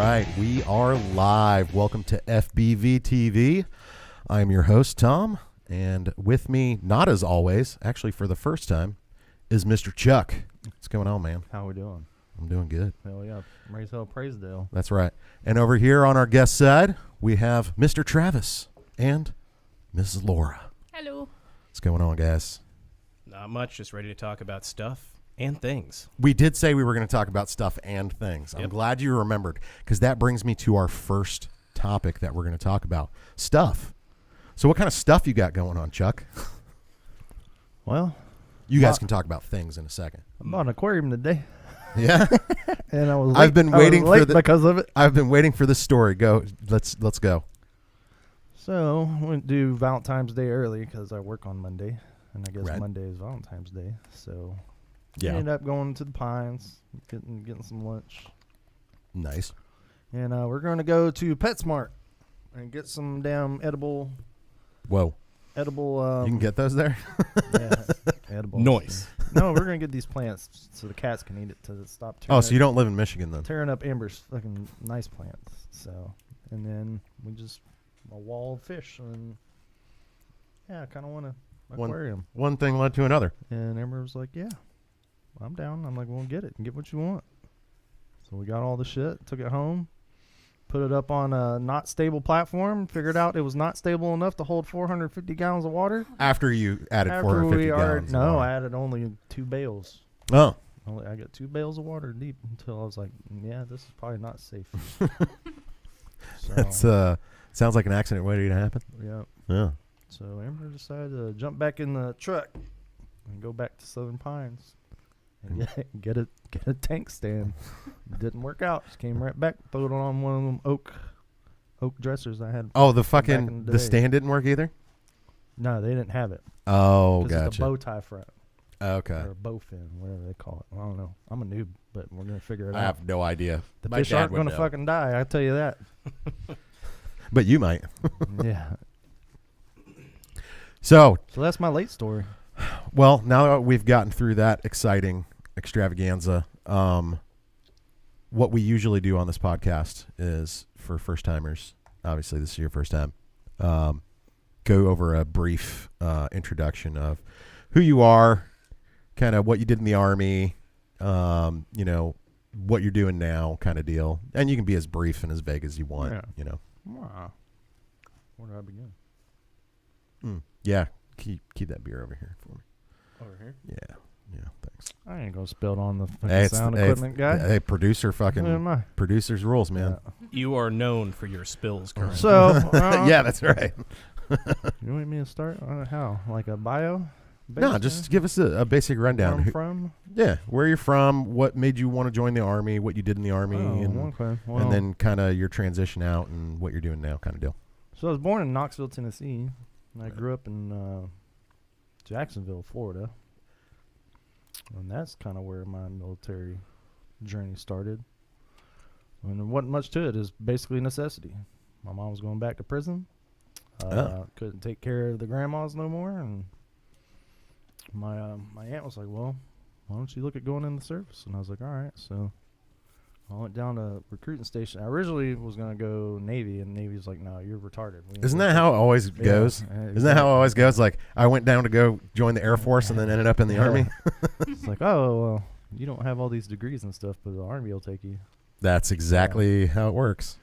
right, we are live. Welcome to FBVtv. I am your host, Tom, and with me, not as always, actually for the first time, is Mr. Chuck. What's going on, man? How we doing? I'm doing good. Hell yeah. Raise hell, praise Dale. That's right. And over here on our guest side, we have Mr. Travis and Mrs. Laura. Hello. What's going on, guys? Not much, just ready to talk about stuff and things. We did say we were going to talk about stuff and things. I'm Yep. glad you remembered, because that brings me to our first topic that we're going to talk about. Stuff. So what kind of stuff you got going on, Chuck? Well, You guys can talk about things in a second. I bought an aquarium today, Yeah? and I was. I've been waiting for because of it. I've been waiting for this story. Go. Let's go. So we went to do Valentine's Day early because I work on Monday, and I guess Right. Monday is Valentine's Day. So Yeah. we ended up going to the Pines, getting some lunch, Nice. and we're going to go to PetSmart and get some damn edible. Whoa. You You can get those there? yeah, edible Noise. No, we're gonna get these plants so the cats can eat it to stop tearing Oh, so you don't live in Michigan then? tearing up Amber's fucking nice plants. So, and then we just a wall of fish, and yeah, I kind of want to aquarium. One thing led to another. And Amber was like, "Yeah, I'm down." I'm like, "Well, get it and get what you want." So we got all the shit, took it home, put it up on a not stable platform. Figured out it was not stable enough to hold 450 gallons of water. After you added After 450 we gallons. no, of I water. added only 2 bales. Oh. I got 2 bales of water deep until I was like, yeah, this is probably not safe. So, That's sounds like an accident waiting to happen. yeah. Yeah. So Amber decided to jump back in the truck and go back to Southern Pines and get a tank stand. Didn't work out. Just came right back, threw it on one of them oak dressers I had. Oh, the back in fucking the the day. stand didn't work either? No, they didn't have it. Oh, 'Cause it's a gotcha. bow tie front Okay. or a bow fin, whatever they call it. I don't know. I'm a noob, but we're gonna figure it I out. have no idea. The My fish dad aren't would gonna know. fucking die. I tell you that. But you might. Yeah. So, So that's my late story. well, now that we've gotten through that exciting extravaganza, what we usually do on this podcast is, for first timers, obviously this is your first time, go over a brief introduction of who you are, kind of what you did in the Army, what you're doing now, kind of deal. And you can be as brief and as vague as you want, Yeah. Wow. Where do I begin? Yeah, keep that beer over here for me. Over here. Yeah, thanks. I ain't gonna spill it on the fucking Hey, it's sound the- hey, equipment guy. Hey, producer, Who am fucking I? producer's rules, man. You are known for your spills, currently. So, Yeah, that's right. you want me to start? How? Like a bio? No, just give us a basic where rundown. I'm from. Yeah, where you're from, what made you want to join the Army, what you did in the Army, Okay. Well, and then kind of your transition out and what you're doing now, kind of deal. so I was born in Knoxville, Tennessee. And I grew up in Jacksonville, Florida. And that's kind of where my military journey started. And there wasn't much to it. It's basically necessity. My mom was going back to prison. Couldn't take care of the grandmas no more, and my aunt was like, "Well, why don't you look at going in the service?" And I was like, "All right." So I went down to recruiting station. I originally was gonna go Navy, and Navy was like, "No, you're retarded." We ain't Isn't gonna that how it always take-" goes? Yeah, Isn't that how it always goes? Like, I went down to go join the Air Force and then ended up in the Yeah. Army? It's like, "Oh, well, you don't have all these degrees and stuff, but the Army will take you." That's exactly how it works.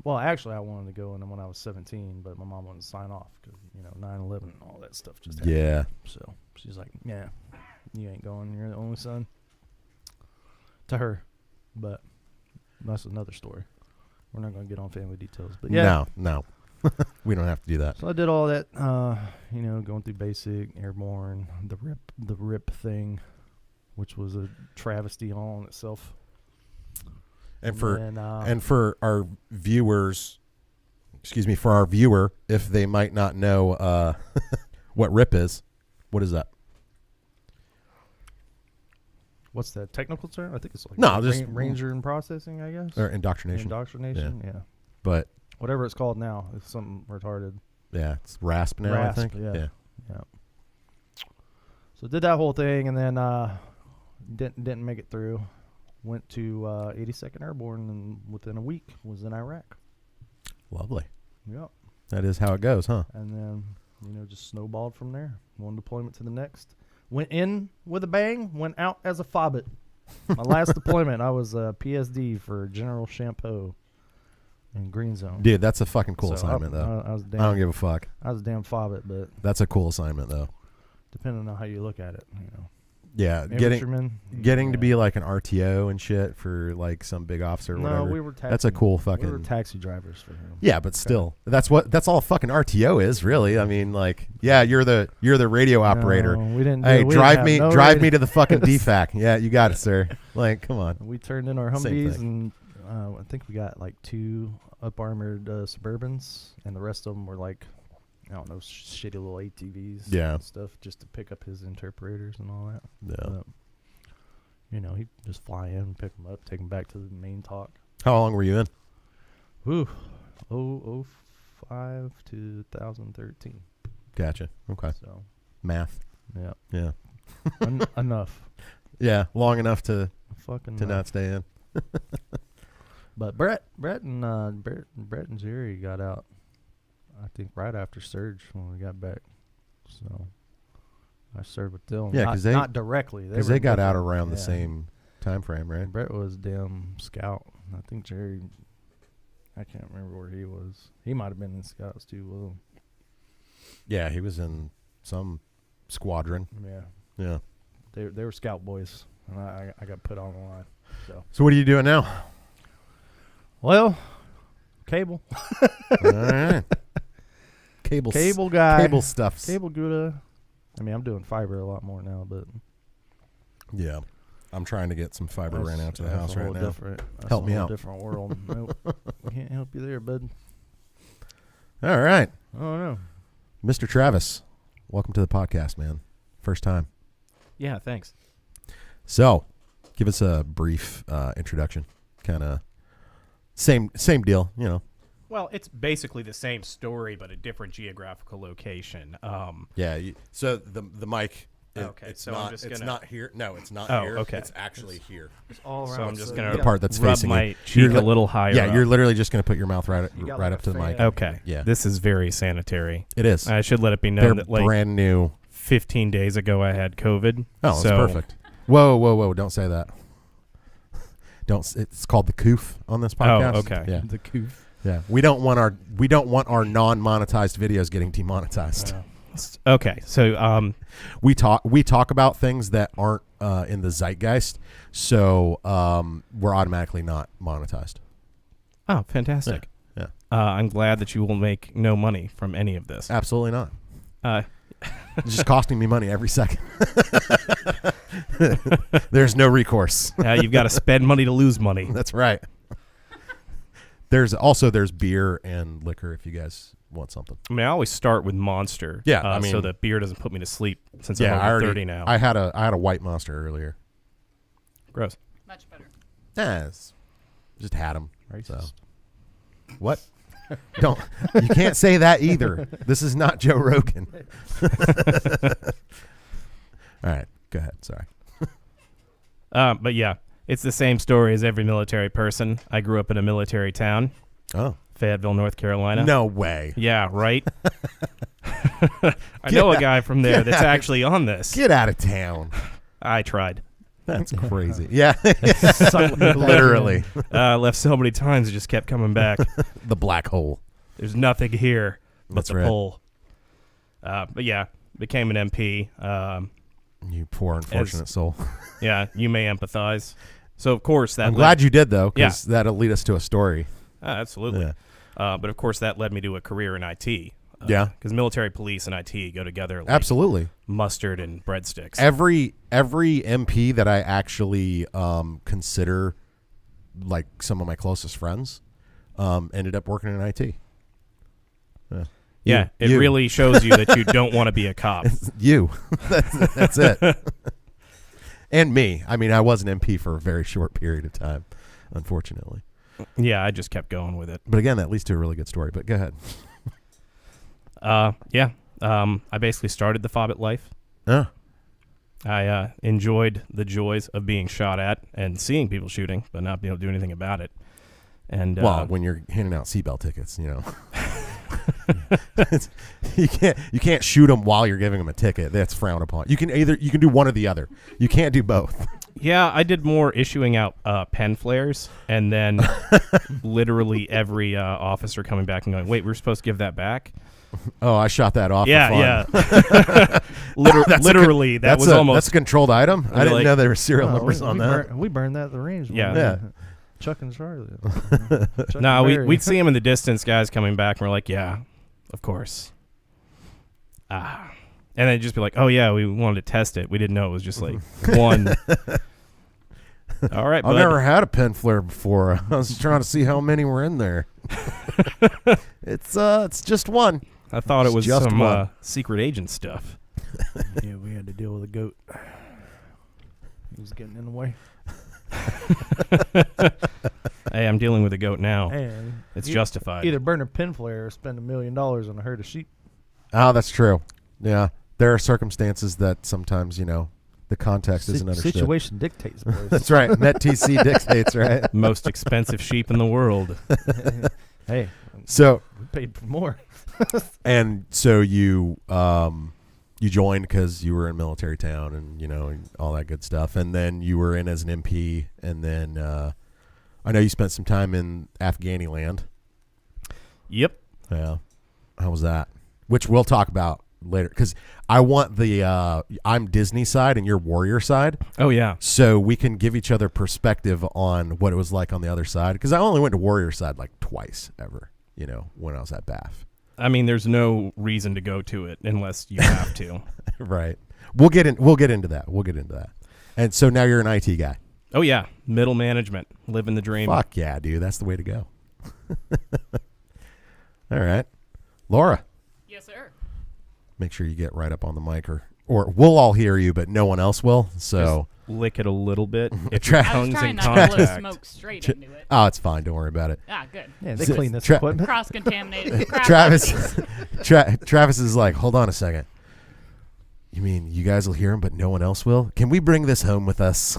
Well, actually, I wanted to go in when I was 17, but my mom wouldn't sign off because 9/11 and all that stuff just happened. Yeah. So she's like, "Yeah, you ain't going. You're the only son." To her, but that's another story. We're not gonna get on family details, but yeah. No. We don't have to do that. So I did all that, going through basic, airborne, the RIP thing, which was a travesty all in itself. And for then, and for our viewers, for our viewer, if they might not know what RIP is, what is that? what's that technical term? I think it's like just ranger and processing, I guess. Or indoctrination. Indoctrination, yeah. But Whatever it's called now, it's something retarded. yeah, it's RASP now, RASP, I think. yeah. So did that whole thing, and then didn't make it through. went to 82nd Airborne, and within a week was in Iraq. Lovely. Yep. That is how it goes, huh? And then, just snowballed from there. One deployment to the next. Went in with a bang, went out as a fobbit. My last deployment, I was a PSD for General Shampoo in Green Zone. Dude, that's a fucking cool So assignment, though. I was I don't give a fuck. I was a damn fobbit, but That's a cool assignment, though. depending on how you look at it, Yeah, Infantryman, getting to be like an RTO and shit for like some big officer or No, whatever. we were That's a cool We were fucking. taxi drivers for him. Yeah, but still, that's all fucking RTO is, really. I mean, like, yeah, you're the radio operator. No, we didn't. Hey, we drive didn't have no me radio. to the fucking DFAC. Yeah, you got it, sir. Like, come on. We turned in our Same Humvees, thing. and I think we got like 2 up armored Suburbans, and the rest of them were like, I don't know, shitty little ATVs. Yeah. And stuff just to pick up his interpreters and all that. Yeah. But, he'd just fly in, pick them up, take them back to the main talk. How long were you in? Whew. 05 to 2013. Gotcha. Okay. So, Math. yeah. Yeah. Enough. Yeah, long enough to Fucking not stay in. But Brett and Jerry got out, I think, right after Surge when we got back. So I served with them. Yeah, not directly. Because were they got out different. around the Yeah. same time frame, right? Brett was damn scout. I think Jerry, I can't remember where he was. He might have been in scouts too with him. Yeah, he was in some squadron. Yeah, Yeah. they were scout boys, and I got put on the line. So what are you doing now? Well, cable. All right. Cable guy. Cable stuffs. Cable Gouda. I mean, I'm doing fiber a lot more now, but Yeah. I'm trying to get some fiber ran out to the house right now. That's Help a me whole out. Different world. Nope. Can't help you there, bud. All right. Oh no. Mr. Travis, welcome to the podcast, man. First time. Yeah, thanks. So, give us a brief introduction. Kind of same deal, Well, it's basically the same story, but a different geographical location. Yeah. So the mic. Okay, It's so not. I'm just It's gonna- not here. No, it's not Oh, here. okay. It's actually here. It's all around. So I'm just so gonna you The part that's rub facing my you. cheek You're a little higher. Yeah, up. you're literally just gonna put your mouth right You got right like up to a the mic. fan. Okay. Yeah. This is very sanitary. It is. I should let it be They're known that like brand new. 15 days ago I had COVID. Oh, that's so perfect. Whoa! Don't say that. Don't. It's called the coof on this podcast. Oh, okay. Yeah. The coof. Yeah. We don't want our non-monetized videos getting demonetized. Okay. So We talk about things that aren't in the zeitgeist, so we're automatically not monetized. oh, fantastic. Yeah. I'm glad that you will make no money from any of this. Absolutely not. Uh, It's just costing me money every second. There's no recourse. you've got to spend money to lose money. That's right. There's beer and liquor if you guys want something. I mean, I always start with Monster. Yeah, I so mean- that beer doesn't put me to sleep since Yeah, I'm over 30 now. I had a white Monster earlier. Gross. Much better. Just had them. Racist. So. What? You can't say that either. This is not Joe Rogan. All right, go ahead. Sorry. But yeah, it's the same story as every military person. I grew up in a military town, Oh, Fayetteville, North Carolina. no way. Yeah, right? I know a guy from there that's actually on this. Get out of town. I tried. That's crazy. Yeah, Suck me literally. Left so many times, it just kept coming back. The black hole. There's nothing here but That's the right. pole. But yeah, became an MP. You poor unfortunate soul. Yeah, you may empathize. So, of course, that I'm glad you did, though, because Yeah. that'll lead us to a story. Absolutely. Yeah. But, of course, that led me to a career in IT. Yeah. Because military police and IT go together like Absolutely. mustard and breadsticks. Every MP that I actually consider like some of my closest friends ended up working in IT. Yeah, it You. really shows you that you don't want to be a cop. You. That's it. And me. I mean, I was an MP for a very short period of time, unfortunately. Yeah, I just kept going with it. But again, that leads to a really good story. But go ahead. Yeah. I basically started the Fobbit life. I I enjoyed the joys of being shot at and seeing people shooting, but not being able to do anything about it. And well, when you're handing out seatbelt tickets, you can't shoot them while you're giving them a ticket. That's frowned upon. You can do one or the other. You can't do both. Yeah, I did more issuing out pen flares, and then literally every officer coming back and going, "Wait, we're supposed to give that back." Oh, I shot that off. Yeah, for fun. yeah. Literally, that was almost that's a controlled item. I didn't like- know there were serial numbers on that. We burned that at the range. Yeah. Yeah. Chuck and Charlie. Chuck No, and Barry. we'd see him in the distance, guys coming back, and we're like, yeah, of course. And they'd just be like, oh, yeah, we wanted to test it. We didn't know it was just like one. All right, I've bud. never had a pen flare before. I was trying to see how many were in there. It's just one. I thought it It's was just some one. secret agent stuff. Yeah, we had to deal with a goat. He was getting in the way. Hey, I'm dealing with a goat now. And It's justified. either burn a pin flare or spend $1 million on a herd of sheep. Oh, that's true. Yeah. There are circumstances that sometimes, the context isn't understood. Situation dictates, boys. That's right. Net TC dictates, right? Most expensive sheep in the world. Hey, So, we paid for more. and so you joined because you were in military town and, and all that good stuff. And then you were in as an MP. And then I know you spent some time in Afghaniland. Yep. Yeah. How was that? Which we'll talk about later because I want the I'm Disney side and you're Warrior side. Oh, yeah. So we can give each other perspective on what it was like on the other side. Because I only went to Warrior side like twice ever, when I was at BAF. I mean, there's no reason to go to it unless you have to. Right. We'll get into that. And so now you're an IT guy. Oh, yeah. Middle management. Living the dream. Fuck yeah, dude. That's the way to go. All right. Laura, Yes, sir. make sure you get right up on the mic or we'll all hear you, but no one else will. So Lick it a little bit. If Tra- your I was tongue's trying in not to blow contact. smoke straight into it. oh, it's fine. Don't worry about it. Ah, good. Yeah, they So- clean this Tra- equipment. Cross-contaminated. crap. Travis Travis is like, hold on a second. You mean you guys will hear him, but no one else will? Can we bring this home with us?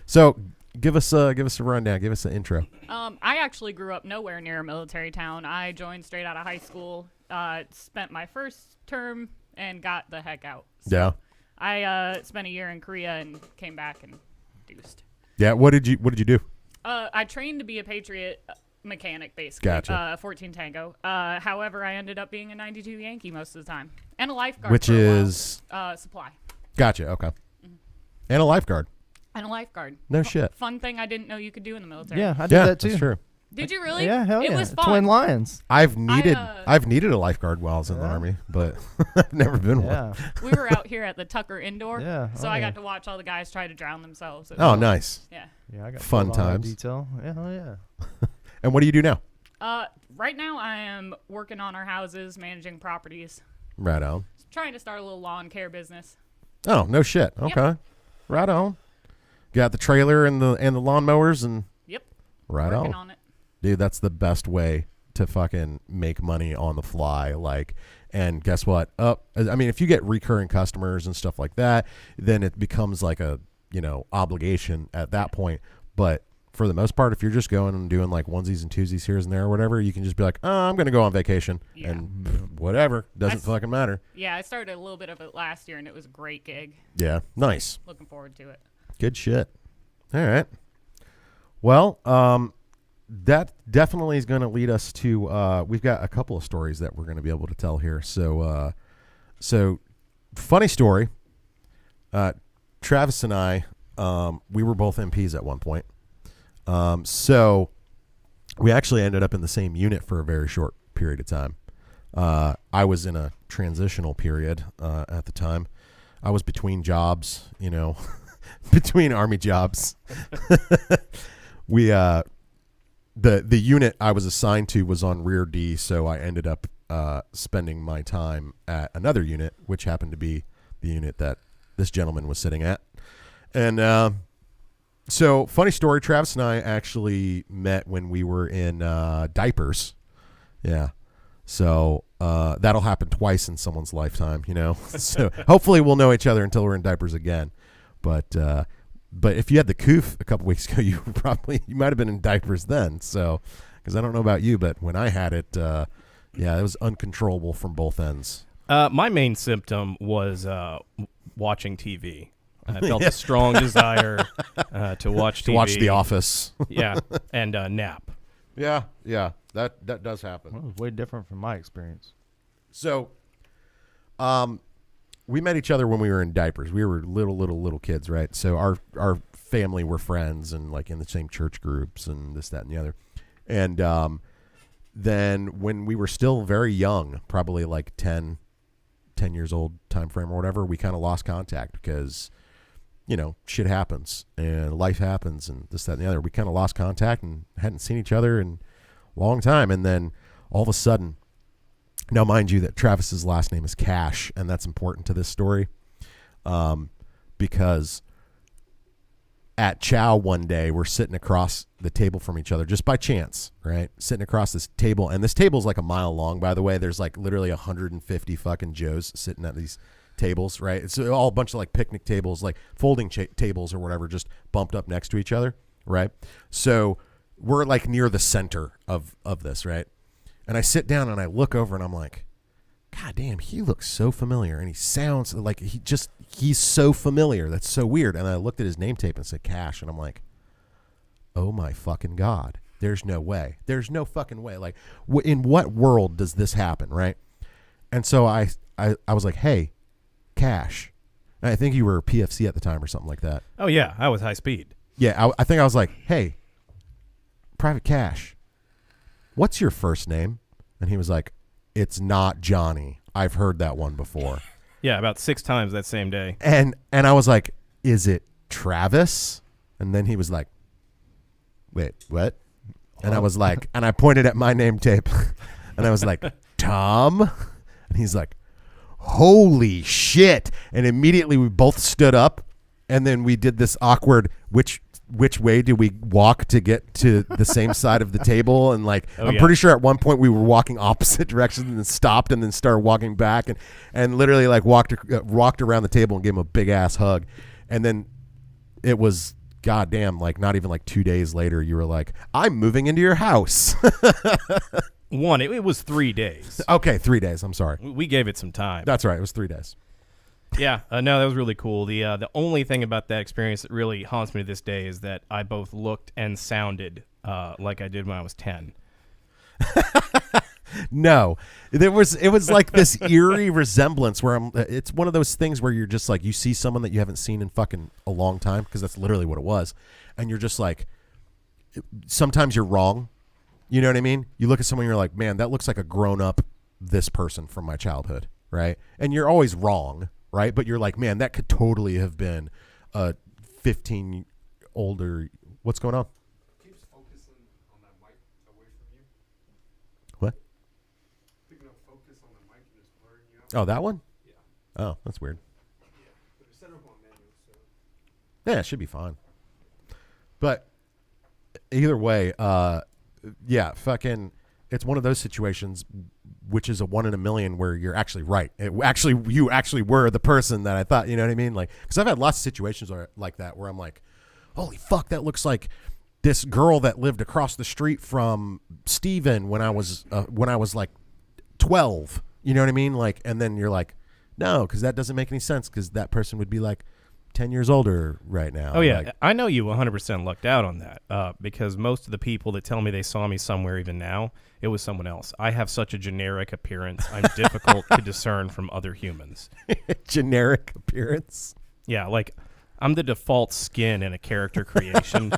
So give us a rundown. Give us an intro. I actually grew up nowhere near a military town. I joined straight out of high school, spent my first term, and got the heck out. So Yeah. I spent a year in Korea and came back and deuced. Yeah. What did you do? I trained to be a Patriot mechanic, basically. Gotcha. 14 Tango. However, I ended up being a 92 Yankee most of the time. And a lifeguard Which for a while. is Supply. gotcha. Okay. And a lifeguard. And a lifeguard. No shit. Fun thing I didn't know you could do in the military. Yeah, I did Yeah, that too. that's true. Did you really? Yeah, hell it yeah. was fun. Twin Lions. I've needed I a lifeguard while I was in the Yeah. Army, but I've never been one. Yeah. We were out here at the Tucker Indoor. Yeah, So oh, I yeah. got to watch all the guys try to drown themselves. It Oh, was- nice. Yeah. Yeah, I got Fun full on times. Detail. Yeah, hell yeah. And what do you do now? Right now I am working on our houses, managing properties, Right on. trying to start a little lawn care business. Oh, no shit. Okay. Right on. Got the trailer and the lawnmowers and Yep. right Working on. on it. Dude, that's the best way to fucking make money on the fly. Like, and guess what? I mean, if you get recurring customers and stuff like that, then it becomes like a, obligation at that point. But for the most part, if you're just going and doing like onesies and twosies here and there or whatever, you can just be like, oh, I'm going to go on vacation Yeah. and whatever. Doesn't fucking matter. Yeah, I started a little bit of it last year and it was a great gig. Yeah. Nice. Looking forward to it. Good shit. All right. Well, that definitely is going to lead us to. We've got a couple of stories that we're going to be able to tell here. So funny story. Travis and I, we were both MPs at one point. So we actually ended up in the same unit for a very short period of time. I was in a transitional period at the time. I was between jobs, between Army jobs. We the unit I was assigned to was on Rear D, so I ended up spending my time at another unit, which happened to be the unit that this gentleman was sitting at. And so, funny story, Travis and I actually met when we were in diapers. Yeah. So that'll happen twice in someone's lifetime, you know. So hopefully we'll know each other until we're in diapers again. But if you had the coof a couple weeks ago, you might have been in diapers then. So because I don't know about you, but when I had it, it was uncontrollable from both ends. My main symptom was watching TV. I felt a strong desire to watch TV. To watch The Office. Yeah, and nap. Yeah, that does happen. Well, it was way different from my experience. So, we met each other when we were in diapers. We were little kids, right? So our family were friends and like in the same church groups and this, that, and the other. And then when we were still very young, probably like 10 years old time frame or whatever, we kind of lost contact because, you know, shit happens and life happens and this, that, and the other. We kind of lost contact and hadn't seen each other in a long time. And then all of a sudden, now mind you that Travis's last name is Cash, and that's important to this story because at Chow one day, we're sitting across the table from each other just by chance, right? Sitting across this table, and this table is like a mile long, by the way. There's like literally 150 fucking Joes sitting at these tables, right? It's all a bunch of like picnic tables, like folding tables or whatever, just bumped up next to each other, right? So we're like near the center of this, right? And I sit down and I look over and I'm like, God damn, he looks so familiar. And he sounds like he's so familiar. That's so weird. And I looked at his name tape and said Cash. And I'm like, oh my fucking God. There's no way. There's no fucking way. Like, in what world does this happen, right? And so I was like, hey, Cash. And I think you were PFC at the time or something like that. Oh, yeah. I was high speed. Yeah, I think I was like, hey, Private Cash, what's your first name? And he was like, it's not Johnny. I've heard that one before. Yeah, about 6 times that same day. And I was like, is it Travis? And then he was like, wait, what? And I was like, and I pointed at my name tape and I was like, Tom? And he's like, holy shit. And immediately we both stood up and then we did this awkward, which way do we walk to get to the same side of the table? And like, I'm pretty sure at one point we were walking opposite directions and then stopped and then started walking back and literally like walked around the table and gave him a big ass hug. And then it was goddamn, like not even like 2 days later, you were like, I'm moving into your house. It was 3 days. Okay. 3 days. I'm sorry. We gave it some time. That's right. It was 3 days. Yeah, no, that was really cool. The only thing about that experience that really haunts me to this day is that I both looked and sounded like I did when I was 10. No, it was like this eerie resemblance where it's one of those things where you're just like, you see someone that you haven't seen in fucking a long time, because that's literally what it was. And you're just like, sometimes you're wrong. You know what I mean? You look at someone and you're like, man, that looks like a grown up, this person from my childhood. Right. And you're always wrong. Right. But you're like, man, that could totally have been a 15 older. What's going on? Keeps focusing on that mic away from you. What? Picking up focus on the mic and just blurring you out. Oh, that one? Yeah. Oh, that's weird. Yeah. But it's set up on manual, so. Yeah, it should be fine. But either way, yeah, fucking, it's one of those situations which is a 1 in a million where you're actually right. You actually were the person that I thought, you know what I mean? Like, because I've had lots of situations like that where I'm like, holy fuck, that looks like this girl that lived across the street from Steven when I was like 12. You know what I mean? Like, and then you're like, no, because that doesn't make any sense, because that person would be like 10 years older right now. Oh, yeah. Like, I know you 100% lucked out on that because most of the people that tell me they saw me somewhere even now, it was someone else. I have such a generic appearance. I'm difficult to discern from other humans. generic appearance? Yeah, like I'm the default skin in a character creation.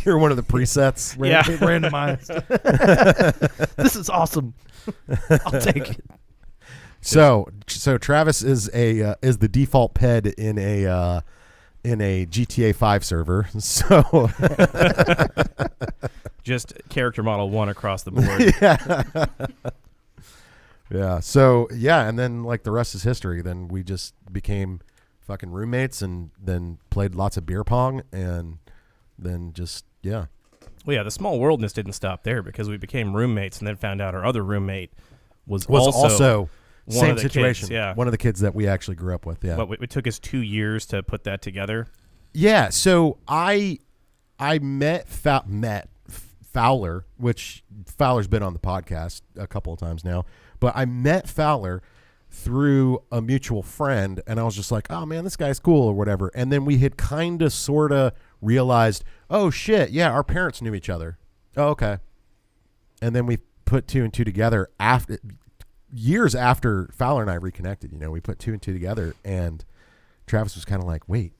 You're one of the presets. Yeah. Randomized. This is awesome. I'll take it. So Travis is the default ped in a GTA 5 server. So just character model 1 across the board. yeah. Yeah. So yeah, and then like the rest is history. Then we just became fucking roommates and then played lots of beer pong and then just Well, yeah, the small worldness didn't stop there because we became roommates and then found out our other roommate was also one same of the situation. kids, yeah. One of the kids that we actually grew up with. Yeah. But it took us 2 years to put that together. Yeah. So I met Fowler, which Fowler's been on the podcast a couple of times now, but I met Fowler through a mutual friend, and I was just like, oh man, this guy's cool or whatever. And then we had kind of sort of realized, oh shit, yeah, our parents knew each other. Oh, okay. And then we put 2 and 2 together after years after Fowler and I reconnected. We put 2 and 2 together, and Travis was kind of like, wait,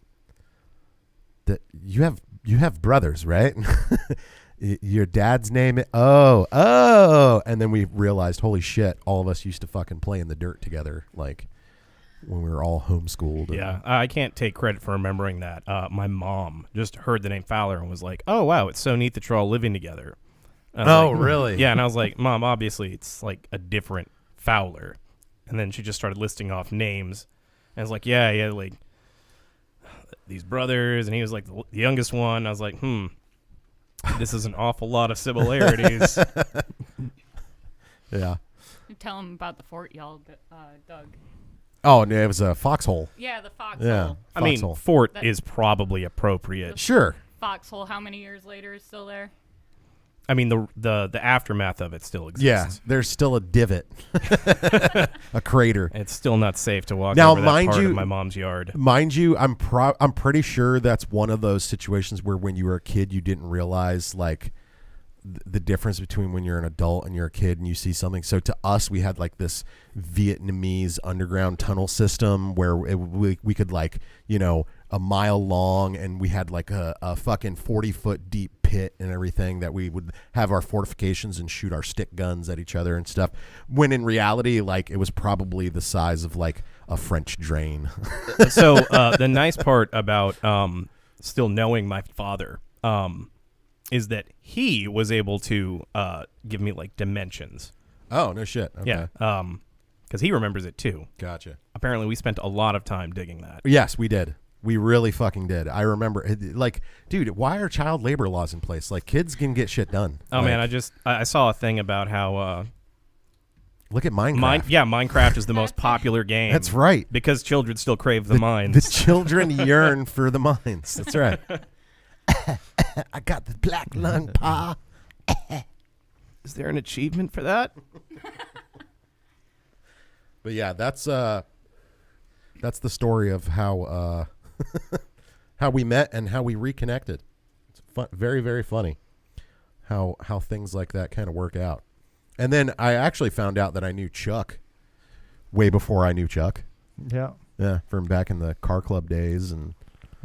that you have brothers, right? Your dad's name and then we realized, holy shit, all of us used to fucking play in the dirt together, like when we were all homeschooled. Yeah, I can't take credit for remembering that. My mom just heard the name Fowler and was like, oh wow, it's so neat that you're all living together. Really? Yeah, and I was like, Mom, obviously it's like a different Fowler. And then she just started listing off names, and I was like, yeah, like these brothers, and he was like the youngest one. I was like, this is an awful lot of similarities. Yeah. You tell him about the fort y'all dug. Oh, no, it was a foxhole. Yeah, the foxhole. Yeah. I mean, Foxhole. fort That- is probably appropriate. Sure. Foxhole, how many years later is still there? I mean, the aftermath of it still exists. Yeah, there's still a divot, a crater. It's still not safe to walk Now, over that mind part you- of my mom's yard. Mind you, I'm pretty sure that's one of those situations where when you were a kid, you didn't realize like the difference between when you're an adult and you're a kid and you see something. So to us, we had like this Vietnamese underground tunnel system where we could like, a mile long, and we had like a fucking 40-foot deep pit and everything that we would have our fortifications and shoot our stick guns at each other and stuff. When in reality, like it was probably the size of like a French drain. So the nice part about still knowing my father is that he was able to give me like dimensions. Oh, no shit. Okay. Yeah, because he remembers it too. Gotcha. Apparently, we spent a lot of time digging that. Yes, we did. We really fucking did. I remember, like, dude, why are child labor laws in place? Like, kids can get shit done. Oh like, man, I saw a thing about how look at Minecraft. Minecraft is the most popular game. That's right. Because children still crave the mines. The children yearn for the mines. That's right. I got the black lung, pa. Is there an achievement for that? But yeah, that's the story of how how we met and how we reconnected. It's fun, very, very funny how things like that kind of work out. And then I actually found out that I knew Chuck way before I knew Chuck. Yeah. Yeah, from back in the car club days and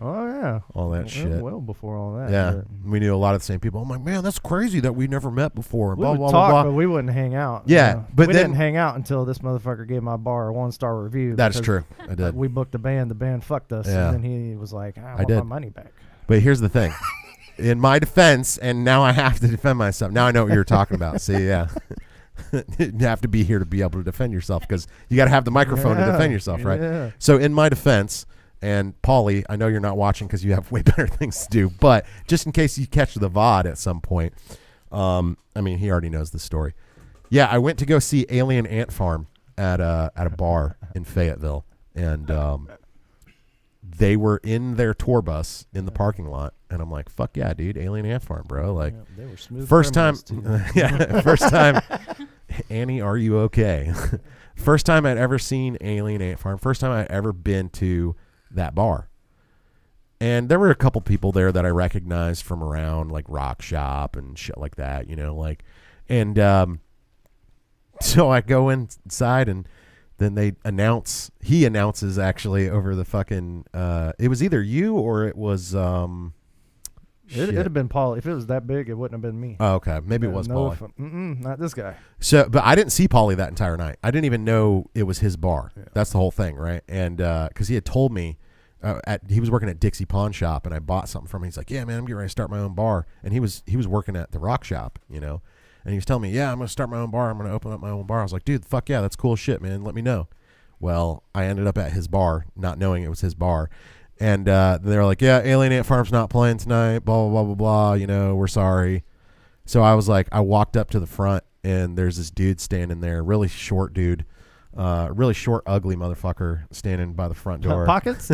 Oh yeah. all that shit. Well before all that. Yeah, but we knew a lot of the same people. I'm like, man, that's crazy that we never met before. we Blah, would blah, talk, blah, but blah. we wouldn't hang out. Yeah, but we then- didn't hang out until this motherfucker gave my bar a 1-star review. That's because true. I did. We booked the band. The band fucked us, Yeah. and then he was like, "I want did. my money back." But here's the thing. In my defense, and now I have to defend myself. Now I know what you're talking about. See, yeah. You have to be here to be able to defend yourself because you got to have the microphone to defend yourself, right? Yeah. So in my defense, and Paulie, I know you're not watching because you have way better things to do, but just in case you catch the VOD at some point, I mean, he already knows the story. Yeah, I went to go see Alien Ant Farm at a bar in Fayetteville, and they were in their tour bus in the parking lot, and I'm like, fuck yeah, dude, Alien Ant Farm, bro. Like, Yeah, they were smooth first time, criminals, too. yeah, first time. Annie, are you okay? First time I'd ever seen Alien Ant Farm. First time I'd ever been to that bar. And there were a couple people there that I recognized from around, like Rock Shop and shit like that, like, and so I go inside, and then he announces actually over the fucking, it was either you or it was, It'd have been Paul. If it was that big, it wouldn't have been me. Oh, okay. Maybe it was Paulie. Not this guy. So, but I didn't see Paulie that entire night. I didn't even know it was his bar. Yeah. That's the whole thing, right? And because he had told me, he was working at Dixie Pawn Shop, and I bought something from him. He's like, "Yeah, man, I'm getting ready to start my own bar." And he was working at the Rock Shop, and he was telling me, "Yeah, I'm gonna start my own bar. I'm gonna open up my own bar." I was like, "Dude, fuck yeah, that's cool shit, man. Let me know." Well, I ended up at his bar, not knowing it was his bar. And they were like, "Yeah, Alien Ant Farm's not playing tonight, blah, blah, blah, blah, blah, we're sorry." So I was like, I walked up to the front, and there's this dude standing there, really short dude, really short, ugly motherfucker standing by the front door. Pockets?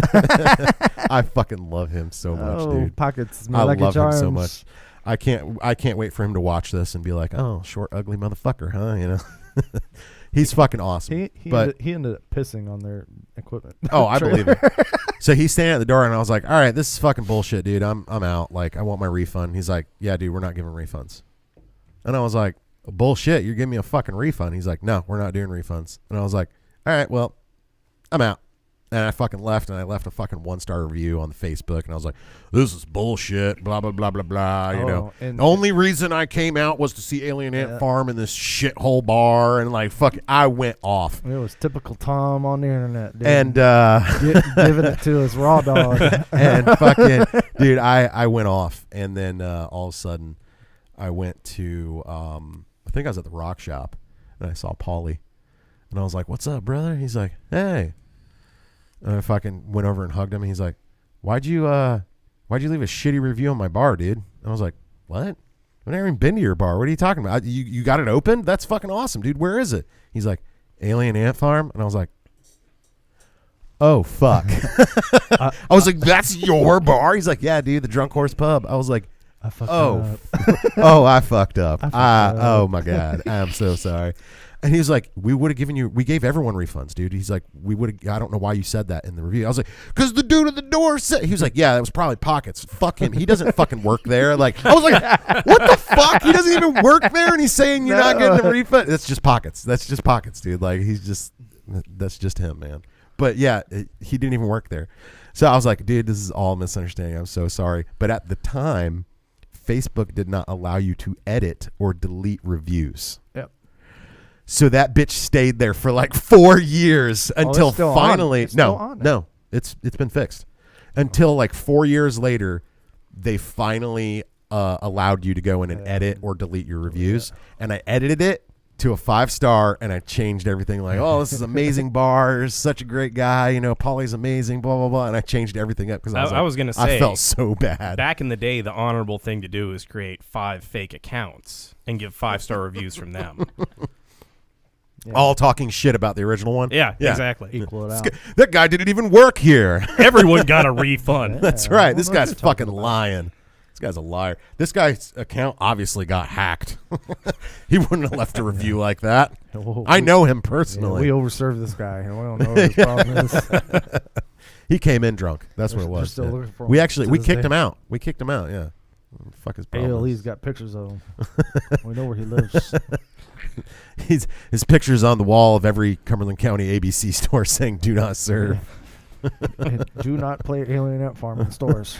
I fucking love him so much, dude. Pockets. I love him so much. I can't wait for him to watch this and be like, oh, short, ugly motherfucker, huh? You know, he's fucking awesome. He ended up pissing on their equipment. Oh, I believe it. So he's standing at the door, and I was like, all right, this is fucking bullshit, dude. I'm out. Like, I want my refund. He's like, yeah, dude, we're not giving refunds. And I was like, bullshit, you're giving me a fucking refund. He's like, no, we're not doing refunds. And I was like, all right, well, I'm out. And I fucking left, and I left a fucking 1-star review on the Facebook, and I was like, this is bullshit, blah, blah, blah, blah, blah, you know. And the only reason I came out was to see Alien Ant Farm in this shithole bar, and like, fuck, I went off. It was typical Tom on the internet, dude. And giving it to us raw dog. And fucking, dude, I went off, and then all of a sudden, I went to, I think I was at the Rock Shop, and I saw Paulie, and I was like, what's up, brother? He's like, hey. And I fucking went over and hugged him. And he's like, why'd you leave a shitty review on my bar, dude? And I was like, what? I've never even been to your bar. What are you talking about? You got it open? That's fucking awesome, dude. Where is it? He's like, Alien Ant Farm. And I was like, oh, fuck. I was like, that's your bar? He's like, yeah, dude, the Drunk Horse Pub. I was like, I fucked oh, up. oh, I fucked up. up. Oh, my God. I'm so sorry. And he was like, we gave everyone refunds, dude. He's like, I don't know why you said that in the review. I was like, because the dude at the door said, he was like, yeah, that was probably Pockets. Fuck him. He doesn't fucking work there. Like, I was like, what the fuck? He doesn't even work there, and he's saying you're not getting a refund? That's just Pockets. That's just Pockets, dude. Like, that's just him, man. But yeah, he didn't even work there. So I was like, dude, this is all a misunderstanding. I'm so sorry. But at the time, Facebook did not allow you to edit or delete reviews. Yep. So that bitch stayed there for like 4 years until finally. It's been fixed. Until like 4 years later, they finally allowed you to go in and edit or delete your reviews. Yeah. And I edited it to a 5-star, and I changed everything. Like, oh, this is amazing bar. Such a great guy. You know, Paulie's amazing. Blah blah blah. And I changed everything up because I was gonna say, I felt so bad. Back in the day, the honorable thing to do is create 5 fake accounts and give 5-star reviews from them. Yeah. All talking shit about the original one. Yeah. Exactly. Equal it out. That guy didn't even work here. Everyone got a refund. That's right. This guy's fucking lying. This guy's a liar. This guy's account obviously got hacked. He wouldn't have left a review like that. I know him personally. Yeah, we overserved this guy. We don't know what his problem is. He came in drunk. That's what it was. Still looking for him we kicked him out. We kicked him out. Yeah. Fuck his problem. ALE's got pictures of him. We know where he lives. His picture's on the wall of every Cumberland County ABC store saying "Do not serve." And do not play Alien Ant Farm in stores.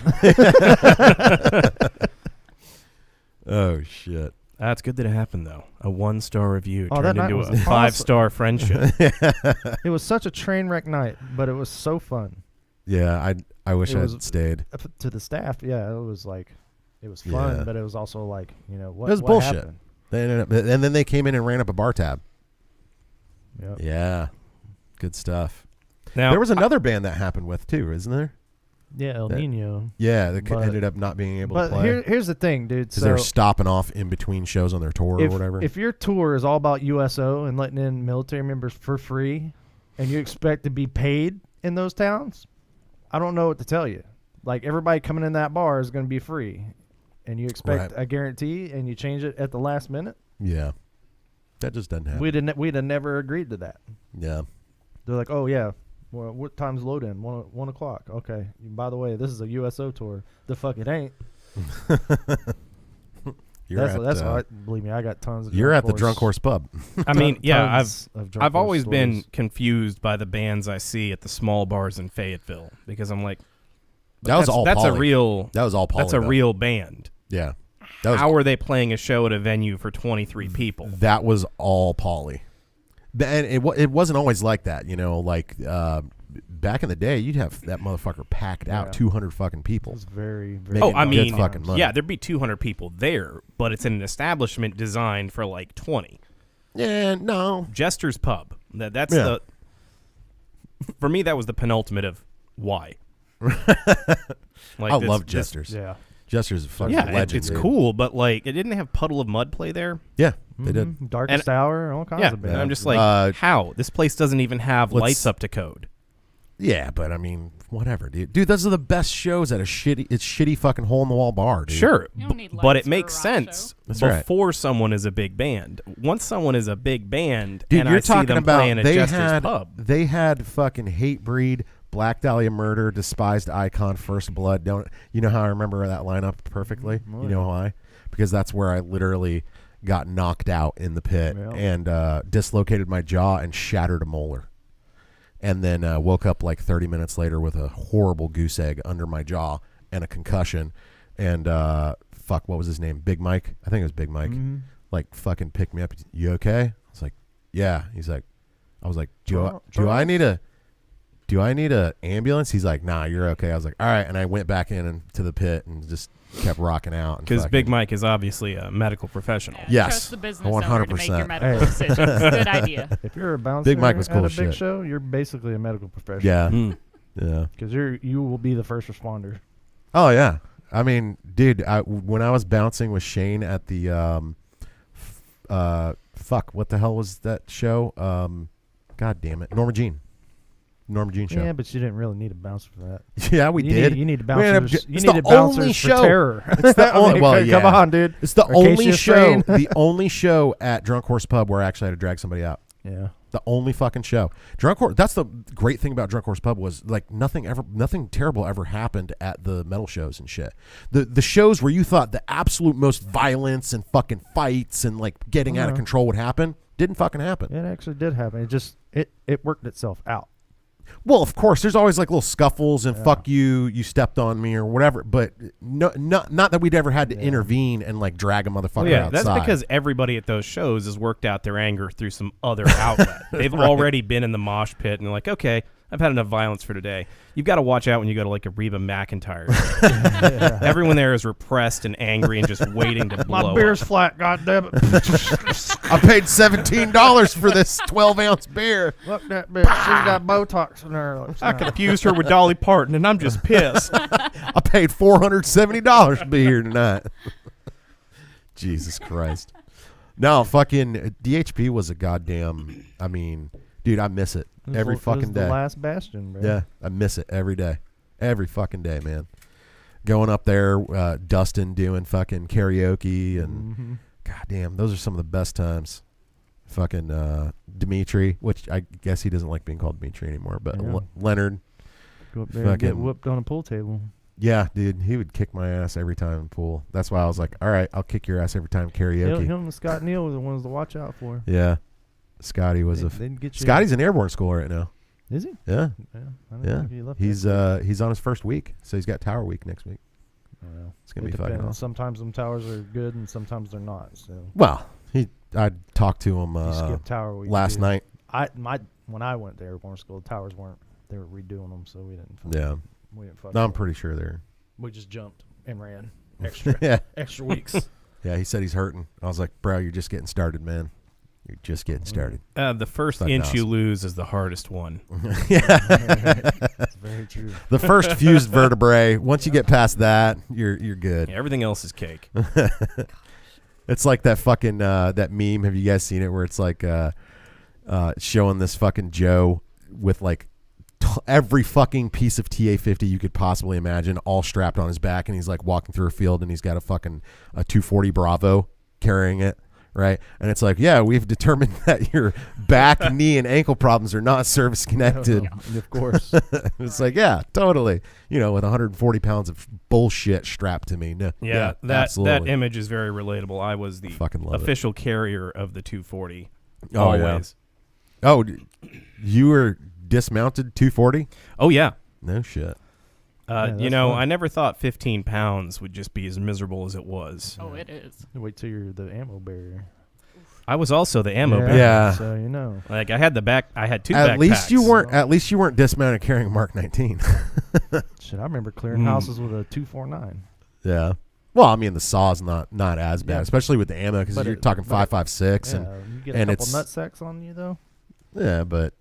Oh shit! That's good that it happened though. A 1-star review Oh, turned that into night a was 5-star friendship. It was such a train wreck night, but it was so fun. Yeah, I wish I'd stayed. To the staff, yeah, it was fun, but it was also like, you know, what it was bullshit. Happened? They ended up, and then they came in and ran up a bar tab. Yep. Yeah, good stuff. Now there was another band that happened with too, isn't there? Yeah, El Nino. Yeah, that ended up not being able to play. But here's the thing, dude. Because they're stopping off in between shows on their tour or whatever. If your tour is all about USO and letting in military members for free, and you expect to be paid in those towns, I don't know what to tell you. Like, everybody coming in that bar is going to be free, and you expect a guarantee, and you change it at the last minute. Yeah, that just doesn't happen. We'd have never agreed to that. Yeah, they're like, oh yeah. Well, what time's load in? 1 o'clock. Okay. By the way, this is a USO tour. The fuck it ain't. That's why. Believe me, I got tons of. You're at the Drunk Horse Pub. I mean, yeah, I've always been confused by the bands I see at the small bars in Fayetteville because I'm like, that's all Pauly. That's a real band. Yeah. How are they playing a show at a venue for 23 people? That was all Pauly. And it wasn't always like that, you know. Like back in the day, you'd have that motherfucker packed out 200 fucking people. It was very, very. Oh, I mean, fucking money. Yeah, there'd be 200 people there, but it's in an establishment designed for like 20. Yeah, no. Jester's Pub. That's the. For me, that was the penultimate of why. I love Jester's. Yeah. Jester's a fucking Yeah, legend. it's dude. cool, but like it didn't have Puddle of Mud play there. Yeah, they did. Mhm. Darkest Hour, all kinds Yeah, of and bands. I'm just like, Uh, how this place doesn't even have let's- lights up to code. Yeah, but I mean, whatever, dude. Dude, those are the best shows at a shitty fucking hole in the wall bar, dude. Sure, You don't need but lights it for a makes rock sense show. That's right. before someone is a big band. Once someone is a big band, Dude, and you're I see talking them about playing at they Jester's had Pub. they had fucking Hatebreed, Black Dahlia Murder, Despised Icon, First Blood. Don't you know how I remember that lineup perfectly? Oh, You know why? Because that's where I literally got knocked out in the pit Yeah. and dislocated my jaw and shattered a molar. And then woke up like 30 minutes later with a horrible goose egg under my jaw and a concussion. And fuck, what was his name? Big Mike? I think it was Big Mike. Mhm. Like fucking picked me up. You okay? I was like, yeah. He's like, I was like, do I Charles? need a ambulance? He's like, nah, you're okay. I was like, all right. And I went back into the pit and just kept rocking out. and Because fucking- Big Mike is obviously a medical professional. Yeah, Yes, trust the business owner to make 100%. your medical Hey. decisions. Good idea. If you're a bouncer Big Mike was cool at a as big shit. show, you're basically a medical professional. Yeah, Mm. yeah. Because you will be the first responder. Oh yeah. I mean, dude, when I was bouncing with Shane at the fuck, what the hell was that show? God damn it, Norma Jean show. Yeah, but you didn't really need a bouncer for that. Yeah, we you did. Need, you need We ended up bouncers. ju- You it's needed the only bouncers show. for terror. It's the only. Well, Come yeah. on, dude. It's the Acacia only show. strain. The only show at Drunk Horse Pub where I actually had to drag somebody out. Yeah. The only fucking show. Drunk Horse. That's the great thing about Drunk Horse Pub was like nothing terrible ever happened at the metal shows and shit. The shows where you thought the absolute most violence and fucking fights and like getting out of control would happen didn't fucking happen. It actually did happen. It just it worked itself out. Well, of course, there's always like little scuffles and Yeah. fuck you stepped on me or whatever. But not that we'd ever had to intervene and like drag a motherfucker Well, yeah, outside. that's because everybody at those shows has worked out their anger through some other outlet. They've already been in the mosh pit and they're like, okay, I've had enough violence for today. You've got to watch out when you go to like a Reba McEntire show. Everyone there is repressed and angry and just waiting to blow My beer's up. flat, goddammit. I paid $17 for this 12-ounce beer. Look that bitch. She's got Botox in her. I confused her with Dolly Parton and I'm just pissed. I paid $470 to be here tonight. Jesus Christ. No, fucking DHP was a goddamn. I mean, dude, I miss it every fucking The day. last bastion, bro. Yeah, I miss it every day. Every fucking day, man. Going up there, Dustin doing fucking karaoke and Mhm. goddamn, those are some of the best times. Fucking Dimitri, which I guess he doesn't like being called Dimitri anymore, but Yeah. Leonard. Go up there and get Fucking- whooped on a pool table. Yeah, dude, he would kick my ass every time in pool. That's why I was like, all right, I'll kick your ass every time karaoke. Him and Scott Neal were the ones to watch out for. Yeah. Scotty was They'd get you. Scotty's in airborne school right now. Is he? Yeah. Yeah. I didn't Yeah. think he left He's that. he's on his first week. So he's got Tower Week next week. Well, It's going to it be fucking depends. awesome. Sometimes them towers are good and sometimes they're not. So Well, I talked to him you skip tower week last too. night. When I went to airborne school, the towers weren't. They were redoing them, so we didn't. Yeah. We didn't fuck. No, I'm with pretty sure they're. We just jumped and ran extra Yeah. extra weeks. Yeah, he said he's hurting. I was like, bro, you're just getting started, man. You're just getting started. The first Fucking inch you awesome. lose is the hardest one. Yeah. That's very true. The first fused vertebrae, once you get past that, you're good. Yeah, everything else is cake. It's like that fucking that meme. Have you guys seen it where it's like showing this fucking Joe with like every fucking piece of TA-50 you could possibly imagine all strapped on his back, and he's like walking through a field and he's got a 240 Bravo carrying it, right? And it's like, yeah, we've determined that your back, knee, and ankle problems are not service connected. Of course. It's like, yeah, totally. You know, with 140 pounds of bullshit strapped to me. No, Yeah, that absolutely. image is very relatable. I was the fucking love it. official carrier of the 240. Oh, yeah. Always. Oh, you were dismounted 240? Oh, yeah. No shit. that's You know, fun. I never thought 15 pounds would just be as miserable as it was. Oh, it is. Wait till you're the ammo bearer. I was also the ammo yeah. bearer. Yeah. So you know. Like I had I had two At least you backpacks. weren't dismounted carrying a Mark 19. Shit, I remember clearing Mm. houses with a 249. Yeah. Well, I mean, the saw's not as bad, Yeah. especially with the ammo, because But you're it- talking but it- 5.56 Yeah, and you get and a couple it's- nut sacks on you though. yeah, but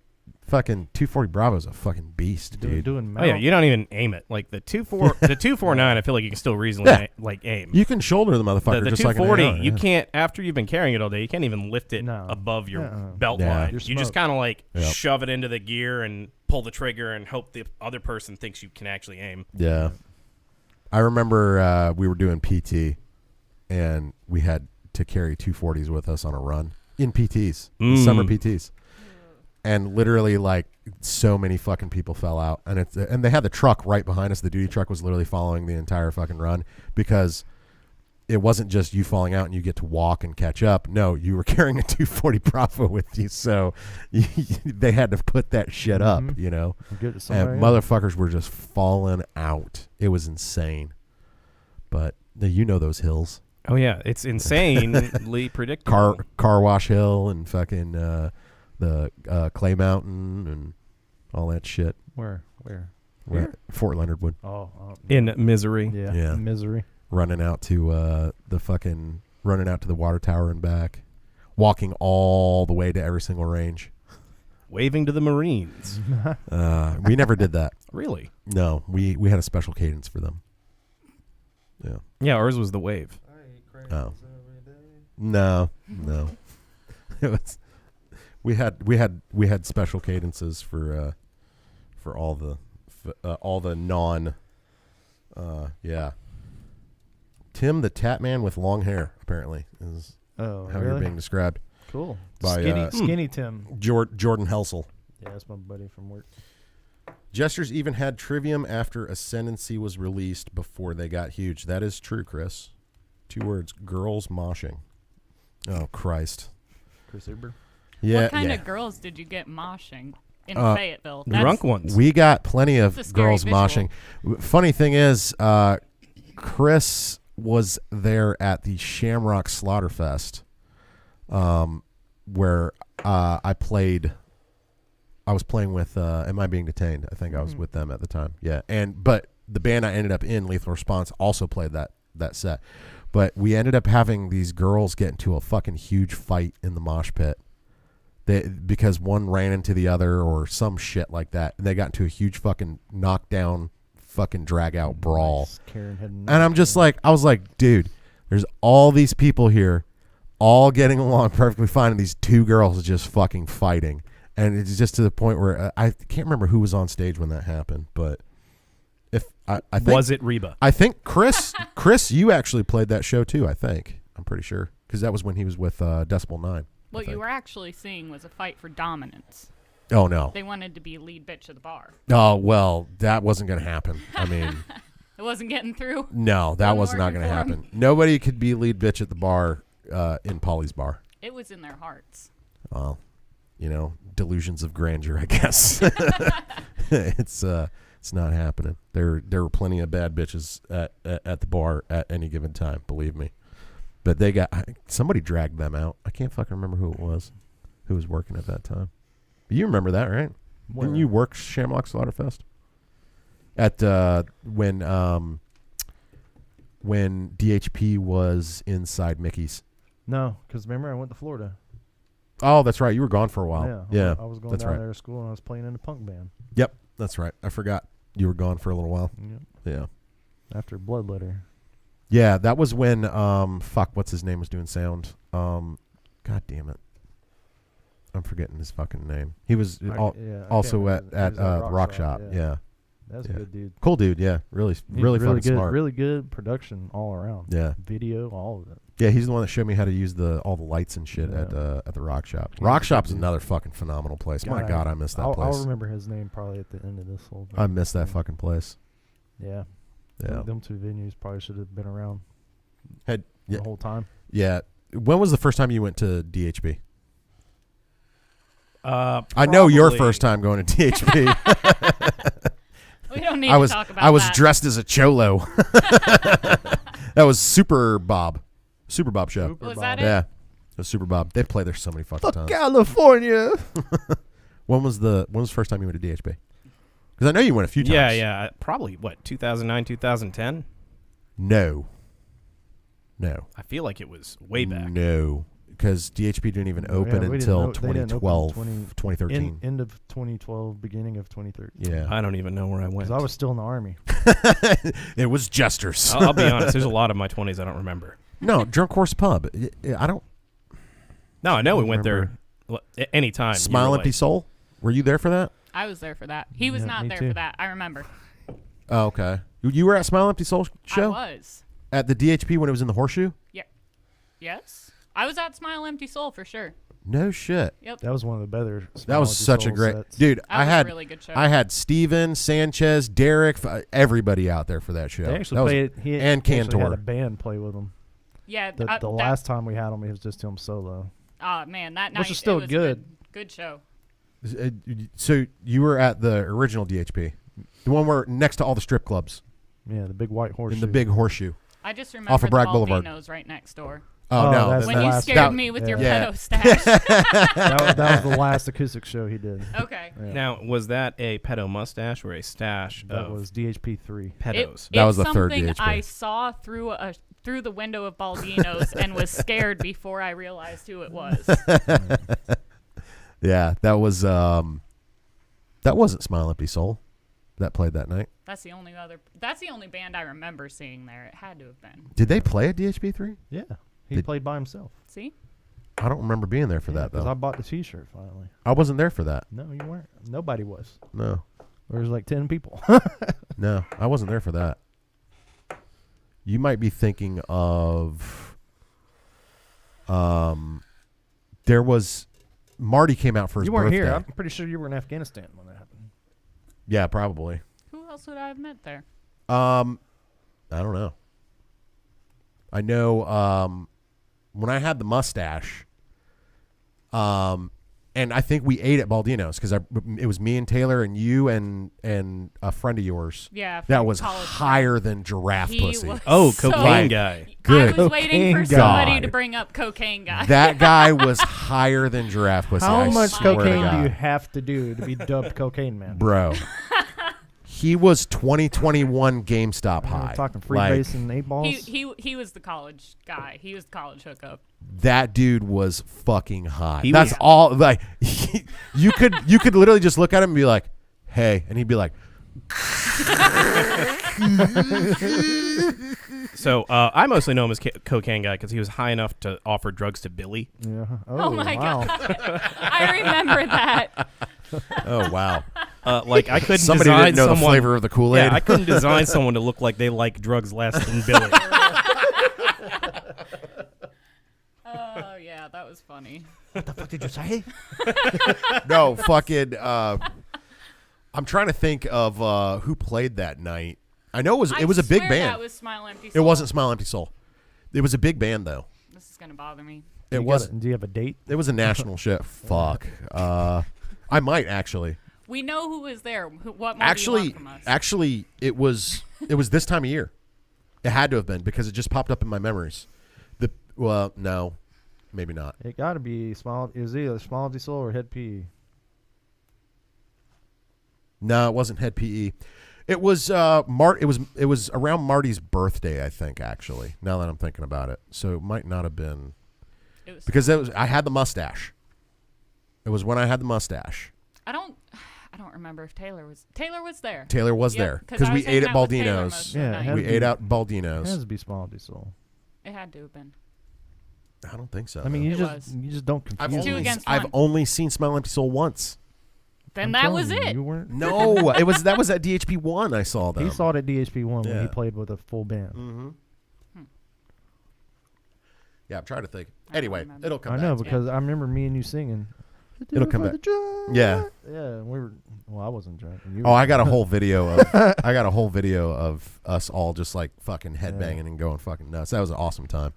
fucking 240 Bravo's a fucking beast, dude. Doing Oh yeah, you don't even aim it. Like the 249, I feel like you can still reasonably aim. You can shoulder the motherfucker The just like an 240, AR, you yeah. can't, after you've been carrying it all day, you can't even lift it No. above your belt Yeah. line. You're You just smoked. kind of like Yep. shove it into the gear and pull the trigger and hope the other person thinks you can actually aim. Yeah. I remember we were doing PT, and we had to carry 240s with us on a run in PTs, in summer PTs. And literally, like, so many fucking people fell out. And they had the truck right behind us. The duty truck was literally following the entire fucking run because it wasn't just you falling out and you get to walk and catch up. No, you were carrying a 240 Bravo with you. So they had to put that shit up, you know. Get it And motherfuckers were just falling out. It was insane. But you know those hills. Oh yeah, it's insanely predictable. Car Wash Hill and fucking the Clay Mountain and all that shit. Where? Fort Leonard Wood. Oh, In misery. yeah. Misery. Running out to the water tower and back. Walking all the way to every single range. Waving to the Marines. We never did that. Really? No, we had a special cadence for them. Yeah. Yeah, ours was the wave. Oh. No. It was. We had special cadences for all the non. Yeah. Tim the Tat Man with long hair apparently is Oh, how really? you're being described Cool. by Skinny Tim. Jordan Helsel. Yeah, that's my buddy from work. Jesters even had Trivium after Ascendancy was released before they got huge. That is true, Chris. 2 words: girls moshing. Oh Christ. Chris Uber. Yeah. What kind yeah. of girls did you get moshing in Uh, Fayetteville? Drunk ones. We got plenty of That's a scary girls visual. moshing. Funny thing is, Chris was there at the Shamrock Slaughterfest, where I played. I was playing with Am I Being Detained? I think I was with them at the time. Yeah, but the band I ended up in, Lethal Response, also played that set. But we ended up having these girls get into a fucking huge fight in the mosh pit. Because one ran into the other or some shit like that, and they got into a huge fucking knockdown, fucking drag out brawl. Nice. Karen had And I'm just like, I was like, dude, there's all these people here, all getting along perfectly fine, and these 2 girls just fucking fighting. And it's just to the point where I can't remember who was on stage when that happened, but if I think Was it Reba? I think Chris, you actually played that show too. I think I'm pretty sure because that was when he was with Decibel 9. What you were actually seeing was a fight for dominance. Oh no! They wanted to be lead bitch of the bar. Oh well, that wasn't going to happen. I mean, It wasn't getting through. no, that Wasn't was not working going to for 'em. happen. Nobody could be lead bitch at the bar in Polly's bar. It was in their hearts. Well, delusions of grandeur, I guess. It's not happening. There were plenty of bad bitches at the bar at any given time. Believe me. But somebody dragged them out. I can't fucking remember who it was, who was working at that time. You remember that, right? Where? Didn't you work Shamrock Slaughterfest? At when DHP was inside Mickey's. No, because remember I went to Florida. Oh, that's right. You were gone for a while. Yeah, I was going that's down right. there to school and I was playing in a punk band. Yep, that's right. I forgot you were gone for a little while. Yep. Yeah. After Bloodletter. Yeah, that was when what's his name was doing sound. God damn it. I'm forgetting his fucking name. He was also at Rock Shop. Yeah. That's Yeah. a good dude. Cool dude, yeah. Really Really fucking good, smart. really good production all around. Yeah. Video, all of it. Yeah, he's the one that showed me how to use all the lights and shit at the Rock Shop. Rock Shop's another fucking phenomenal place. My God, I miss that I'll place. remember his name probably at the end of this whole thing. I miss that fucking place. Yeah. Yeah. Them 2 venues probably should have been around Yeah. the whole time. Yeah. When was the first time you went to DHB? I I know your first time going to DHB. We don't need I was to talk about I was that. dressed as a cholo. That was Super Bob show. Was that it? Yeah, it was Super Bob. They've played there so many fucking times. California. When was the first time you went to DHB? Because I know you went a few times. Yeah. Probably, 2009, 2010? No. I feel like it was way back. No. because DHP didn't even Yeah, open we didn't until o- they didn't open 2012, 2013. End of 2012, beginning of 2013. Yeah. I don't even know where I went. Because I was still in the Army. It was Jesters. I'll be honest. There's a lot of my 20s I don't remember. No, Drunk Horse Pub. I don't. No, I know we I went there anytime. Smile Empty Soul. Were you there for that? I was there for that. He was Yeah, not me there too. for that. I remember. Oh, okay. You were at Smile Empty Soul show I was. at the DHP when it was in the Horseshoe. Yes. I was at Smile Empty Soul for sure. No shit. Yep. That was one of the better. That was such a great dude. That I was had a really good show. I had Steven, Sanchez, Derek, everybody out there for that show. They actually That was- played. He and actually had Cantor. a band play with him. yeah. The last time we had him, it was just him solo. Oh man, that night Which is still it was good. Good show. So you were at the original DHP, the one where next to all the strip clubs Yeah, the big white horse. in the big Horseshoe. I just remember Off of Bragg the Boulevard. Baldino's right next door. Oh, Oh, no, that's When the you last- scared that- me with your yeah. pedo stash. that was the last acoustic show he did. Okay. Yeah. Now, was that a pedo mustache or a stash That of was DHP 3. pedos? That was it's the third something DHP. I saw through the window of Baldino's and was scared before I realized who it was. Yeah, that was that wasn't Smile Empty Soul that played that night. That's the only band I remember seeing there. It had to have been. Did they play at DHP3? Yeah, he Did- played by himself. See? I don't remember being there for that Because though. I bought the T-shirt finally. I wasn't there for that. No, you weren't. Nobody was. No, There was like 10 people. no, I wasn't there for that. You might be thinking of, there was Marty came out for his You weren't birthday. here. I'm pretty sure you were in Afghanistan when that happened. Yeah, probably. Who else would I have met there? I don't know. I know when I had the mustache, and I think we ate at Baldino's because it was me and Taylor and you and a friend of yours. Yeah. That from was college higher than giraffe He pussy. was Oh, so- cocaine guy. Good. I was waiting for Cocaine somebody guy. to bring up cocaine guy. That guy was higher than giraffe pussy. How I much swear to cocaine do you God. have to do to be dubbed Cocaine Man? Bro? He was 2021 GameStop We're high. talking free Like, base and 8 balls. he was the college guy. He was the college hookup. that dude was fucking high. He That's was- all. Like you could literally just look at him and be like, "Hey," and he'd be like, So I mostly know him as cocaine guy because he was high enough to offer drugs to Billy. Yeah. Oh, my wow. God. I remember that. "Oh wow." Like I couldn't Somebody design didn't know the someone. flavor of the Kool-Aid. Yeah, I couldn't design someone to look like they like drugs less than Billy. Oh, yeah, that was funny. What the fuck did you say? No, fucking. I'm trying to think of who played that night. I know it was a big swear band. That was Smile Empty It Soul. wasn't Smile Empty Soul. It was a big band though. This is going to bother me. It Do you have a date? It was a national shit. Fuck. I might actually. We know who was there. What more do you want from us? Actually, it was this time of year. It had to have been because it just popped up in my memories. No, maybe not. It got to be Smile. It was either Smile Empty Soul or Head PE. No, it wasn't Head PE. It was It was around Marty's birthday, I think. Actually, now that I'm thinking about it, so it might not have been It was, because I had the mustache. It was when I had the mustache. I don't remember if Taylor was there. Taylor was Yep, there 'cause because I we was ate hanging at out with Taylor Baldino's. most of the Yeah, it night. had We to be- ate out It has Baldino's. to be Smile Empty Soul. It had to have been. I don't think so. I mean, though. you just don't I've confuse Two me. only, against I've one. only seen Smile Empty Soul once. Then I'm that telling was you, it. You weren't. No, that was at DHP 1. I saw them. He saw it at DHP 1 when Yeah. he played with a full band. Mm-hmm. Hmm. Yeah, I'm trying to think. I don't Anyway, remember. it'll come I back. know to me. because I remember me and you singing. It'll come For back. the joy. Yeah. Yeah, we were. Well, I wasn't drunk. and you Oh, were. I got a whole video of us all just like fucking headbanging and going fucking nuts. That was an awesome time.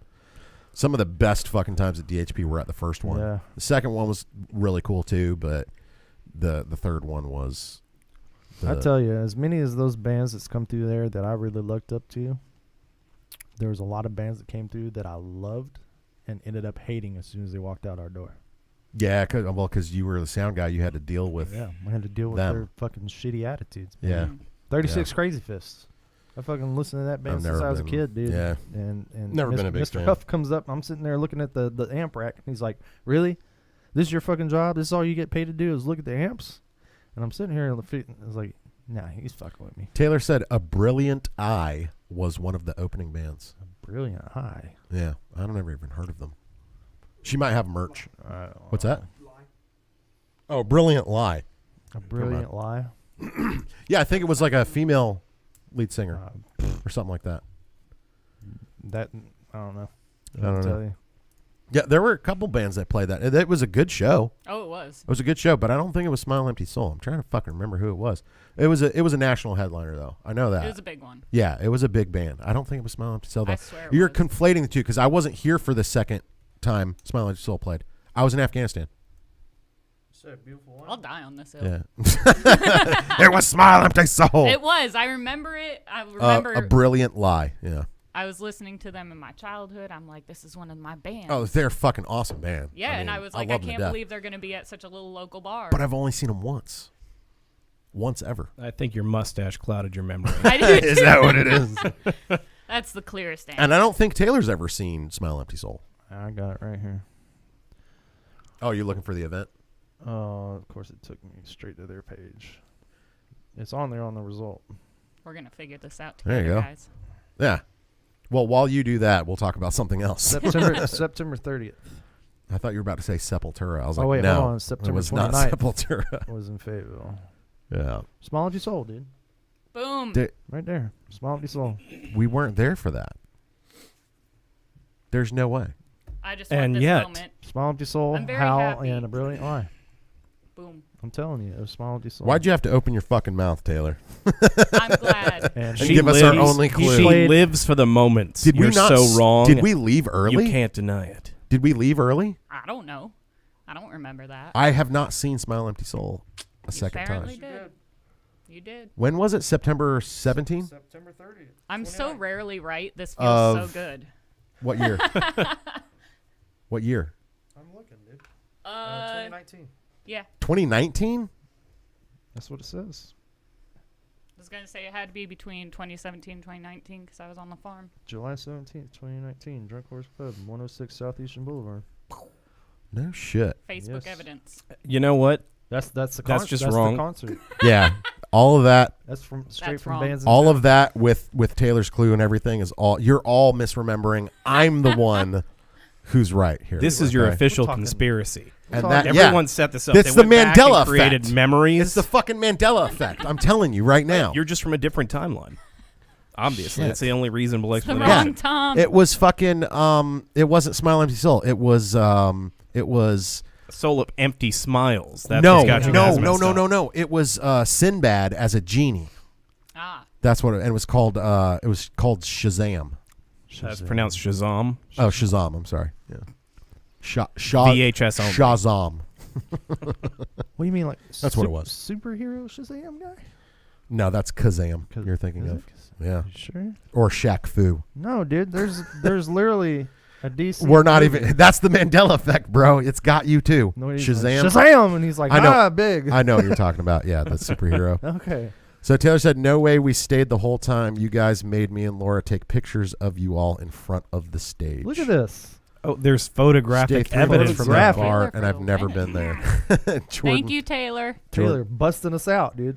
Some of the best fucking times at DHP were at the first one. Yeah. The second one was really cool too, but the third one was. I tell you, as many as those bands that's come through there that I really looked up to, there was a lot of bands that came through that I loved and ended up hating as soon as they walked out our door. Yeah, because you were the sound guy, you had to deal with. Yeah, I had to deal with them. their fucking shitty attitudes. Yeah. Mm. 36 Crazy Fists. I fucking listened to that band I've since never I was a been- kid, dude. yeah. And Never been a big Mr. fan. Huff comes up. I'm sitting there looking at the amp rack. And he's like, "Really? This is your fucking job? This is all you get paid to do is look at the amps?" And I'm sitting here and I was like, "Nah, he's fucking with me." Taylor said A Brilliant Eye was one of the opening bands. Brilliant high. Yeah, I don't ever even heard of them. She might have merch. What's that? Oh, Brilliant Lie. A brilliant lie. Yeah, I think it was like a female lead singer or something like that. That I don't know. I don't tell know. you. Yeah, there were a couple bands that played that. It was a good show. Oh, it was. It was a good show, but I don't think it was Smile Empty Soul. I'm trying to fucking remember who it was. It was a national headliner though. I know that. It was a big one. Yeah, it was a big band. I don't think it was Smile Empty Soul though. I swear it You're was. conflating the two because I wasn't here for the second time Smile Empty Soul played. I was in Afghanistan. I'll die on this hill. Yeah. It was Smile Empty Soul. It was. I remember it. I remember. A Brilliant Lie. Yeah. I was listening to them in my childhood. I'm like, this is one of my bands. Oh, they're a fucking awesome band. yeah, and I was like, I love them to can't death. believe they're going to be at such a little local bar. But I've only seen them once. Once ever. I think your mustache clouded your memory. I did Is too. that what it is? That's the clearest answer. And I don't think Taylor's ever seen Smile Empty Soul. I got it right here. Oh, you're looking for the event? Oh, of course it took me straight to their page. It's on there on the result. We're going to figure this out There together, you go. guys. Yeah. Well, while you do that, we'll talk about something else. September 30th. I thought you were about to say Sepultura. I was Oh, like, wait, no, hold on. it September was not 29th. Sepultura. Was in Fayetteville. Yeah. Smile Empty Soul, dude. Boom. Right there. Smile Empty Soul. We weren't there for that. There's no way. I just want And this yet- moment. Smile Empty Soul, I'm very Howl, happy. and A Brilliant Lie. Boom. I'm telling you, it was Smile Empty Soul. Why'd you have to open your fucking mouth, Taylor? I'm glad. And She give us our only clue. She Played- lives for the moments. Did You're we not? so wrong. Did we leave early? You can't deny it. Did we leave early? I don't know. I don't remember that. I have not seen Smile Empty Soul a You second apparently time. did. You did. When was it? September 17? September 30th. I'm so rarely right. This feels Of- so good. What year? What year? I'm looking, dude. 2019. Yeah. 2019? that's what it says. I was going to say it had to be between 2017 and 2019 because I was on the farm. July 17th, 2019. Drunk Horse Pub, 106 Southeastern Boulevard. No shit. Facebook Yes. evidence. You know what? That's the That's concert. just that's wrong. The concert. Yeah. All of that, That's straight That's from wrong. bands. in all town. of that with Taylor's clue and everything is all, you're all misremembering. I'm the one who's right here. This is your Okay? official We're talking- conspiracy. And talking- that, Everyone yeah. set this up. It's They the went back Mandela and created effect. memories. It's the fucking Mandela effect. I'm telling you right now. You're just from a different timeline. Obviously, Shit. that's the only reasonable The explanation. wrong Tom. It was fucking it wasn't Smile Empty Soul. It was Soul of empty smiles. That's no, what's got you guys no, messed up. no. It was Sinbad as a genie. Ah. That's what and it was called Shazam. That's pronounced Shazam. Oh, Shazam, I'm sorry. Yeah. VHS only. Shazam. What do you mean, like? That's what it was. Superhero Shazam guy? No, that's Kazam you're thinking Is of. it? Yeah. You sure? Or Shaq Fu. No, dude. There's literally a DC. We're not movie. even that's the Mandela effect, bro. It's got you too. No, he's Shazam. Like, Shazam, and he's like, I know. big. I know what you're talking about. Yeah, the superhero. Okay. So Taylor said, "No way we stayed the whole time. You guys made me and Laura take pictures of you all in front of the stage. Look at this. Oh, there's photographic Stay 3 evidence minutes from of that that. bar, Taylor and for I've the never win. been there." Thank Jordan, you, Taylor. Taylor busting us out, dude.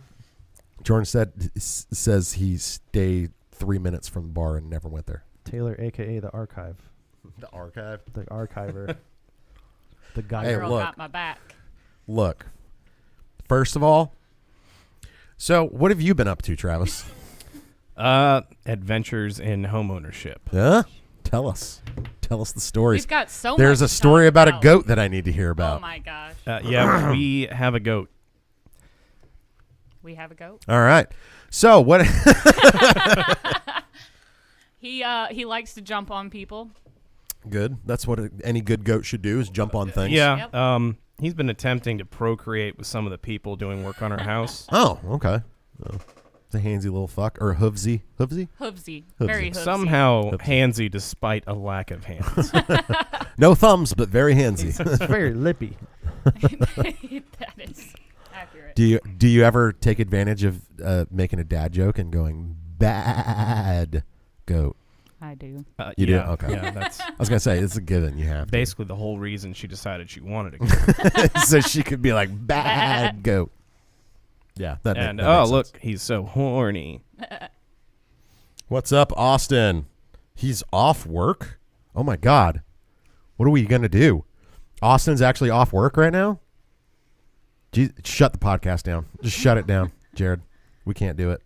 Jordan says he stayed 3 minutes from the bar and never went there. Taylor, aka the archive, The archive. the archiver, the guy. Hey, Girl look. got my back. Look, first of all, so what have you been up to, Travis? Adventures in homeownership. Huh? Tell us the stories. We've got so There's much a to story talk about a goat that I need to hear Oh about. my gosh. Yeah, we have a goat. We have a goat. All right. So what? He likes to jump on people. Good. That's what any good goat should do is jump on things. Yeah. Yep. He's been attempting to procreate with some of the people doing work on our house. Oh, okay. Oh, it's a handsy little fuck or hoovsy. Hoovsy. Very hoovsy. Somehow Oops. handsy despite a lack of hands. No thumbs, but very handsy. It's very lippy. That is accurate. Do you ever take advantage of making a dad joke and going bad goat. I do. You do? yeah, Okay. Yeah, that's I was gonna say it's a given. You have to. basically the whole reason she decided she wanted to go. So she could be like bad goat. Yeah. That And makes oh, sense. look, he's so horny. What's up, Austin? He's off work? Oh my God. What are we going to do? Austin's actually off work right now? Shut the podcast down. Just shut it down, Jared. We can't do it.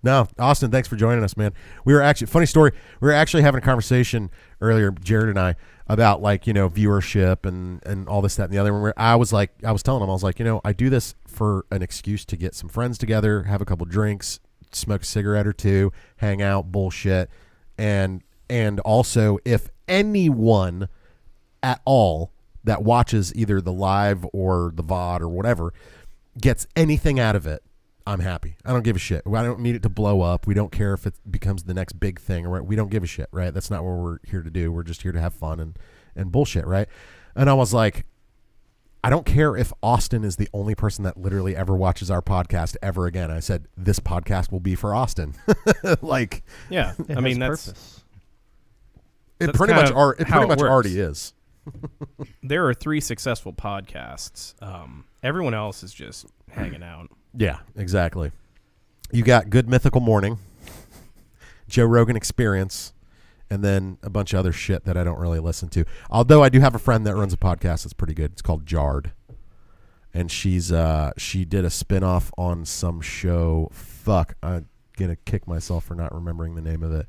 No, Austin, thanks for joining us, man. We were actually, funny story, we were actually having a conversation earlier, Jared and I, about like, viewership and all this, that, and the other. I was telling him, I was like, I do this for an excuse to get some friends together, have a couple drinks, smoke a cigarette or two, hang out, bullshit. And also, if anyone at all that watches either the live or the VOD or whatever gets anything out of it, I'm happy. I don't give a shit. I don't need it to blow up. We don't care if it becomes the next big thing. Right? We don't give a shit, right? That's not what we're here to do. We're just here to have fun and bullshit, right? And I was like, I don't care if Austin is the only person that literally ever watches our podcast ever again. I said, this podcast will be for Austin. Like, Yeah, It I mean has that's purpose. it That's pretty kind much of are. It how pretty it much works. already is. there are 3 successful podcasts. Everyone else is just hanging out. Yeah, exactly. You got Good Mythical Morning, Joe Rogan Experience, and then a bunch of other shit that I don't really listen to. Although I do have a friend that runs a podcast that's pretty good. It's called Jarred. And she did a spinoff on some show. Fuck, I'm gonna kick myself for not remembering the name of it.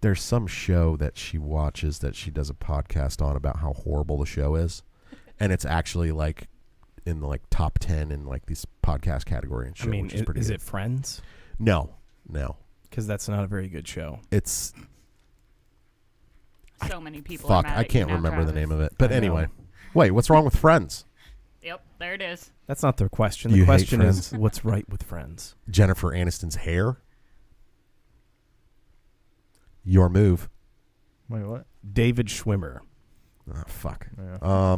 There's some show that she watches that she does a podcast on about how horrible the show is. And it's actually like in the like top 10 in like these podcast category and shit. I mean, which is pretty is good. it Friends? No. Because that's not a very good show. It's So many people. Are fuck. mad I at can't you now, remember the Travis. name of it. But I know. anyway, wait. What's wrong with Friends? Yep, there it is. That's not the question. You The hate question Friends? is, what's right with Friends? Jennifer Aniston's hair. Your move. Wait, what? David Schwimmer. Oh, fuck. Yeah.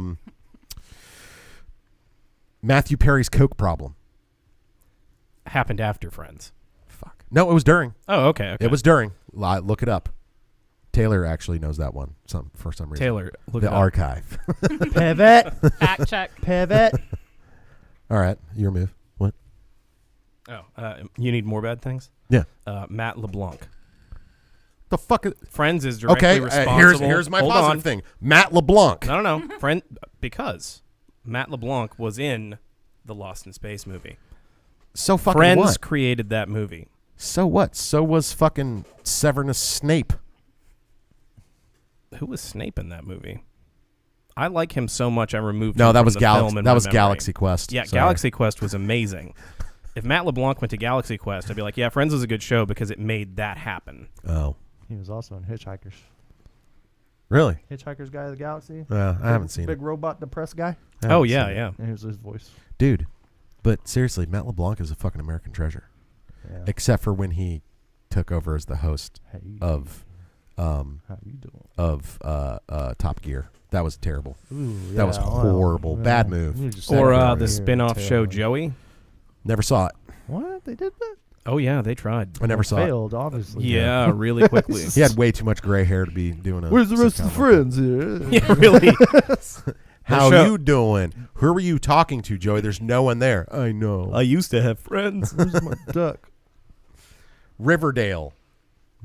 Matthew Perry's coke problem. Happened after Friends. Fuck. No, it was during. Oh, okay. It was during. Look it up. Taylor actually knows that one. For some reason. Taylor. Look The it up. archive. Pivot. Fact check. Pivot. All right. Your move. What? Oh, you need more bad things? Yeah. Matt LeBlanc. The fuck is... Friends is directly Okay. responsible. Here's my Hold positive on. thing. Matt LeBlanc. No. Because Matt LeBlanc was in the Lost in Space movie. So fucking Friends what? created that movie. So what? So was fucking Severus Snape. Who was Snape in that movie? I like him so much I removed No, him that from was the film Galaxy. in That my was memory. Galaxy Quest. Yeah, Sorry. Galaxy Quest was amazing. If Matt LeBlanc went to Galaxy Quest, I'd be like, yeah, Friends was a good show because it made that happen. Oh, He was also in Hitchhikers. really? Hitchhikers Guy of the Galaxy. I haven't seen Big it. robot depressed guy. I haven't Oh, yeah, seen it. yeah. And here's his voice. Dude. But seriously, Matt LeBlanc is a fucking American treasure. Yeah. Except for when he took over as the host Hey, of how you doing? Top Gear. That was terrible. Ooh, That was horrible. Bad move. we just Or sat the over here spin-off and show tell- Joey. Never saw it. What? They did that? Oh, yeah, they tried. I never saw it. Failed, obviously. Yeah, really quickly. He had way too much gray hair to be doing a Where's the rest of the sitcom like friends here? Yeah, really. that. How show- you doing? Who were you talking to, Joey? There's no one there. I know. used to have friends. Where's my duck? Riverdale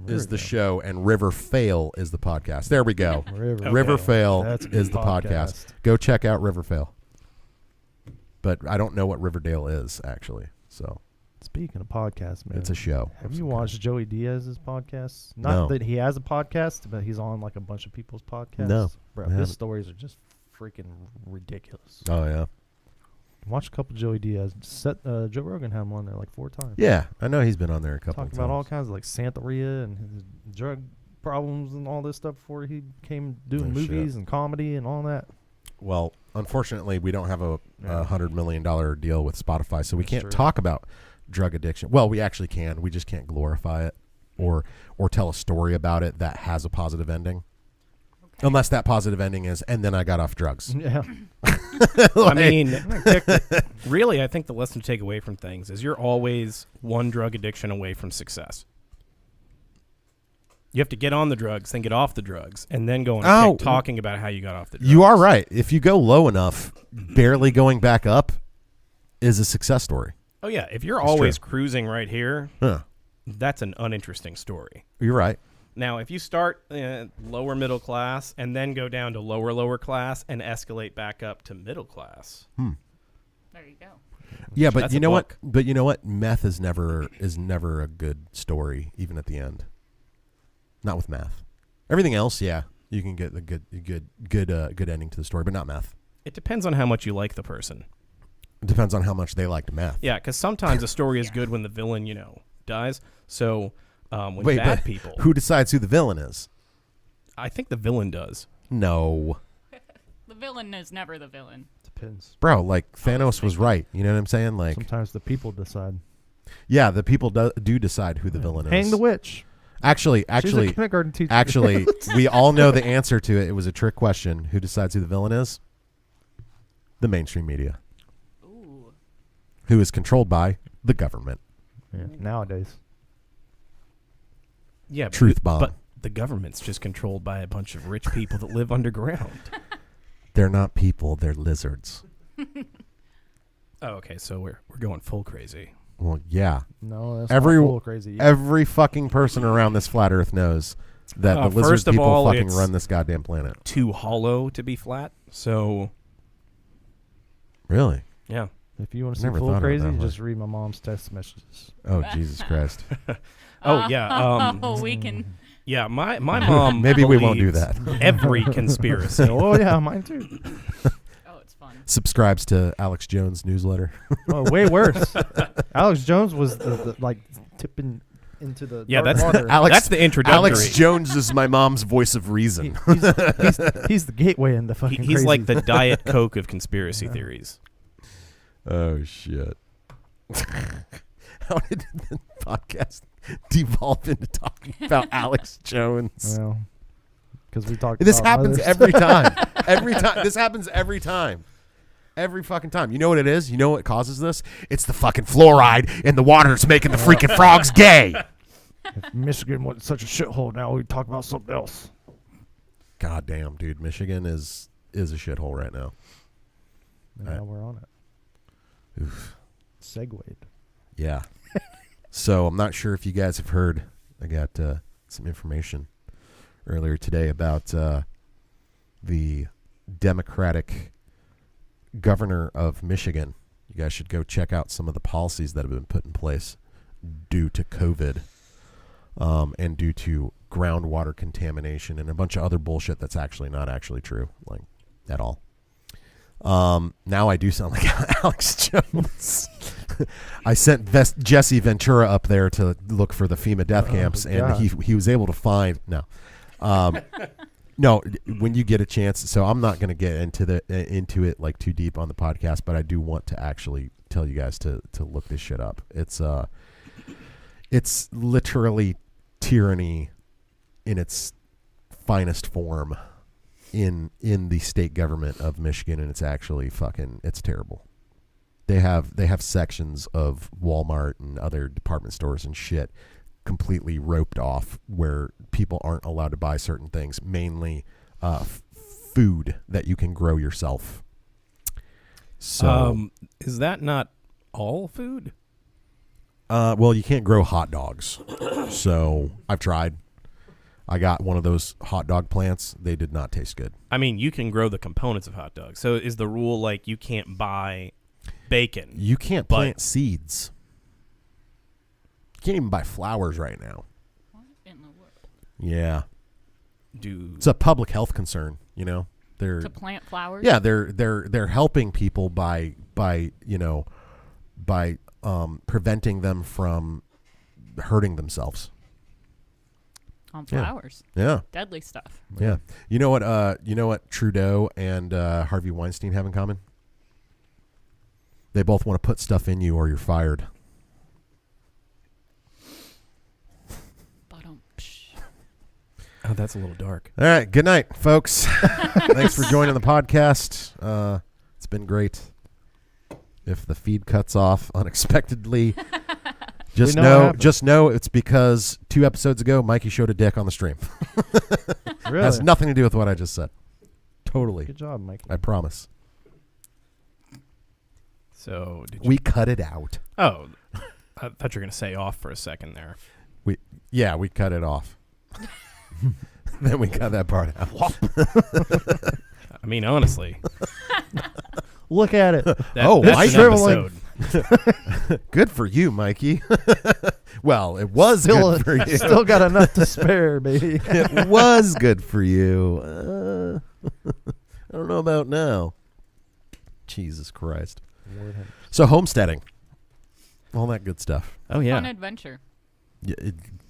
is the show, and River Fail is the podcast. There we go. River. River Fail That's a is good the podcast. Go check out River Fail. But I don't know what Riverdale is, actually. So Speaking of podcasts, man, it's a show. have you watched Joey Diaz's podcast? Not No. that he has a podcast, but he's on like a bunch of people's podcasts. No, Bro, I his haven't. stories are just freaking ridiculous. Oh, yeah. Watch a couple Joey Diaz. Joe Rogan had him on there like 4 times. Yeah, I know he's been on there a couple Talking of about all times. kinds of like Santeria and his drug problems and all this stuff before he came doing Oh, shit. movies and comedy and all that. Well, unfortunately, we don't have a Yeah. $100 million deal with Spotify, so we That's can't true. talk about drug addiction. Well, we actually can. We just can't glorify it or tell a story about it that has a positive ending. Unless that positive ending is, and then I got off drugs. Yeah. I mean, really, I think the lesson to take away from things is you're always one drug addiction away from success. You have to get on the drugs, then get off the drugs, and then go and keep talking about how you got off the drugs. You are right. If you go low enough, barely going back up is a success story. Oh, yeah. If you're That's always true. cruising right here, that's an uninteresting story. You're right. Now, if you start lower middle class and then go down to lower class and escalate back up to middle class. There you go. Yeah, but That's you a know what? book. But you know what? Meth is never a good story, even at the end. Not with meth. Everything else, yeah, you can get a good ending to the story, but not meth. It depends on how much you like the person. It depends on how much they liked meth. Yeah, because sometimes a story is good when the villain, dies. So when Wait, bad but people, who decides who the villain is? I think the villain does. No, The villain is never the villain. Depends. bro. Like Thanos was right. You know what I'm saying? Like, Sometimes the people decide. yeah, the people do decide who the villain is. Hang the witch. Actually, She's a kindergarten teacher. Actually, we all know the answer to it. It was a trick question. Who decides who the villain is? The mainstream media, Ooh. who is controlled by the government. Yeah, nowadays. Yeah, Truth bomb. But the government's just controlled by a bunch of rich people that live underground. They're not people. They're lizards. Oh, okay. So we're going full crazy. Well, yeah. No, that's Every- not full of crazy. Every fucking person around this flat Earth knows that the lizard first of people all, fucking it's- run this goddamn planet. Too hollow to be flat. So Really? yeah. If you want to see Never full thought of it crazy, that way. just read my mom's text messages. Oh, Jesus Christ. Oh yeah. Oh, we can. Yeah. My mom. Maybe we won't do believes that. Every conspiracy. Oh yeah, mine too. Oh, it's fun. Subscribes to Alex Jones' newsletter. Oh, way worse. Alex Jones was the like tipping into the Yeah, dark that's water. that's the introductory. Alex Jones is my mom's voice of reason. He's the gateway into fucking He's crazy. like the Diet Coke of conspiracy theories. Oh, shit. How did the podcast devolve into talking about Alex Jones? Well, because we talked. This about happens mothers. every time. Every time. This happens every time. Every fucking time. You know what it is? You know what causes this? It's the fucking fluoride in the water that's making the freaking frogs gay. If Michigan wasn't such a shithole, now we'd talk about something else. God damn, dude. Michigan is a shithole right now. And Right. now we're on it. Oof. Segued. Yeah. So I'm not sure if you guys have heard. I got some information earlier today about the Democratic governor of Michigan. You guys should go check out some of the policies that have been put in place due to COVID and due to groundwater contamination and a bunch of other bullshit that's actually not actually true, like at all. Now I do sound like Alex Jones. I sent Jesse Ventura up there to look for the FEMA death camps, and God. he was able to find no. When you get a chance, so I'm not going to get into it like too deep on the podcast, but I do want to actually tell you guys to look this shit up. It's literally tyranny in its finest form in the state government of Michigan, and it's actually it's terrible. They have sections of Walmart and other department stores and shit completely roped off where people aren't allowed to buy certain things, mainly food that you can grow yourself. So, is that not all food? well, you can't grow hot dogs. So I've tried. I got one of those hot dog plants. They did not taste good. I mean, you can grow the components of hot dogs. So is the rule like you can't buy bacon? You can't plant seeds. You can't even buy flowers right now. What in the world? Yeah. Do It's a public health concern, you know. They're To plant flowers? yeah, they're helping people by preventing them from hurting themselves. On Yeah. flowers. Yeah. Deadly stuff. Yeah. You know what Trudeau and Harvey Weinstein have in common? They both want to put stuff in you or you're fired. But I God, that's a little dark. All right. Good night, folks. Thanks for joining the podcast. It's been great. If the feed cuts off unexpectedly, just We know what know, happened. just know it's because 2 episodes ago, Mikey showed a dick on the stream. Really? Has nothing to do with what I just said. Totally. Good job, Mike. I promise. So did We cut it out. Oh, I thought you were going to say off for a second there. Yeah, we cut it off. Then we cut that part out. I mean, honestly, Look at it. Oh, that's Mike an shriveling. episode. Good for you, Mikey. Well, it was Still, good for you. still got enough to spare, baby. It was good for you. I don't know about now. Jesus Christ. So homesteading. All that good stuff. Oh, yeah. Fun adventure.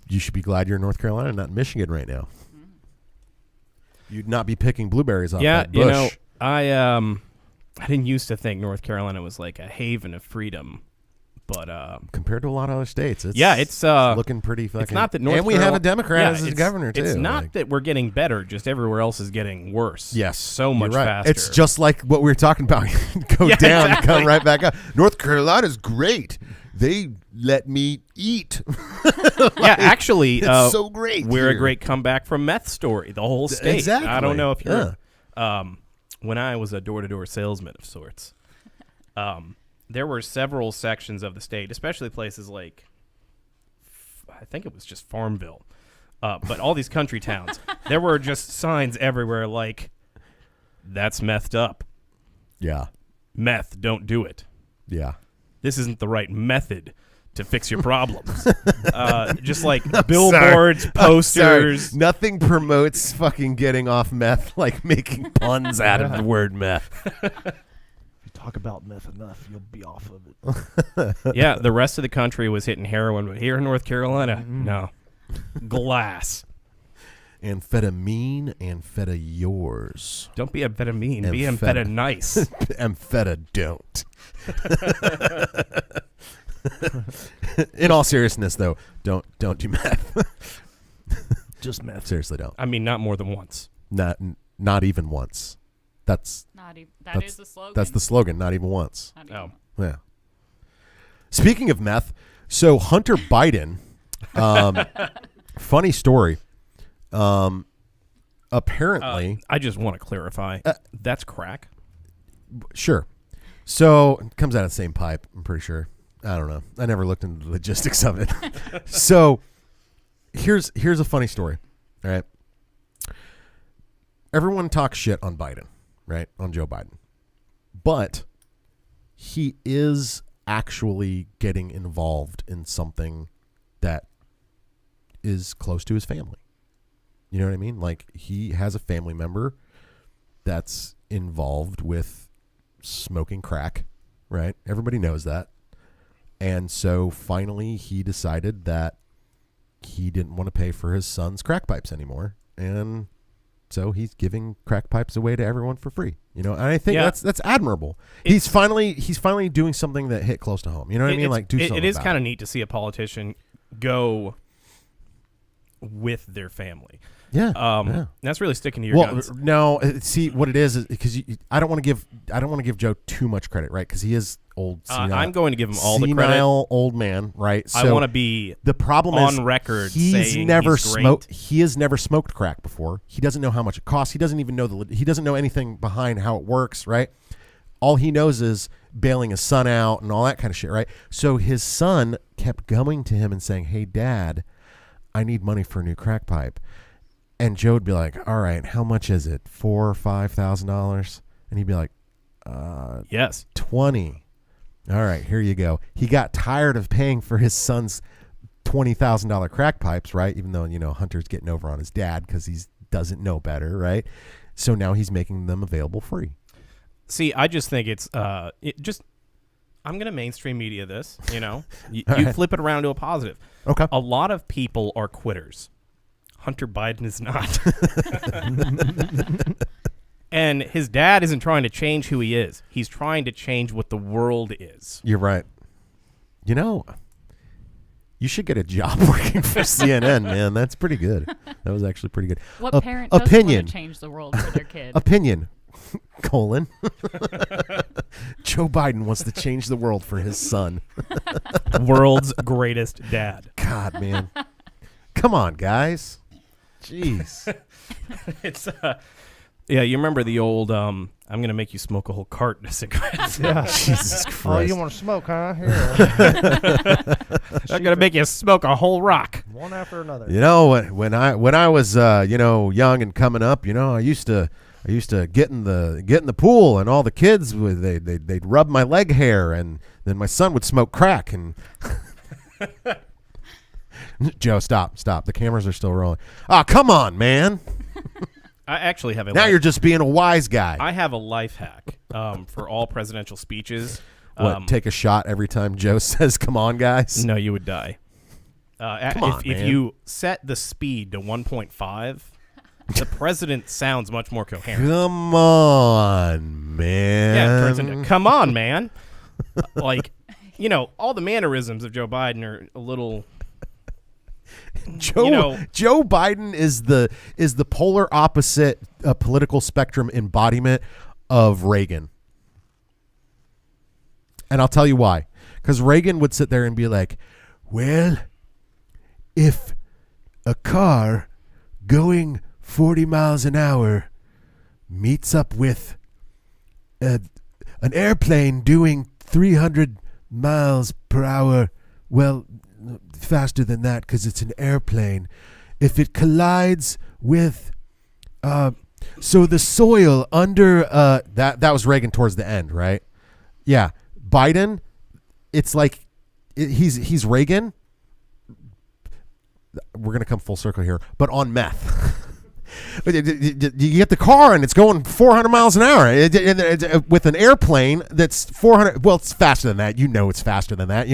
You should be glad you're in North Carolina, not in Michigan right now. You'd not be picking blueberries off that bush. You know, I didn't used to think North Carolina was like a haven of freedom, but Compared to a lot of other states, it's looking pretty fucking. it's not that North and we have Carolina- a Democrat as it's- governor too. It's not like- that we're getting better; just everywhere else is getting worse. Yes, so you're much right. faster. It's just like what we were talking about. Go Yeah, down, exactly. come right back up. North Carolina's great. They let me eat. yeah. Actually, It's so great. we're a here. great comeback from meth story. The whole state. Exactly. I don't know if you're. When I was a door-to-door salesman of sorts, there were several sections of the state, especially places like, I think it was just Farmville, but all these country towns. There were just signs everywhere like, "That's methed up. Yeah, Meth, don't do it. yeah. This isn't the right method to fix your problems." Just like billboards, posters. Sorry. Nothing promotes fucking getting off meth like making puns out of the word meth. If you talk about meth enough, you'll be off of it. Yeah, the rest of the country was hitting heroin, but here in North Carolina, no. Glass. Amphetamine, ampheta yours. Don't be amphetamine. Be Ampheta. ampheta nice. Ampheta don't. In all seriousness, though, don't do meth. Just meth. Seriously, don't. I mean, not more than once. Not even once. That's That That's- is the slogan. the slogan. Not even once. Not even. Oh. Yeah. Speaking of meth, so Hunter Biden, funny story. Apparently, I just want to clarify. That's crack. sure. So it comes out of the same pipe. I'm pretty sure. I don't know. I never looked into the logistics of it. So here's a funny story. All right. Everyone talks shit on Biden, right? On Joe Biden, but he is actually getting involved in something that is close to his family. You know what I mean? Like, he has a family member that's involved with smoking crack, right? Everybody knows that. And so finally he decided that he didn't want to pay for his son's crack pipes anymore. And so he's giving crack pipes away to everyone for free. You know, and I think Yeah. that's admirable. He's finally doing something that hit close to home. You know what I mean? Like, do something. It is about kind of neat to see a politician go with their family. Yeah. That's really sticking to your Well, guns. no. See, what it is because I don't want to give Joe too much credit, right? Because he is old. Senile, I'm going to give him all the credit. senile old man, right? I want to be The problem is on record he's saying never he's great. smoked. He has never smoked crack before. He doesn't know how much it costs. He doesn't even know he doesn't know anything behind how it works, right? All he knows is bailing his son out and all that kind of shit, right? So his son kept going to him and saying, "Hey, Dad, I need money for a new crack pipe." And Joe would be like, "All right, how much is it? $4,000 or $5,000?" And he'd be like, Yes. 20. All right, here you go. He got tired of paying for his son's $20,000 crack pipes, right? Even though, you know, Hunter's getting over on his dad because he doesn't know better, right? So now he's making them available free. See, I just think it's I'm going to mainstream media this, you know. You All right. flip it around to a positive. Okay. A lot of people are quitters. Hunter Biden is not. And his dad isn't trying to change who he is. He's trying to change what the world is. You're right. You know, You should get a job working for CNN, man. That's pretty good. That was actually pretty good. What parent doesn't opinion. want to change the world for their kid? Opinion, colon. Joe Biden wants to change the world for his son. World's greatest dad. God, man. Come on, guys. Jeez. It's yeah, you remember the old I'm going to make you smoke a whole carton of cigarettes. Yeah. Jesus Christ. Oh, you want to smoke, huh? Here. I'm going to make you smoke a whole rock. One after another. You know, when I was young and coming up, I used to get in the pool, and all the kids they'd rub my leg hair, and then my son would smoke crack. And Joe, stop! The cameras are still rolling. Ah, come on, man! I actually have a Now you're just being a wise guy. I have a life hack for all presidential speeches. What? Take a shot every time Joe says, "Come on, guys." No, you would die. If you set the speed to 1.5, the president sounds much more coherent. Come on, man. Yeah, it turns into "Come on, man." All the mannerisms of Joe Biden are a little. Joe Biden is the polar opposite political spectrum embodiment of Reagan. And I'll tell you why. Because Reagan would sit there and be like, well, if a car going 40 miles an hour meets up with an airplane doing 300 miles per hour, well, faster than that because it's an airplane. If it collides with so the soil under that was Reagan towards the end, right? Yeah. Biden, it's like he's Reagan. We're going to come full circle here, but on meth. You get the car and it's going 400 miles an hour with an airplane that's 400. Well, it's faster than that. It's faster than that.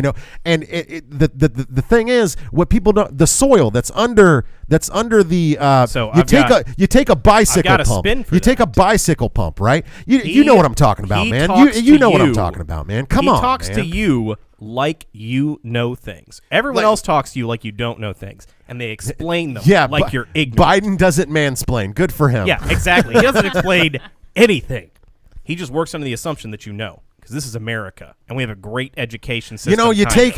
And the thing is, what people don't, the soil that's under the. So you take a bicycle pump. You take a bicycle pump, right? You know what I'm talking about, man. You know what I'm talking about, man. Come on, he talks man. to you like you know things. Everyone else talks to you like you don't know things, and they explain them like you're ignorant. Biden doesn't mansplain. Good for him. Yeah, exactly. He doesn't explain anything. He just works under the assumption that you know, because this is America, and we have a great education system. You take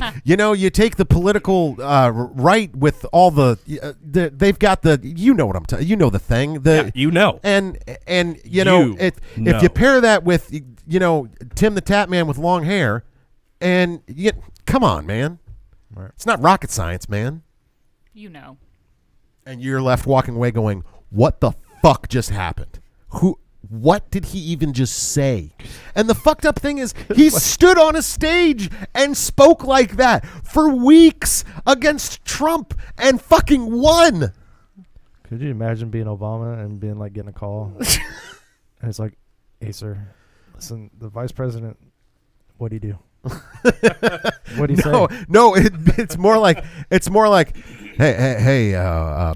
the political right with all they've got the what I'm talking. The thing. And if you pair that with Tim the Tap Man with long hair. And come on, man. Right. It's not rocket science, man. And you're left walking away going, what the fuck just happened? What did he even just say? And the fucked up thing is he stood on a stage and spoke like that for weeks against Trump and fucking won. Could you imagine being Obama and being like getting a call? And it's like, hey, sir, listen, the vice president, what'd he do? What do you say? No, it's more like hey,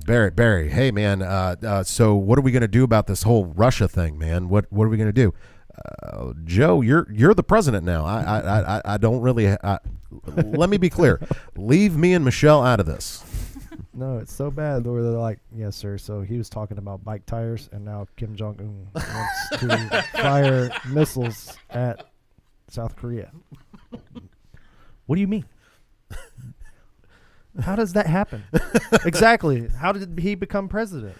Barry, hey man, so what are we gonna do about this whole Russia thing, man? What are we gonna do? Joe, you're the president now. I don't really. Let me be clear. Leave me and Michelle out of this. No, it's so bad where they're like, yes, sir. So he was talking about bike tires, and now Kim Jong-un wants to fire missiles at South Korea. What do you mean? How does that happen? Exactly. How did he become president?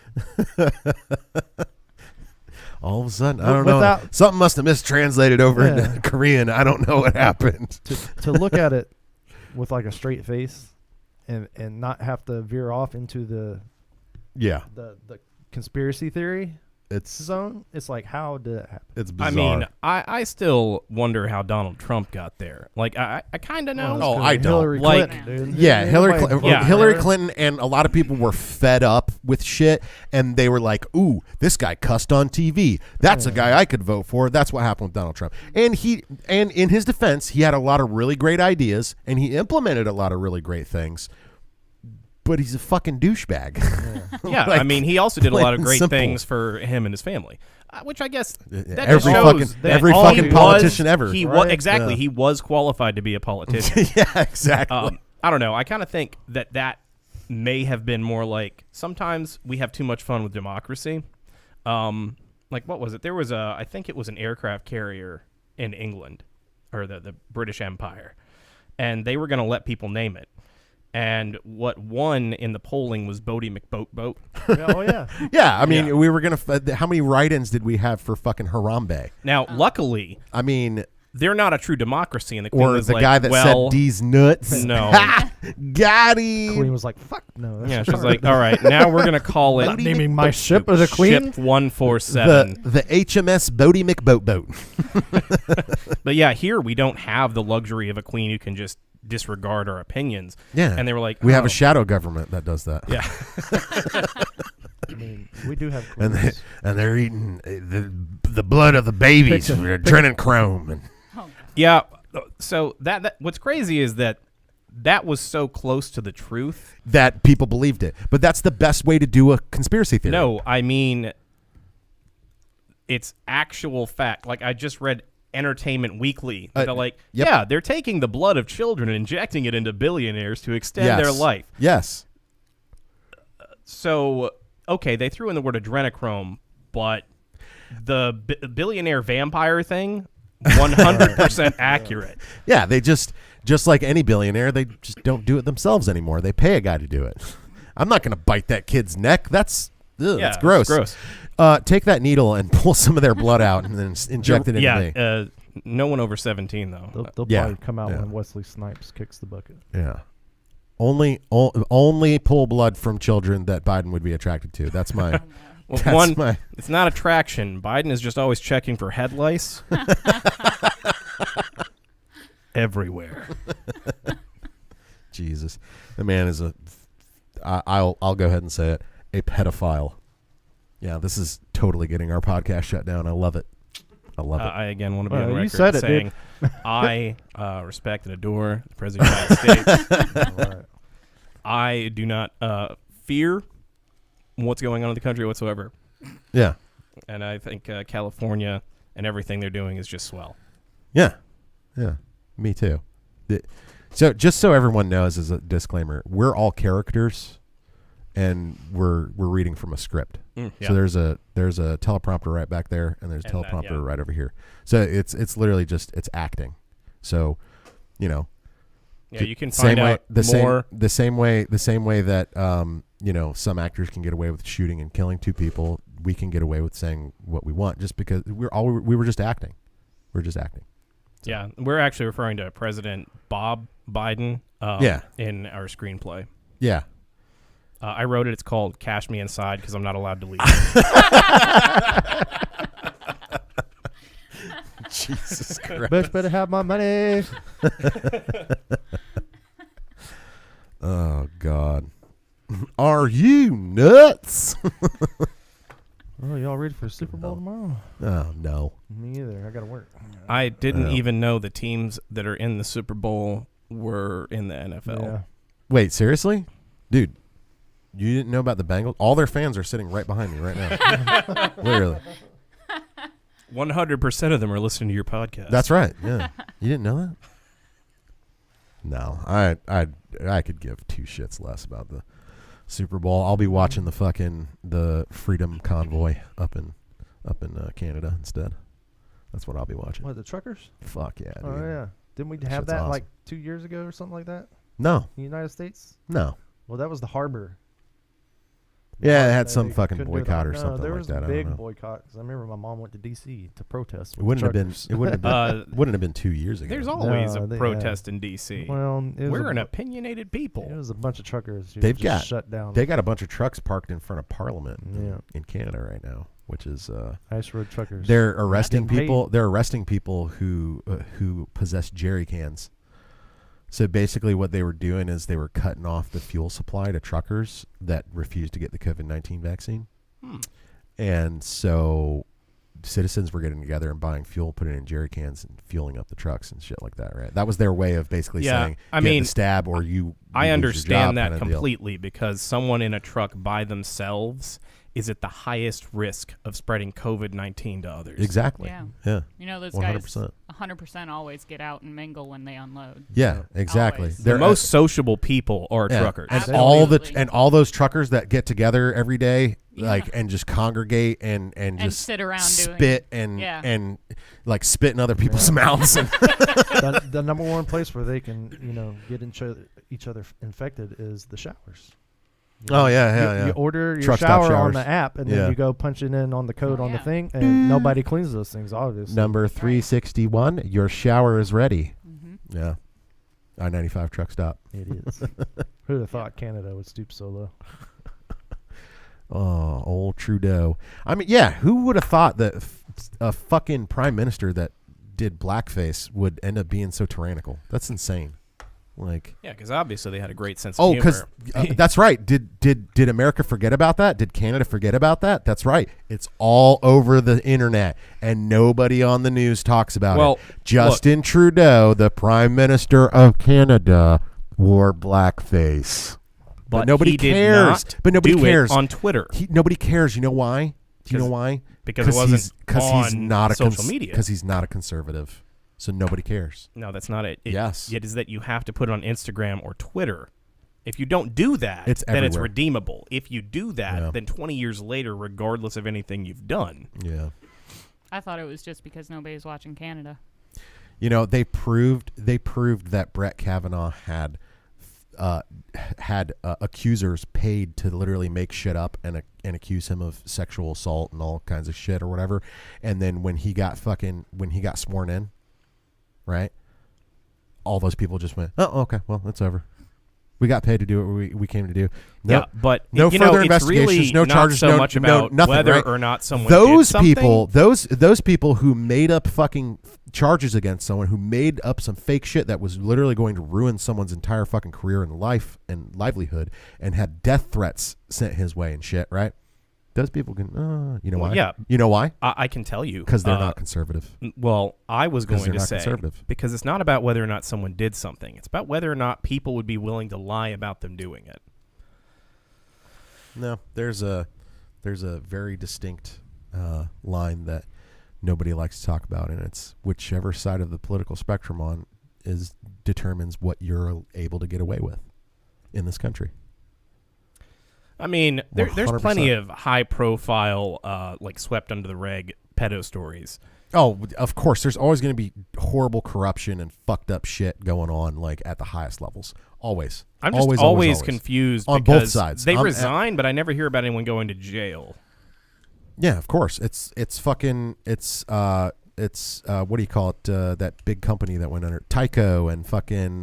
All of a sudden, I don't know. Something must have mistranslated over into Korean. I don't know what happened. To look at it with like a straight face and not have to veer off into the conspiracy theory zone. It's like, how did it happen? It's bizarre. I mean, I still wonder how Donald Trump got there. Like, I kind of know. Oh, I don't. Hillary Clinton, dude. Yeah, Hillary Clinton and a lot of people were fed up with shit, and they were like, ooh, this guy cussed on TV. That's a guy I could vote for. That's what happened with Donald Trump. And in his defense, he had a lot of really great ideas, and he implemented a lot of really great things. But he's a fucking douchebag. Yeah, Like, I mean, he also did a lot of great simple. things for him and his family, which I guess that every shows every that fucking politician ever. He was qualified to be a politician. Yeah, exactly. I don't know. I kind of think that may have been more like sometimes we have too much fun with democracy. Like what was it? There was I think it was an aircraft carrier in England or the British Empire, and they were going to let people name it. And what won in the polling was Bodie McBoat. Oh yeah. Yeah, I mean, Yeah. we were gonna. How many write-ins did we have for fucking Harambe? Now, luckily, I mean, they're not a true democracy, and the queen or was the like, guy that well, said D's nuts. no. Got Queen him. was like, "Fuck no." That's Yeah, retarded. she's like, all right, now we're gonna call it Not naming my ship or the Queen. Ship 147. The HMS Bodie McBoat. But yeah, here we don't have the luxury of a queen who can just disregard our opinions. Yeah, And they were like, we have oh. a shadow government that does that. Yeah. I mean, we do have and queens. they're eating the blood of the babies, adrenochrome, and Yeah. So that what's crazy is that was so close to the truth. that people believed it. But that's the best way to do a conspiracy theory. No, I mean, it's actual fact. Like I just read Entertainment Weekly. They're like, yep. yeah, they're taking the blood of children and injecting it into billionaires to extend their life. Yes. So, okay, they threw in the word adrenochrome, but the billionaire vampire thing, 100% accurate. Yeah, they just like any billionaire, they just don't do it themselves anymore. They pay a guy to do it. I'm not going to bite that kid's neck. That's Yeah, gross. Gross. Take that needle and pull some of their blood out and then inject it into me. Yeah, no one over 17 though. They'll Yeah. probably come out Yeah. when Wesley Snipes kicks the bucket. Yeah. Only pull blood from children that Biden would be attracted to. That's my. Well, that's one, my. it's not attraction. Biden is just always checking for head lice everywhere. Jesus, the man is I'll go ahead and say it, a pedophile. Yeah, this is totally getting our podcast shut down. I love it. I love it. I again want to be on You record said it, saying I respect and adore the President of the United States. All right. I do not fear what's going on in the country whatsoever. Yeah. And I think California and everything they're doing is just swell. Yeah. Yeah. Me too. So just so everyone knows, as a disclaimer, we're all characters and we're reading from a script. Yeah. So there's a teleprompter right back there and there's a And that, teleprompter yeah. right over here. So it's literally just it's acting. So, you know, Yeah, you can find out more. the same way that you know, some actors can get away with shooting and killing two people, we can get away with saying what we want just because we were just acting. We're just acting. So. Yeah, we're actually referring to President Bob Biden in our screenplay. Yeah. I wrote it. It's called Cash Me Inside because I'm not allowed to leave. Jesus Christ. Bitch better have my money. Oh God. Are you nuts? Oh, y'all ready for Super Bowl tomorrow? Oh no. Me either. I gotta work. I didn't Oh. even know the teams that are in the Super Bowl were in the NFL. Yeah. Wait, seriously? Dude, you didn't know about the Bengals? All their fans are sitting right behind me right now. Literally. 100% of them are listening to your podcast. That's right. Yeah. You didn't know that? No. I could give two shits less about the Super Bowl. I'll be watching the Freedom Convoy up in Canada instead. That's what I'll be watching. What, the truckers? Fuck yeah, dude. Oh yeah. Didn't we That have shit's that awesome. like 2 years ago or something like that No. in the United States? No. Well, that was the harbor. Yeah, it had They some fucking couldn't do boycott that. or No, something there like was that. a I don't big know. boycott because I remember my mom went to D.C. to protest. It with wouldn't have been. truckers. It wouldn't have been. Wouldn't have been 2 years ago. There's always No, a they- protest in D.C. Well, it was We're a an bu- opinionated people. It was a bunch of truckers. Who They've just got- shut down. They got a bunch of trucks parked in front of Parliament Yeah. in Canada right now, which is Ice road truckers. they're arresting Getting paid. people. They're arresting people who possess jerry cans. So basically, what they were doing is they were cutting off the fuel supply to truckers that refused to get the COVID-19 vaccine, and so citizens were getting together and buying fuel, putting it in jerry cans, and fueling up the trucks and shit like that. Right? That was their way of basically saying, I "Get mean, the stab or you." I lose your understand job that kind of deal. completely because someone in a truck by themselves is at the highest risk of spreading COVID-19 to others. Exactly. Yeah. You know, those 100%. guys 100% always get out and mingle when they unload. Yeah, exactly. Always. The most sociable people are truckers. And Absolutely. all those truckers that get together every day, Yeah. like, and just congregate and just sit around spit doing, and like spit in other people's mouths. And The number one place where they can, get each other infected is the showers. Oh, yeah. You order your Truck stop shower on showers. the app, and Yeah. then you go punch it in on the code on the Yeah. thing, and nobody cleans those things, obviously. number 361, your shower is ready. Mm-hmm. Yeah. I-95 truck stop. It is. Who'd have thought Canada would stoop so low? Oh, old Trudeau. I mean, yeah, who would have thought that a fucking prime minister that did blackface would end up being so tyrannical? That's insane. Like, Yeah, because obviously they had a great sense of oh, humor. because that's right. Did America forget about that? Did Canada forget about that? That's right. It's all over the internet, and nobody on the news talks about Well, it. Justin Trudeau, the Prime Minister of Canada, wore blackface. But nobody he did cares. not But nobody do cares. it on Twitter Nobody cares. You know why? Do you know 'Cause- why? because it wasn't he's on not a social media. Because he's not a conservative, so nobody cares. No, that's not it. Yes. It is that you have to put it on Instagram or Twitter. If you don't do that, It's then it's everywhere. redeemable. If you do that, Yeah. then 20 years later, regardless of anything you've done. Yeah. I thought it was just because nobody's watching Canada. You know, they proved that Brett Kavanaugh had accusers paid to literally make shit up and accuse him of sexual assault and all kinds of shit or whatever. And then when he got sworn in, right? All those people just went, "Oh, okay, well, it's over. We got paid to do what we came to do." Yeah, Nope. but No you further know, it's investigations, really no not charges, so no- much no- about nothing, whether right? or not someone Those did something. people, those people who made up fucking charges against someone, who made up some fake shit that was literally going to ruin someone's entire fucking career and life and livelihood, and had death threats sent his way and shit, right? Those people can, you know Well, why? yeah. You know why? I can tell you. Because they're not conservative. Well, I was 'Cause going they're to not say conservative. because it's not about whether or not someone did something. It's about whether or not people would be willing to lie about them doing it. No, there's a very distinct line that nobody likes to talk about, and it's whichever side of the political spectrum on determines what you're able to get away with in this country. I mean, there's 100%. plenty of high-profile, like swept under the rug pedo stories. Oh, of course. There's always going to be horrible corruption and fucked up shit going on, like at the highest levels. Always. I'm just always confused on because both sides. They I'm- resign, but I never hear about anyone going to jail. Yeah, of course. It's what do you call it? That big company that went under Tyco and fucking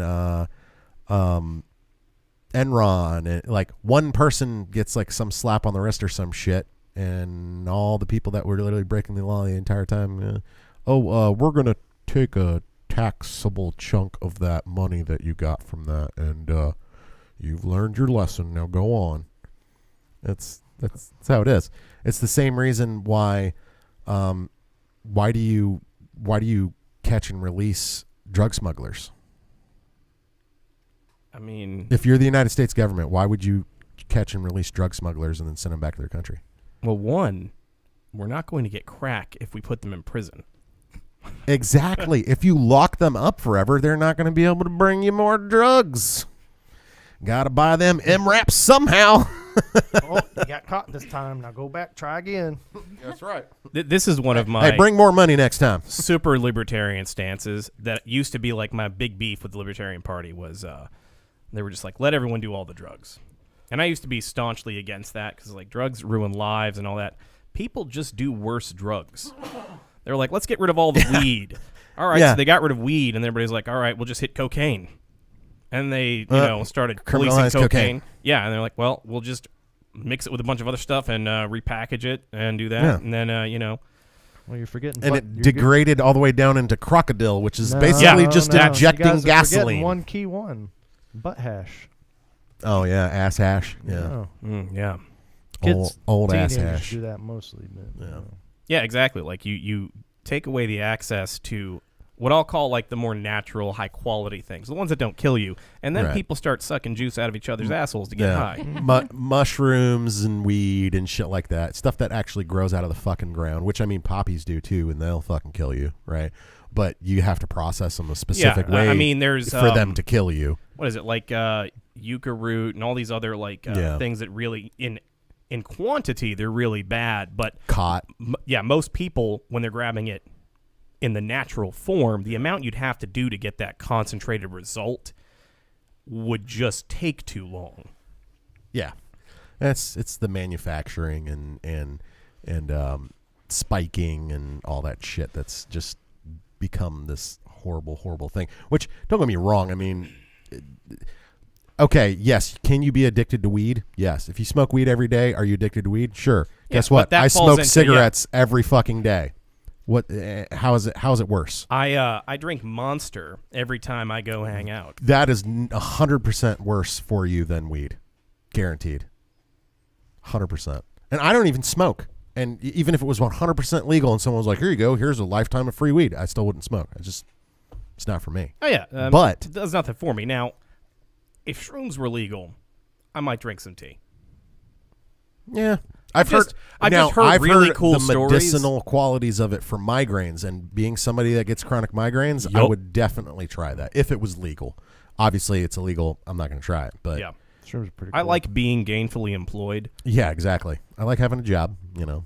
Enron, and like one person gets like some slap on the wrist or some shit, and all the people that were literally breaking the law the entire time, we're gonna take a taxable chunk of that money that you got from that, and you've learned your lesson. Now go on. That's how it is. It's the same reason why do you catch and release drug smugglers? I mean, If you're the United States government, why would you catch and release drug smugglers and then send them back to their country? well, one, we're not going to get crack if we put them in prison. Exactly. If you lock them up forever, they're not going to be able to bring you more drugs. Got to buy them M-Raps somehow. Oh, you got caught this time. Now go back, try again. That's right. This is one of my Hey, bring more money next time. super libertarian stances that used to be like my big beef with the Libertarian Party was they were just like, let everyone do all the drugs. And I used to be staunchly against that because like drugs ruin lives and all that. People just do worse drugs. They were like, let's get rid of all the weed. All right, Yeah. so they got rid of weed, and everybody's like, all right, we'll just hit cocaine. And they, started policing criminalize cocaine. cocaine. Yeah, and they're like, well, we'll just mix it with a bunch of other stuff and repackage it and do that. Yeah. And then, Well, you're forgetting. And it degraded all the way down into crocodile, which is No, basically Yeah. just no. injecting You guys are forgetting gasoline. one key one. Butt hash. Oh, yeah, ass hash. Yeah. No. yeah. Old ass Teenagers hash. do that mostly. But, Yeah. Yeah, exactly. Like you take away the access to what I'll call like the more natural, high quality things, the ones that don't kill you. And then Right. people start sucking juice out of each other's assholes to get Yeah. high. Mushrooms and weed and shit like that. Stuff that actually grows out of the fucking ground, which I mean poppies do too, and they'll fucking kill you, right? But you have to process them a specific way I mean, there's for them to kill you. what is it, like yucca root and all these other like things that really in quantity they're really bad, but Caught. Most people when they're grabbing it in the natural form, the amount you'd have to do to get that concentrated result would just take too long. Yeah, it's the manufacturing and spiking and all that shit that's just become this horrible thing. Which, don't get me wrong, I mean, okay, yes, can you be addicted to weed? Yes. If you smoke weed every day, are you addicted to weed? Sure. Yeah, Guess what? but that I falls smoke into- cigarettes every fucking day. What? How is it worse? I drink Monster every time I go hang out. That is 100% worse for you than weed, guaranteed. 100%. And I don't even smoke. And even if it was 100% legal and someone was like, "Here you go, here's a lifetime of free weed," I still wouldn't smoke. It's not for me. Oh yeah, But- it does nothing for me. Now, if shrooms were legal, I might drink some tea. Yeah, I've just heard really cool the stories. medicinal qualities of it for migraines, and being somebody that gets chronic migraines, I Yup. would definitely try that if it was legal. Obviously, it's illegal. I'm not going to try it, but Yeah, Shrooms are pretty cool. I like being gainfully employed. yeah, exactly. I like having a job,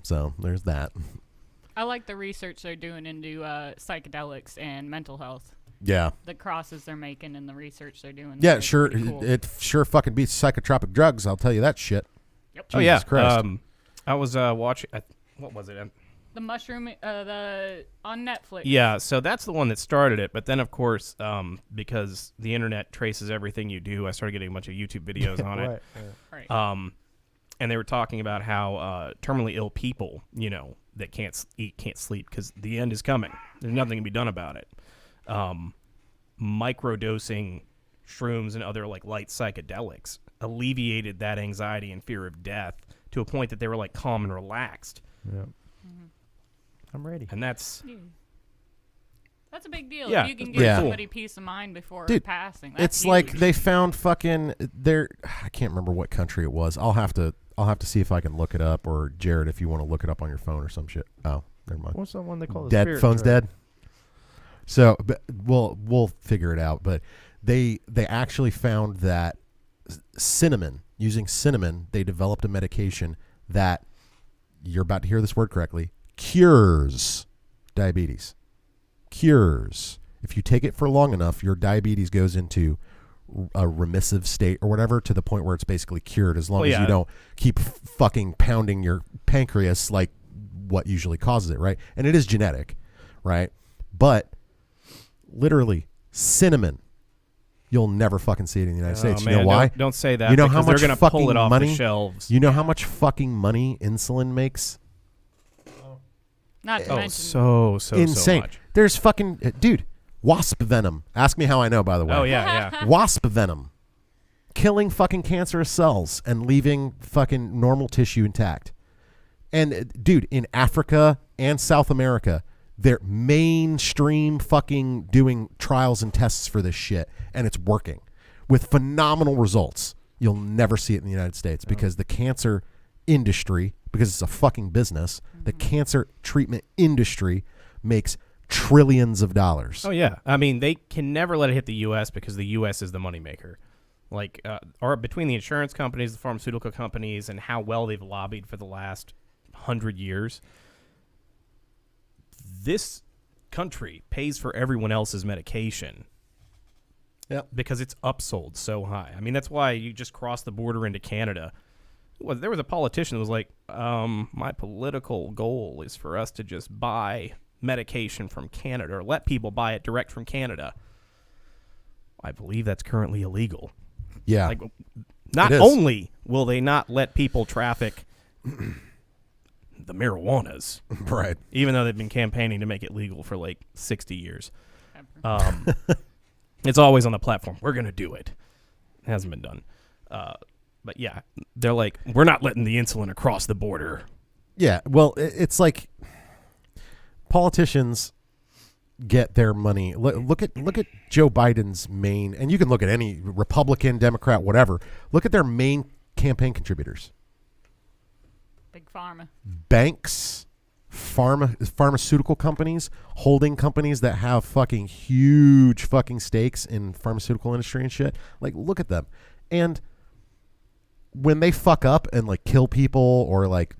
so there's that. I like the research they're doing into psychedelics and mental health. Yeah, The crosses they're making and the research they're doing. yeah, is sure. pretty cool. It sure fucking beats psychotropic drugs. I'll tell you that shit. Yep. Oh yeah, Jesus Christ. I was watching. What was it? The mushroom, on Netflix. Yeah, so that's the one that started it. But then, of course, because the internet traces everything you do, I started getting a bunch of YouTube videos on it. Right, yeah. Right. And they were talking about how terminally ill people, that can't eat, can't sleep, because the end is coming. There's nothing to be done about it. Microdosing shrooms and other like light psychedelics alleviated that anxiety and fear of death to a point that they were like calm and relaxed. Yeah. Mm-hmm. I'm ready. And that's That's a big deal. Yeah, If you can that's give pretty somebody peace of mind before Dude, passing. That's It's like huge. they found fucking I can't remember what country it was. I'll have to see if I can look it up, or Jared, if you want to look it up on your phone or some shit. Oh, never mind. What's that one they call the Dead. spirit Phone's drug? dead. So we'll figure it out. But they actually found that using cinnamon, they developed a medication that, you're about to hear this word correctly, cures diabetes. Cures. If you take it for long enough, your diabetes goes into a remissive state or whatever, to the point where it's basically cured, as long as you don't keep fucking pounding your pancreas like what usually causes it, right? And it is genetic, right? But literally, cinnamon, you'll never fucking see it in the United States. man, You know why? Don't say that. You know because how much they're gonna fucking pull it off money? the shelves. You know how much fucking money insulin makes? Not to Oh, mention. so Insane. much. There's fucking dude, wasp venom. Ask me how I know, by the way. Oh yeah. Wasp venom. Killing fucking cancerous cells and leaving fucking normal tissue intact. And dude, in Africa and South America, they're mainstream fucking doing trials and tests for this shit, and it's working with phenomenal results. You'll never see it in the United States because the cancer industry, because it's a fucking business, the cancer treatment industry makes trillions of dollars. Oh yeah. I mean, they can never let it hit the U.S. because the U.S. is the moneymaker. Like, or between the insurance companies, the pharmaceutical companies, and how well they've lobbied for the last 100 years, this country pays for everyone else's medication. Yep. Because it's upsold so high. I mean, that's why you just cross the border into Canada. Well, there was a politician that was like, my political goal is for us to just buy medication from Canada, or let people buy it direct from Canada. I believe that's currently illegal. Yeah. Like, not It is. only will they not let people traffic the marijuanas, Right. even though they've been campaigning to make it legal for like 60 years. It's always on the platform. We're going to do it. It hasn't been done. But yeah, they're like, we're not letting the insulin across the border. Yeah. Well, it's like politicians get their money. Look at Joe Biden's main, and you can look at any Republican, Democrat, whatever. Look at their main campaign contributors: Big pharma. banks, pharmaceutical companies, holding companies that have fucking huge fucking stakes in pharmaceutical industry and shit. Like, look at them. And when they fuck up and like kill people or like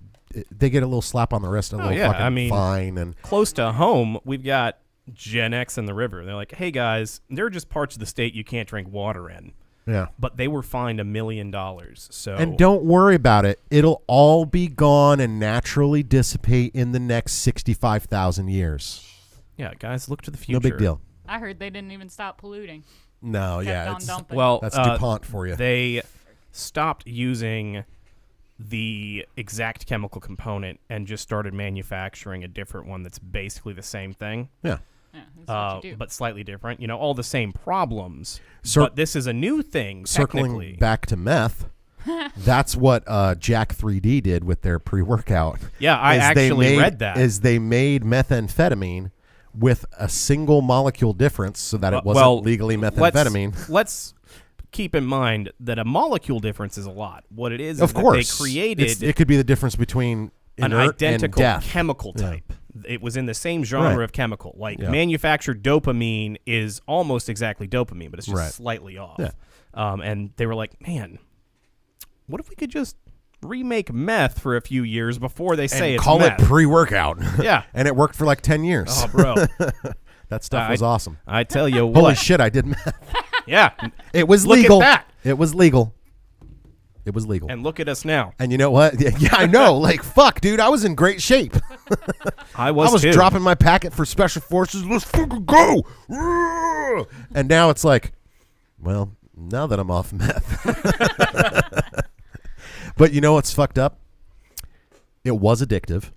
they get a little slap on the wrist, a little fucking fine. And close to home, we've got Gen X and the River. They're like, hey guys, there are just parts of the state you can't drink water in. Yeah. But they were fined $1 million. So And don't worry about it. It'll all be gone and naturally dissipate in the next 65,000 years. yeah, guys, look to the future. No big deal. I heard they didn't even stop polluting. No, Kept yeah. on It's, dumping. Well, that's DuPont for you. They stopped using the exact chemical component and just started manufacturing a different one that's basically the same thing. Yeah. Yeah, that's what you do. But slightly different. You know, all the same problems. Cir- but this is a new thing, Circling technically. back to meth, that's what Jack 3D did with their pre-workout. Yeah, I is actually read that. Is they made methamphetamine with a single molecule difference so that it wasn't legally methamphetamine. Let's keep in mind that a molecule difference is a lot. What it is Of that course. they created it could be the difference between an inert identical and death. chemical Yeah. type. It was in the same genre Right. of chemical. Like Yeah. manufactured dopamine is almost exactly dopamine, but it's just Right. slightly off. Yeah. And they were like, man, what if we could just remake meth for a few years before they say And it's call meth? it pre-workout. Yeah. And it worked for like 10 years. Oh, bro. That stuff was awesome. I tell you what. Holy shit, I did meth. Yeah. It was Look legal. at that. It was legal. It was legal. And look at us now. And you know what? Yeah, I know. Like, fuck, dude, I was in great shape. I was too. dropping my packet for special forces. Let's fucking go. And now it's like, well, now that I'm off meth. But you know what's fucked up? It was addictive,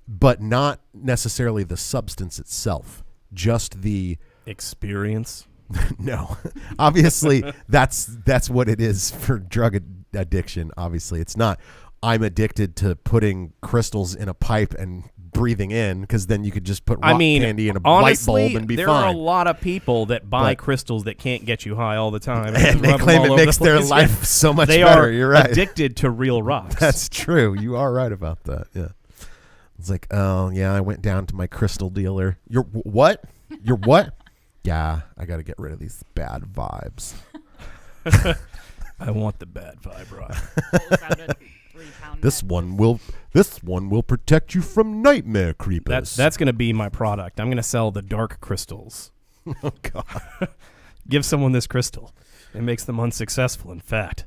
but not necessarily the substance itself, just the experience. no. Obviously, that's what it is for drug addiction. Obviously, it's not I'm addicted to putting crystals in a pipe and breathing in, because then you could just put rock candy in a honestly, light bulb and be there fine. are a lot of people that buy But- crystals that can't get you high all the time. And they rub them claim all it over makes the their place. life so much They better. are You're right. addicted to real rocks. That's true. You are right about that. Yeah. It's like, oh, yeah, I went down to my crystal dealer. You're what? You're what? Yeah, I got to get rid of these bad vibes. I want the bad vibe rock. Pulls out a 3-pound This net. one will protect you from nightmare creepers. That's going to be my product. I'm going to sell the dark crystals. Oh God. Give someone this crystal. It makes them unsuccessful, in fact.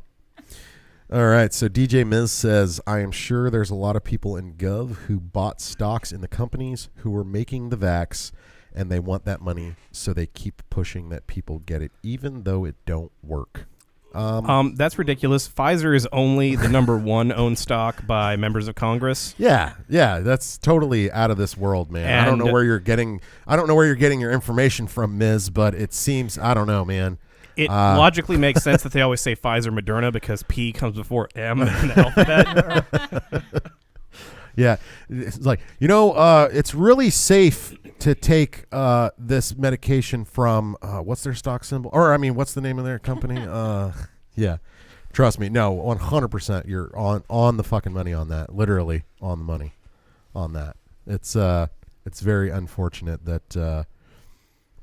All right, so DJ Miz says, I am sure there's a lot of people in Gov who bought stocks in the companies who were making the vax, and they want that money, so they keep pushing that people get it, even though it don't work. That's ridiculous. Pfizer is only the number one owned stock by members of Congress. Yeah, that's totally out of this world, man. I don't know And- where you're getting your information from, Miz, but it seems, I don't know, man. It logically makes sense that they always say Pfizer, Moderna, because P comes before M in the alphabet. Yeah, it's like, it's really safe to take this medication from what's their stock symbol, or I mean, what's the name of their company? Yeah, trust me, no, 100%, you're on the fucking money on that, literally on the money on that. It's very unfortunate that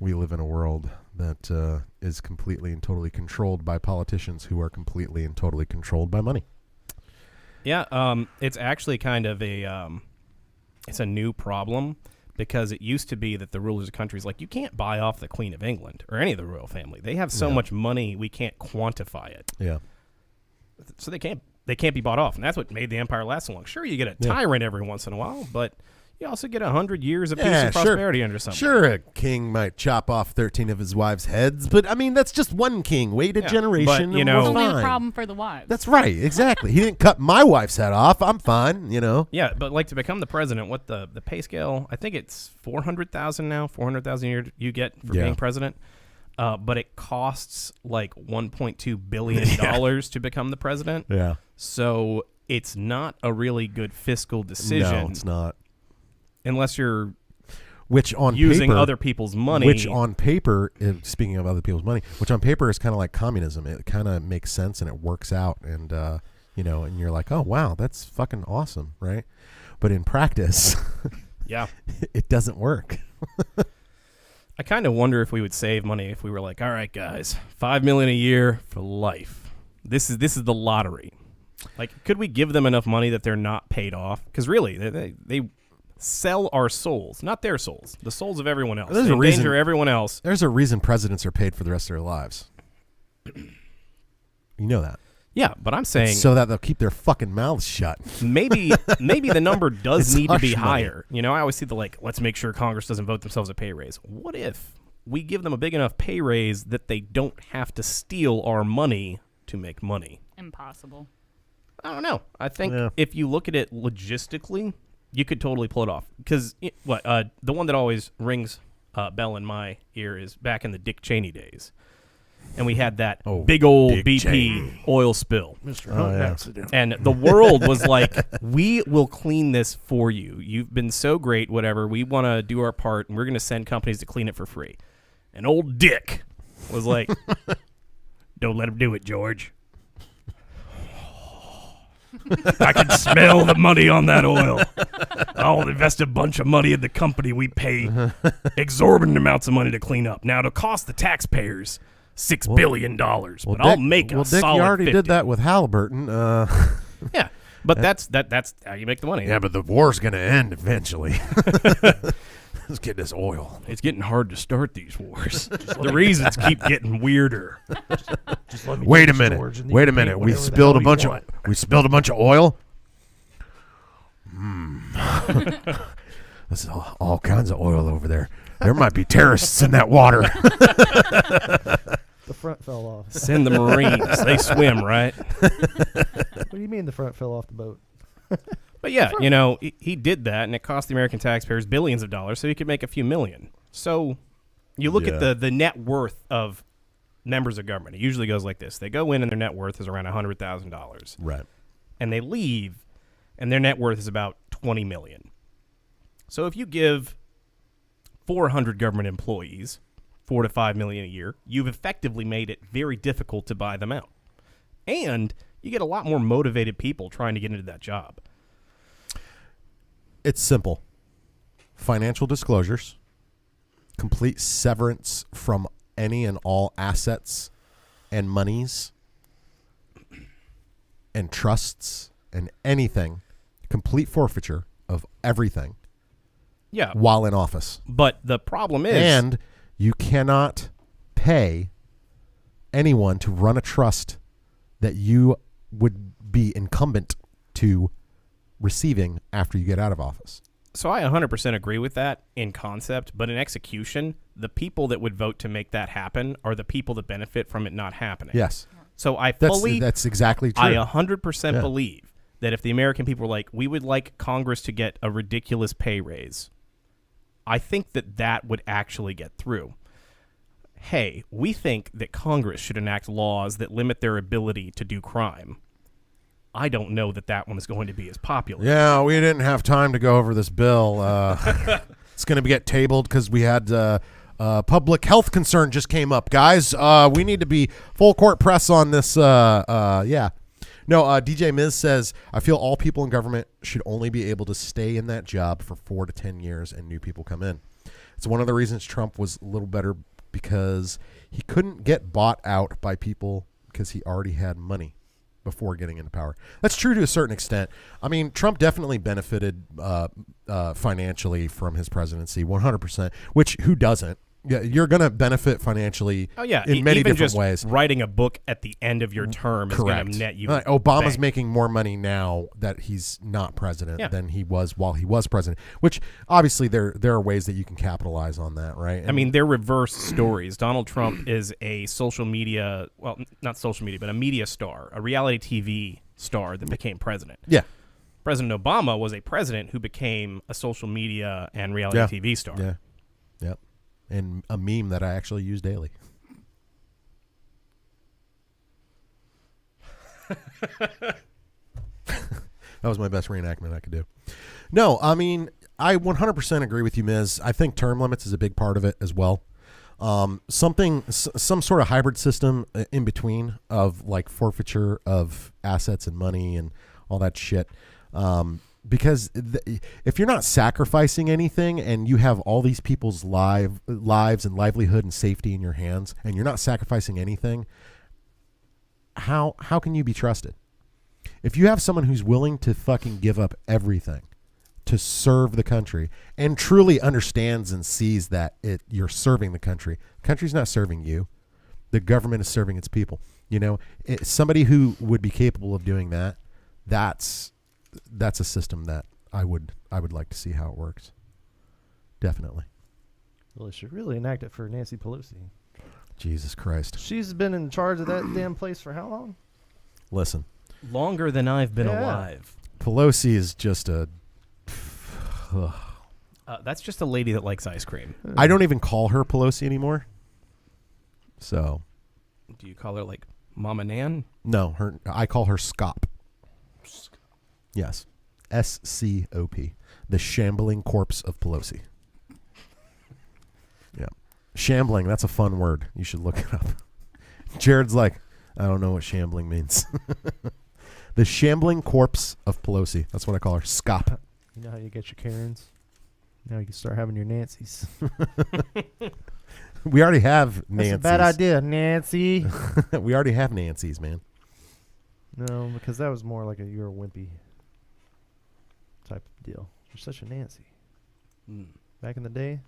we live in a world that is completely and totally controlled by politicians who are completely and totally controlled by money. Yeah, it's actually kind of it's a new problem, because it used to be that the rulers of countries, like, you can't buy off the Queen of England or any of the royal family. They have so much money, we can't quantify it. Yeah. So they can't be bought off, and that's what made the empire last so long. Sure, you get a tyrant every once in a while, but you also get 100 years of peace and prosperity under something. Sure, a king might chop off 13 of his wives' heads, but I mean, that's just one king. Wait a generation, but, and you we're know- It's only fine. a problem for the wives. That's right, exactly. He didn't cut my wife's head off. I'm fine, Yeah, but like, to become the president, what the pay scale, I think it's $400,000 now, $400,000 a year you get for being president. But it costs like $1.2 billion to become the president. Yeah. So it's not a really good fiscal decision. No, it's not. Unless you're which on using paper, other people's money. which on paper, speaking of other people's money, which on paper is kind of like communism. It kind of makes sense and it works out, and and you're like, oh wow, that's fucking awesome, right? But in practice, yeah. it doesn't work. I kind of wonder if we would save money if we were like, all right, guys, $5 million a year for life. This is the lottery. Like, could we give them enough money that they're not paid off? Because really, they sell our souls, not their souls, the souls of everyone else. There's They a reason- endanger everyone else. There's a reason presidents are paid for the rest of their lives. You know that. Yeah, but I'm saying So that they'll keep their fucking mouths shut. maybe the number does It's need to be hush money. higher. I always see let's make sure Congress doesn't vote themselves a pay raise. What if we give them a big enough pay raise that they don't have to steal our money to make money? Impossible. I don't know. I think Yeah. if you look at it logistically, you could totally pull it off. Because the one that always rings bell in my ear is back in the Dick Cheney days. And we had that big old Dick BP Cheney. oil spill. Mr. Oh, Hunt yeah. accident. And the world was like, we will clean this for you. You've been so great, whatever. We want to do our part, and we're going to send companies to clean it for free. And old Dick was like, don't let him do it, George. I can smell the money on that oil. I'll invest a bunch of money in the company we pay exorbitant amounts of money to clean up. Now, it'll cost the taxpayers $6 billion, but I'll make a Dick, solid you already 50. did that with Halliburton. Yeah, but that's how you make the money. Yeah, but the war's going to end eventually. Let's get this oil. It's getting hard to start these wars. The reasons keep getting weirder. Just let me Wait do a this, minute. George, and you Wait a can minute. paint We whatever the spilled a hell bunch you of want. oil. There's all kinds of oil over there. There might be terrorists in that water. The front fell off. Send the Marines. They swim, right? What do you mean the front fell off the boat? But yeah, he did that, and it cost the American taxpayers billions of dollars, so he could make a few million. So you look at the net worth of members of government. It usually goes like this. They go in, and their net worth is around $100,000. Right. And they leave, and their net worth is about $20 million. So if you give 400 government employees $4 to $5 million a year, you've effectively made it very difficult to buy them out. And you get a lot more motivated people trying to get into that job. It's simple. Financial disclosures, complete severance from any and all assets and monies and trusts and anything, complete forfeiture of everything Yeah. while in office. But the problem is... And you cannot pay anyone to run a trust that you would be incumbent to receiving after you get out of office. So I 100% agree with that in concept, but in execution, the people that would vote to make that happen are the people that benefit from it not happening. Yes. So That's exactly true. I 100% Yeah. believe that if the American people were like, we would like Congress to get a ridiculous pay raise, I think that would actually get through. Hey, we think that Congress should enact laws that limit their ability to do crime. I don't know that one is going to be as popular. Yeah, we didn't have time to go over this bill. It's going to get tabled because we had public health concern just came up. Guys, we need to be full court press on this. Yeah. No, DJ Miz says, I feel all people in government should only be able to stay in that job for 4 to 10 years and new people come in. It's one of the reasons Trump was a little better because he couldn't get bought out by people because he already had money before getting into power. That's true to a certain extent. I mean, Trump definitely benefited financially from his presidency, 100%, which who doesn't? Yeah, you're going to benefit financially in many even different just ways. Writing a book at the end of your term is going Correct. to net you. Obama's bang. making more money now that he's not president Yeah. than he was while he was president, which obviously there are ways that you can capitalize on that, right? I mean, they're reverse stories. Donald Trump is a social media, well, not social media, but a media star, a reality TV star that became president. yeah. President Obama was a president who became a social media and reality TV star. Yeah. Yep. And a meme that I actually use daily. That was my best reenactment I could do. No, I mean, I 100% agree with you, Miz. I think term limits is a big part of it as well. Some sort of hybrid system in between of like forfeiture of assets and money and all that shit. Because if you're not sacrificing anything and you have all these people's lives and livelihood and safety in your hands and you're not sacrificing anything, how can you be trusted? If you have someone who's willing to fucking give up everything to serve the country and truly understands and sees that you're serving the country's not serving you. The government is serving its people. You know, somebody who would be capable of doing that, that's a system that I would like to see how it works. Definitely. Well, they should really enact it for Nancy Pelosi. Jesus Christ. She's been in charge of that damn place for how long? Listen, Longer than I've been alive. Pelosi is just a... That's just a lady that likes ice cream. I don't even call her Pelosi anymore. So... Do you call her like Mama Nan? No, I call her SCOP. Yes. SCOP. The shambling corpse of Pelosi. Yeah. Shambling, that's a fun word. You should look it up. Jared's like, I don't know what shambling means. The shambling corpse of Pelosi. That's what I call her. SCOP. You know how you get your Karens? Now you can start having your Nancys. We already have Nancy's. That's a bad idea, Nancy. We already have Nancy's, man. No, because that was more like you're a wimpy type of deal. You're such a Nancy. Back in the day.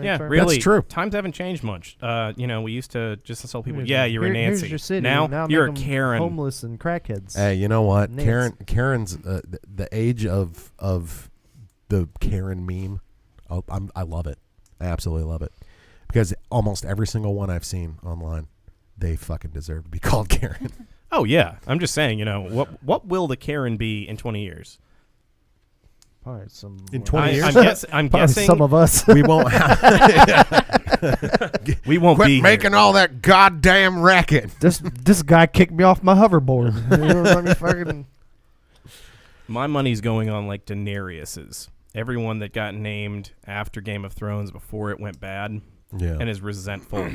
Yeah, turned really. That's true. Times haven't changed much. We used to just tell people, Here's yeah, your- you're a Nancy. Here's your city. Now you're a make 'em Karen. Homeless and crackheads. Hey, you know what? Nancy. Karen's the age of the Karen meme. I love it. I absolutely love it. Because almost every single one I've seen online, they fucking deserve to be called Karen. Oh, yeah. I'm just saying, what will the Karen be in 20 years? Probably some In more- 20 years? I'm Probably guessing some of us. We won't we won't quit be making here. all that goddamn racket. This guy kicked me off my hoverboard. You know, let me fucking. My money's going on like Daenerys's. Everyone that got named after Game of Thrones before it went bad Yeah. and is resentful.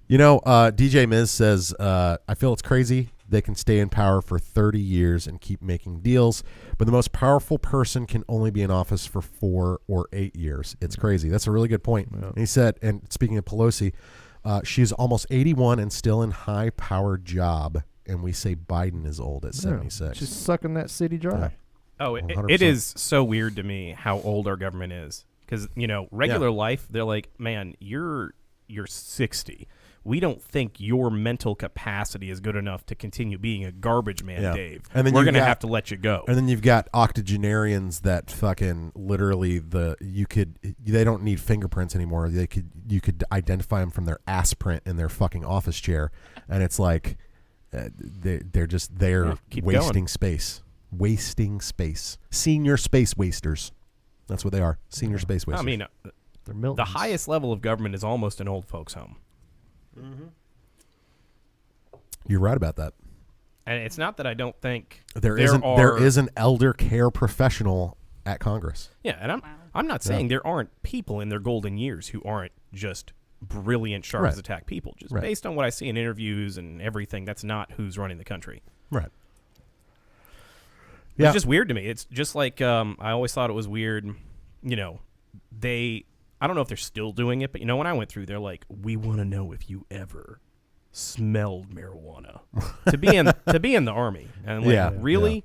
DJ Miz says, I feel it's crazy. They can stay in power for 30 years and keep making deals, but the most powerful person can only be in office for 4 or 8 years. It's crazy. That's a really good point. Yeah. And he said, and speaking of Pelosi, she's almost 81 and still in high-powered job, and we say Biden is old at 76. She's sucking that city dry. Yeah. Oh, 100%. it is so weird to me how old our government is. Because, regular life, they're like, man, you're 60. We don't think your mental capacity is good enough to continue being a garbage man, Yeah. Dave. And then we're you've going to got- have to let you go. And then you've got octogenarians that fucking literally they don't need fingerprints anymore. You could identify them from their ass print in their fucking office chair, and it's like they're just there Yeah, keep wasting space. Senior space wasters. That's what they are. Senior space wasters. I mean, They're Miltons. the highest level of government is almost an old folks' home. You're right about that. And it's not that I don't think There are, is an elder care professional at Congress. Yeah, and I'm not saying there aren't people in their golden years who aren't just brilliant, sharp as a tack people. Just based on what I see in interviews and everything, that's not who's running the country. Right. It's just weird to me. It's just like I always thought it was weird. I don't know if they're still doing it, but when I went through, they're like, we want to know if you ever smelled marijuana to be in the Army. And I'm like, really? Yeah.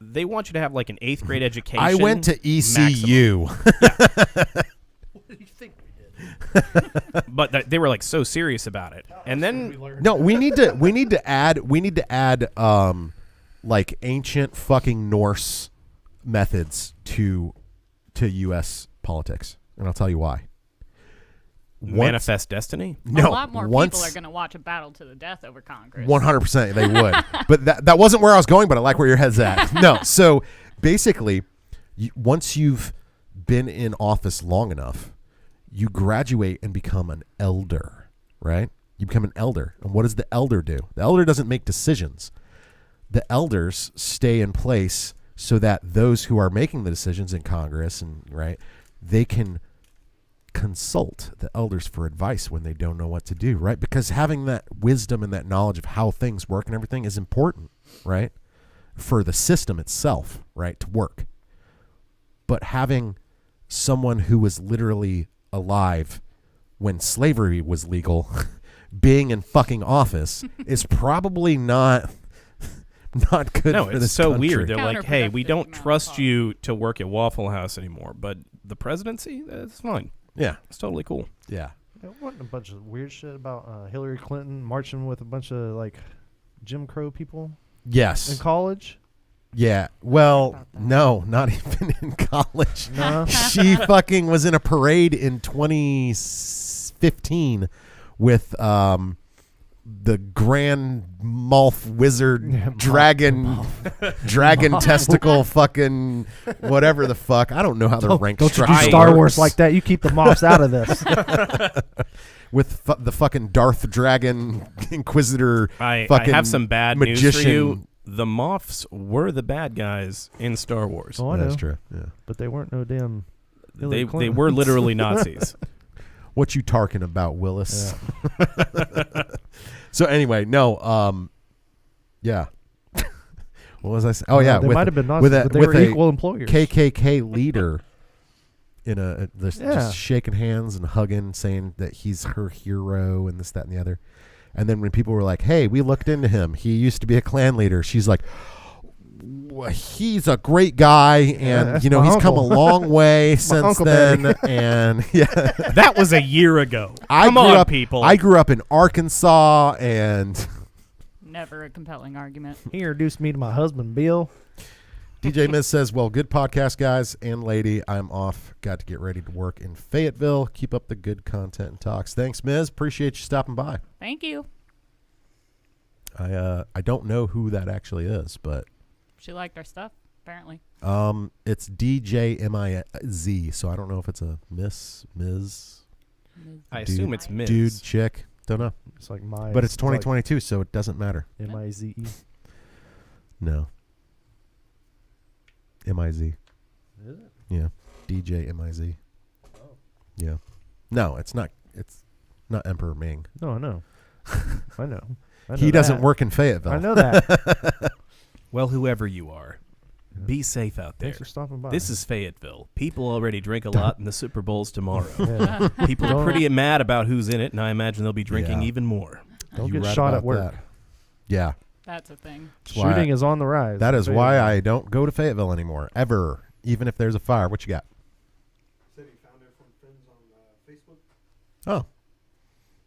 They want you to have like an 8th grade education. I went to ECU. What do you think we did? But they were like so serious about it. And then No, we need to add like ancient fucking Norse methods to U.S. politics, and I'll tell you why. manifest destiny. No, a lot more people are going to watch a battle to the death over Congress. 100% they would. But that wasn't where I was going, but I like where your head's at. No, so basically, once you've been in office long enough, you graduate and become an elder, right? You become an elder. And what does the elder do? The elder doesn't make decisions. The elders stay in place so that those who are making the decisions in Congress and right, they can consult the elders for advice when they don't know what to do, right? Because having that wisdom and that knowledge of how things work and everything is important, right? For the system itself, right, to work. But having someone who was literally alive when slavery was legal being in fucking office is probably not good No, for it's this so country. weird. They're like, hey, we Counterproductive don't amount of trust cost. you to work at Waffle House anymore, but the presidency, that's fine. Yeah, It's totally cool. yeah. There wasn't a bunch of weird shit about Hillary Clinton marching with a bunch of like Jim Crow people in Yes. college. Yeah. Well, about that. no, not even in college. No. She fucking was in a parade in 2015 with the Grand Malf Wizard Yeah, Dragon Testicle fucking whatever the fuck. I don't know how they're ranked. Don't you do structures Star works. Wars like that? You keep the moths out of this. With the fucking Darth Dragon Inquisitor. I fucking have some bad news for you. magician. The Moths were the bad guys in Star Wars. Oh, I know. That's true. Yeah. But they weren't no damn. Hillary They Clinton. were literally Nazis. What you talking about, Willis? So anyway, no, yeah. What was I saying? Oh yeah, they with, might have been Nazis, with a, but they with were a equal employers. KKK leader in just Yeah. shaking hands and hugging, saying that he's her hero and this, that, and the other. And then when people were like, "Hey, we looked into him. He used to be a Klan leader," she's like, "He's a great guy, and that's you know my he's come a uncle. long way since Uncle then." Betty. And yeah. That was a year ago. I Come grew on, up, people. I grew up in Arkansas, and Never a compelling argument. He introduced me to my husband, Bill. DJ Miz says, "Well, good podcast, guys and lady. I'm off. Got to get ready to work in Fayetteville. Keep up the good content and talks. Thanks, Miz. Appreciate you stopping by. Thank you. I don't know who that actually is, but She liked our stuff, apparently. it's DJ MIZ. So I don't know if it's a Miz, I Dude. assume it's Miz. dude, chick. Don't know. It's like my. But it's 2022, so it doesn't matter. Like MIZE. No. MIZ. Is it? Yeah. DJ MIZ. Oh. Yeah. No, it's not. It's not Emperor Ming. No, I know. I know. I know He doesn't that. work in Fayetteville. I know that. Well, whoever you are, be safe out there. Thanks for stopping by. This is Fayetteville. People already drink a lot in the Super Bowls tomorrow. Yeah. People are Don't- pretty mad about who's in it, and I imagine they'll be drinking Yeah. even more. Don't You get right shot about at work. that. Yeah. That's a thing. That's why Shooting is on the rise. that in is why Fayetteville. I don't go to Fayetteville anymore, ever. Even if there's a fire. What you got? Said he found it from friends on Facebook. Oh.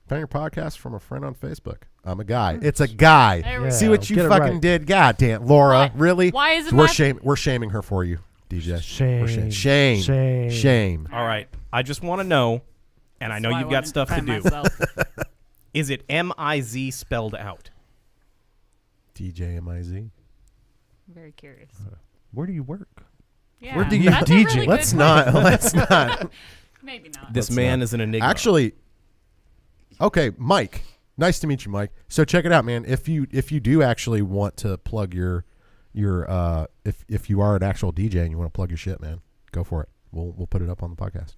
Found your podcast from a friend on Facebook. I'm a guy. It's a guy. There we Yeah. See what you get it fucking right. did. God damn. Laura, Why- really? Why is it We're, my we're shaming her for you, DJ. Shame. We're shame. Shame. Shame. All right. I just want to know, and I know you've got stuff to do. Is it MIZ spelled out? DJ MIZ. Very curious. Where do you work? Yeah, Where do you that's a DJ? really Let's good not. question. Let's not. Maybe not. This Let's man not. is an enigma. Actually, okay, Mike. Nice to meet you, Mike. So check it out, man. If you do actually want to plug your if you are an actual DJ and you want to plug your shit, man, go for it. We'll put it up on the podcast,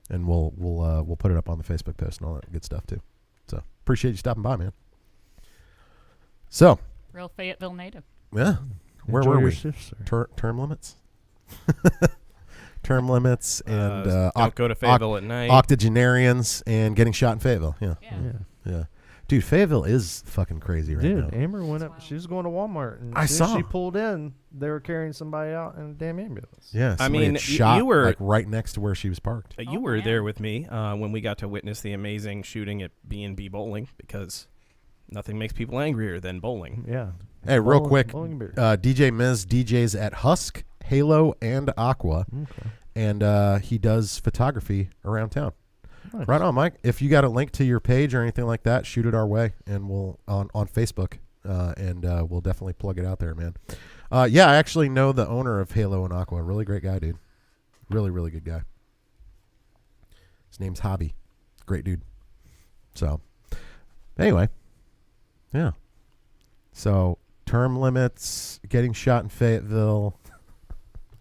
and we'll put it up on the Facebook post and all that good stuff too. So appreciate you stopping by, man. So Real Fayetteville native. yeah, where Enjoy were your we? sister. Term limits. Term limits and don't go to Fayetteville at night. octogenarians and getting shot in Fayetteville. Yeah. Yeah. Yeah. Yeah. Dude, Fayetteville is fucking crazy right Dude, now. Amber went That's up. She was going to Walmart, and I as soon as saw. she pulled in, they were carrying somebody out in a damn ambulance. Yeah, I somebody mean, had shot you were- like right next to where she was parked. You Oh, were man. there with me when we got to witness the amazing shooting at B&B Bowling, because nothing makes people angrier than bowling. Yeah. Hey, real Bowling- quick, bowling beer. DJ Miz DJs at Husk, Halo, and Aqua, Okay. and he does photography around town. Nice. Right on, Mike. If you got a link to your page or anything like that, shoot it our way, and we'll on Facebook, and we'll definitely plug it out there, man. Yeah, I actually know the owner of Halo and Aqua. Really great guy, dude. Really, really good guy. His name's Hobby. Great dude. So, anyway, yeah. So, term limits, getting shot in Fayetteville.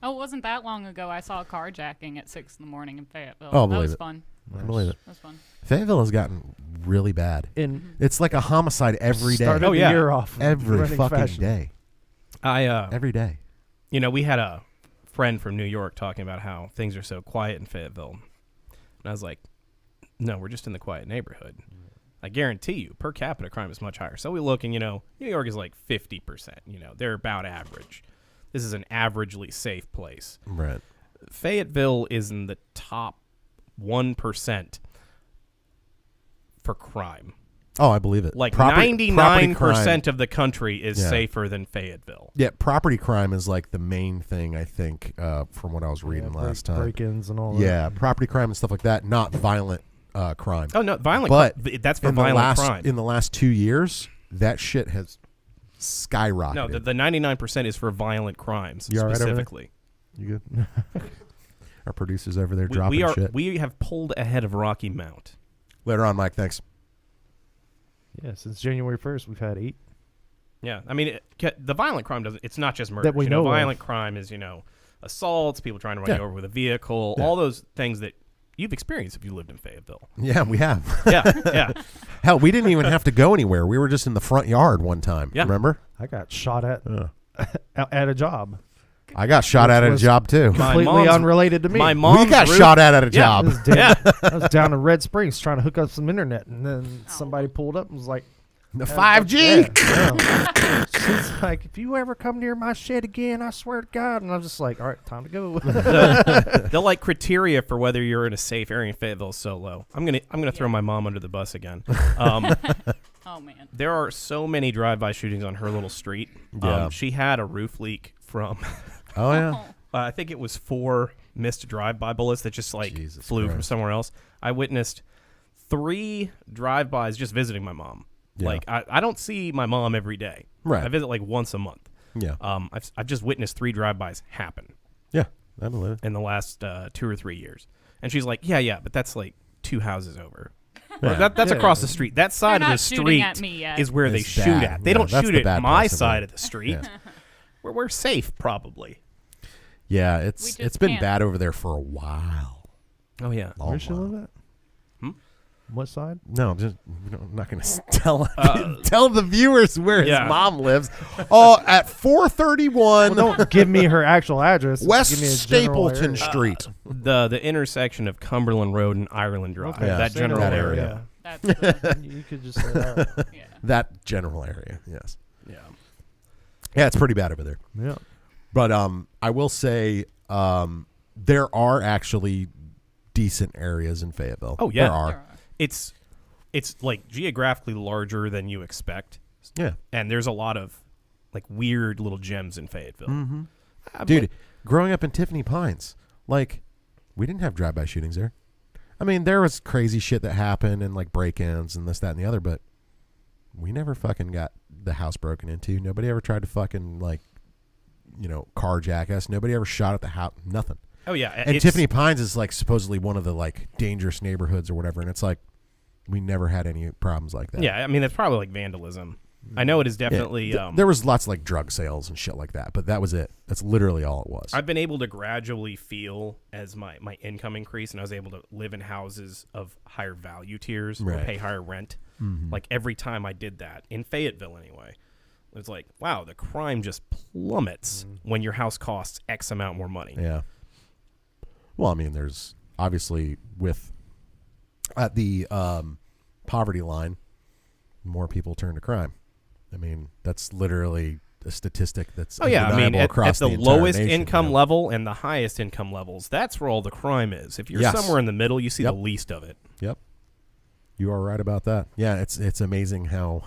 Oh, it wasn't that long ago. I saw a carjacking at 6 in Fayetteville. Oh, that believe was it. fun. I believe it. That was fun. Fayetteville has gotten really bad. In It's like a homicide every day. started Oh, the yeah. year off Every running fucking fashion. day. Every day. You know, we had a friend from New York talking about how things are so quiet in Fayetteville. And I was like, no, we're just in the quiet neighborhood. I guarantee you, per capita crime is much higher. So we look and, you know, New York is like 50%. You know, they're about average. This is an averagely safe place. Right. Fayetteville is in the top 1% for crime. Oh, I believe it. Like property 99% crime. of the country is Yeah. safer than Fayetteville. Yeah, property crime is like the main thing, I think, from what I was reading last time. Break-ins and all that. Yeah, property crime and stuff like that, not violent crime. Oh, no, violent But crime. That's for in the violent last crime. in the last 2 years, that shit has skyrocketed. No, the 99% is for violent crimes You all right over there? specifically. You good? Our producers over there dropping shit. We have pulled ahead of Rocky Mount. Later on, Mike. Thanks. Yeah, since January 1st, we've had 8. Yeah, I mean, the violent crime doesn't. It's not just murder. That we know of. Violent crime is assaults, people trying to run you over with a vehicle, all those things that you've experienced if you lived in Fayetteville. Yeah, we have. Yeah. Hell, we didn't even have to go anywhere. We were just in the front yard one time. Yeah. Remember? I got shot at at a job. I got shot at a was job too. My Completely mom's- unrelted to me. My mom's We got roof- shot at a I job. was, down, I was down in Red Springs trying to hook up some internet, and then somebody pulled up and was like, The 5G. Yeah. She's like, if you ever come near my shed again, I swear to God. And I was just like, all right, time to go. The like criteria for whether you're in a safe area in Fayetteville is so low. I'm gonna throw my mom under the bus again. Oh, man. There are so many drive-by shootings on her little street. Yeah. She had a roof leak from Oh yeah. I think it was 4 missed drive-by bullets that just Jesus flew from Christ. somewhere else. I witnessed 3 drive-bys just visiting my mom. Yeah. Like I don't see my mom every day. Right. I visit like once a month. Yeah. I've just witnessed 3 drive-bys happen Yeah. I believe it. in the last 2 or 3 years. And she's like, yeah, but that's like 2 houses over. Yeah. That's Yeah. across the street. That side They're of the not shooting street at me yet. is where they It's shoot bad. at. They Yeah, don't that's shoot the at bad my place of side it. of the street. Yeah. We're safe, probably. Yeah, We it's just been can't. bad over there for a while. Oh, yeah. Long Where's she while. live at? Hmm? What side? No, I'm not going to tell Uh, tell the viewers where yeah. his mom lives. Oh, at 431 Well, don't give me her actual address. West Give me a general Stapleton area. Street. The intersection of Cumberland Road and Ireland Drive. Okay. Yeah. That Say general that area. area. That's the, You could just say that. yeah. That general area, yes. Yeah. Yeah, it's pretty bad over there. Yeah. But I will say there are actually decent areas in Fayetteville. Oh, yeah. There are. There are. It's like geographically larger than you expect. Yeah. And there's a lot of like weird little gems in Fayetteville. Mm-hmm. I'm Dude, like- growing up in Tiffany Pines, like, we didn't have drive-by shootings there. I mean, there was crazy shit that happened and, like, break-ins and this, that, and the other, but we never fucking got the house broken into. Nobody ever tried to fucking, like, carjack us. Nobody ever shot at the house. Nothing. oh, yeah. And it's- Tiffany Pines is, like, supposedly one of the, like, dangerous neighborhoods or whatever, and it's like, we never had any problems like that. Yeah, I mean, that's probably like vandalism. I know it is Yeah, definitely. there was lots of, like, drug sales and shit like that, but that was it. That's literally all it was. I've been able to gradually feel as my income increased, and I was able to live in houses of higher value tiers or Right. pay higher rent. Mhm. Like every time I did that in Fayetteville, anyway, it's like, wow, the crime just plummets when your house costs X amount more money. Yeah. Well, I mean, there's obviously at the poverty line, more people turn to crime. I mean, that's literally a statistic that's Oh yeah, I mean, undeniable at across the entire lowest nation, income you know? level and the highest income levels, that's where all the crime is. If you're Yes. somewhere in the middle, you see Yep. the least of it. Yep. You are right about that. Yeah, it's amazing how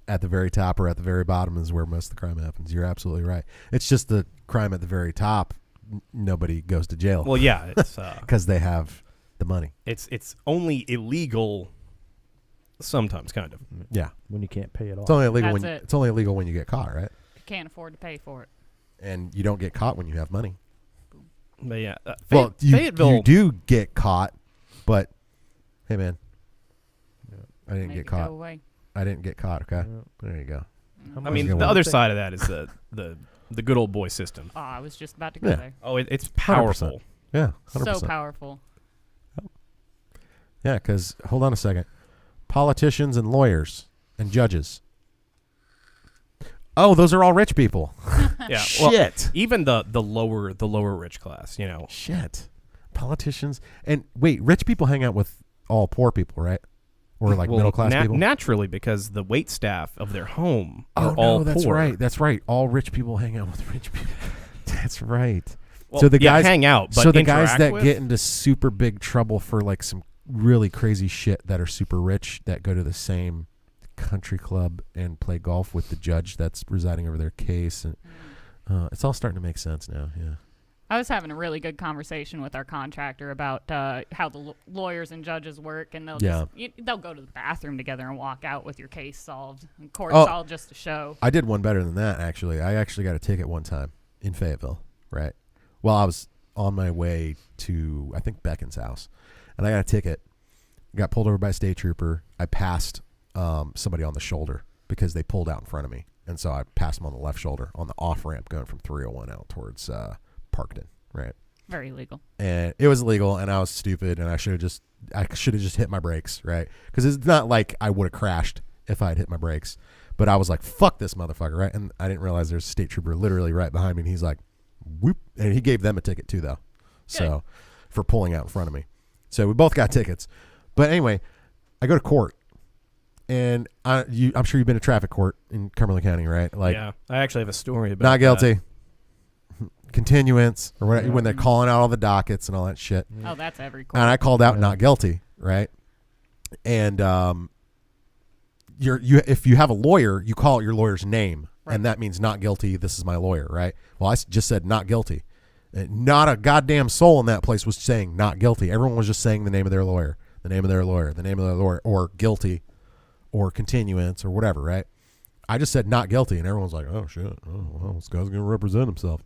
at the very top or at the very bottom is where most of the crime happens. You're absolutely right. It's just the crime at the very top, nobody goes to jail Well, yeah, it's because they have the money. it's only illegal sometimes, kind of. Yeah. When you can't pay it It's off. only illegal That's when it. it's only illegal when you get caught, right? You can't afford to pay for it. And you don't get caught when you have money. But yeah, Well, Fayetteville. you do get caught, but hey, man, I didn't Make get it caught. go away. I didn't get caught. Okay, Yeah. there you go. How I much mean, gonna the win. other side of that is the The good old boy system. Oh, I was just about to go Yeah. there. Oh, it's powerful. Yeah, 100%. So powerful. Yeah, because hold on a second. Politicians and lawyers and judges. Oh, those are all rich people. Yeah. Well, Shit. even the lower rich class, you know. Shit. Politicians and wait, rich people hang out with all poor people, right? Or like Well, middle class people. Naturally, because the wait staff of their home Oh are all no, that's poor. right. That's right. All rich people hang out with rich people. That's right. Well, So the yeah, guys hang out, but so the guys interact that with? get into super big trouble for like some really crazy shit that are super rich that go to the same country club and play golf with the judge that's presiding over their case, and it's all starting to make sense now. Yeah. I was having a really good conversation with our contractor about how the lawyers and judges work, and they'll go to the bathroom together and walk out with your case solved. Of course, all just a show. I did one better than that, actually. I actually got a ticket one time in Fayetteville, right? Well, I was on my way to, I think, Beckon's house, and I got a ticket. Got pulled over by a state trooper. I passed somebody on the shoulder because they pulled out in front of me, and so I passed them on the left shoulder on the off-ramp going from 301 out towards Parkton, right? Very legal. And it was illegal, and I was stupid, and I should have just hit my brakes, right? Because it's not like I would have crashed if I had hit my brakes, but I was like, fuck this motherfucker, right? And I didn't realize there's a state trooper literally right behind me, and he's like, whoop, and he gave them a ticket too, though, so for pulling out in front of me. So we both got tickets, but anyway, I go to court, and I'm sure you've been to traffic court in Cumberland County, right? Like, yeah, I actually have a story about not guilty. that. Continuance or whatever, when they're calling out all the dockets and all that shit. Oh, that's every court. And I called out not guilty, right? And if you have a lawyer, you call out your lawyer's name, and that means not guilty. This is my lawyer, right? Well, I just said not guilty. And not a goddamn soul in that place was saying not guilty. Everyone was just saying the name of their lawyer, the name of their lawyer, the name of their lawyer, or guilty, or continuance, or whatever, right? I just said not guilty, and everyone's like, "Oh shit, well, this guy's gonna represent himself."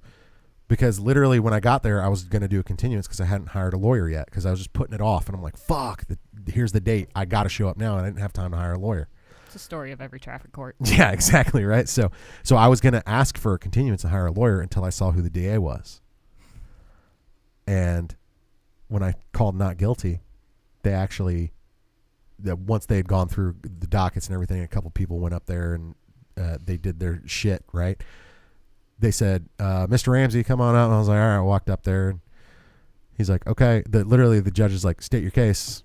Because literally when I got there, I was going to do a continuance because I hadn't hired a lawyer yet because I was just putting it off. And I'm like, fuck, here's the date. I got to show up now. And I didn't have time to hire a lawyer. It's a story of every traffic court. Yeah, exactly, right? So I was going to ask for a continuance and hire a lawyer until I saw who the DA was. And when I called not guilty, they actually, once they had gone through the dockets and everything, a couple people went up there and they did their shit, right? They said, Mr. Ramsey, come on out. And I was like, all right. I walked up there. And he's like, okay. Literally, the judge is like, state your case.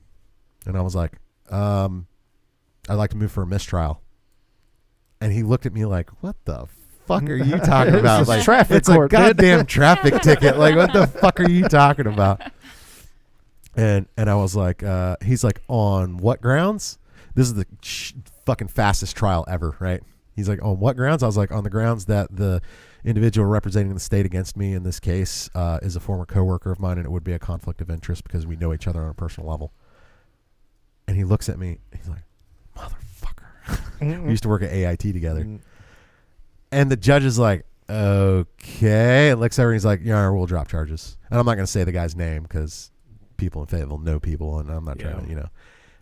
And I was like, I'd like to move for a mistrial. And he looked at me like, what the fuck are you talking about? It's Like, traffic it's court, a goddamn traffic ticket. Like, what the fuck are you talking about? And I was like, he's like, on what grounds? This is the fucking fastest trial ever, right? He's like, on what grounds? I was like, on the grounds that the individual representing the state against me in this case is a former coworker of mine, and it would be a conflict of interest because we know each other on a personal level. And he looks at me. He's like, motherfucker. We used to work at AIT together. And the judge is like, okay. It looks over and he's like, yeah, we'll drop charges. And I'm not going to say the guy's name because people in Fayetteville know people, and I'm not trying to,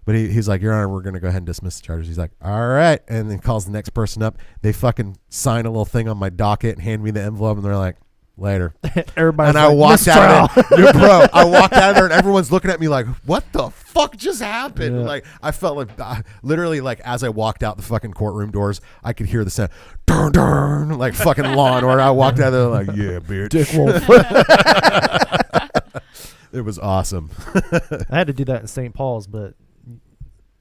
But he's like, Your Honor, we're going to go ahead and dismiss the charges. He's like, all right. And then calls the next person up. They fucking sign a little thing on my docket and hand me the envelope, and they're like, later. Everybody's and I like, walked out of there. Bro, I walked out of there, and everyone's looking at me like, what the fuck just happened? Yeah. Like, I felt like, literally, like, as I walked out the fucking courtroom doors, I could hear the sound, dun, dun, like fucking Law and Order. I walked out of there like, yeah, bitch. Dick Wolf. It was awesome. I had to do that in St. Paul's, but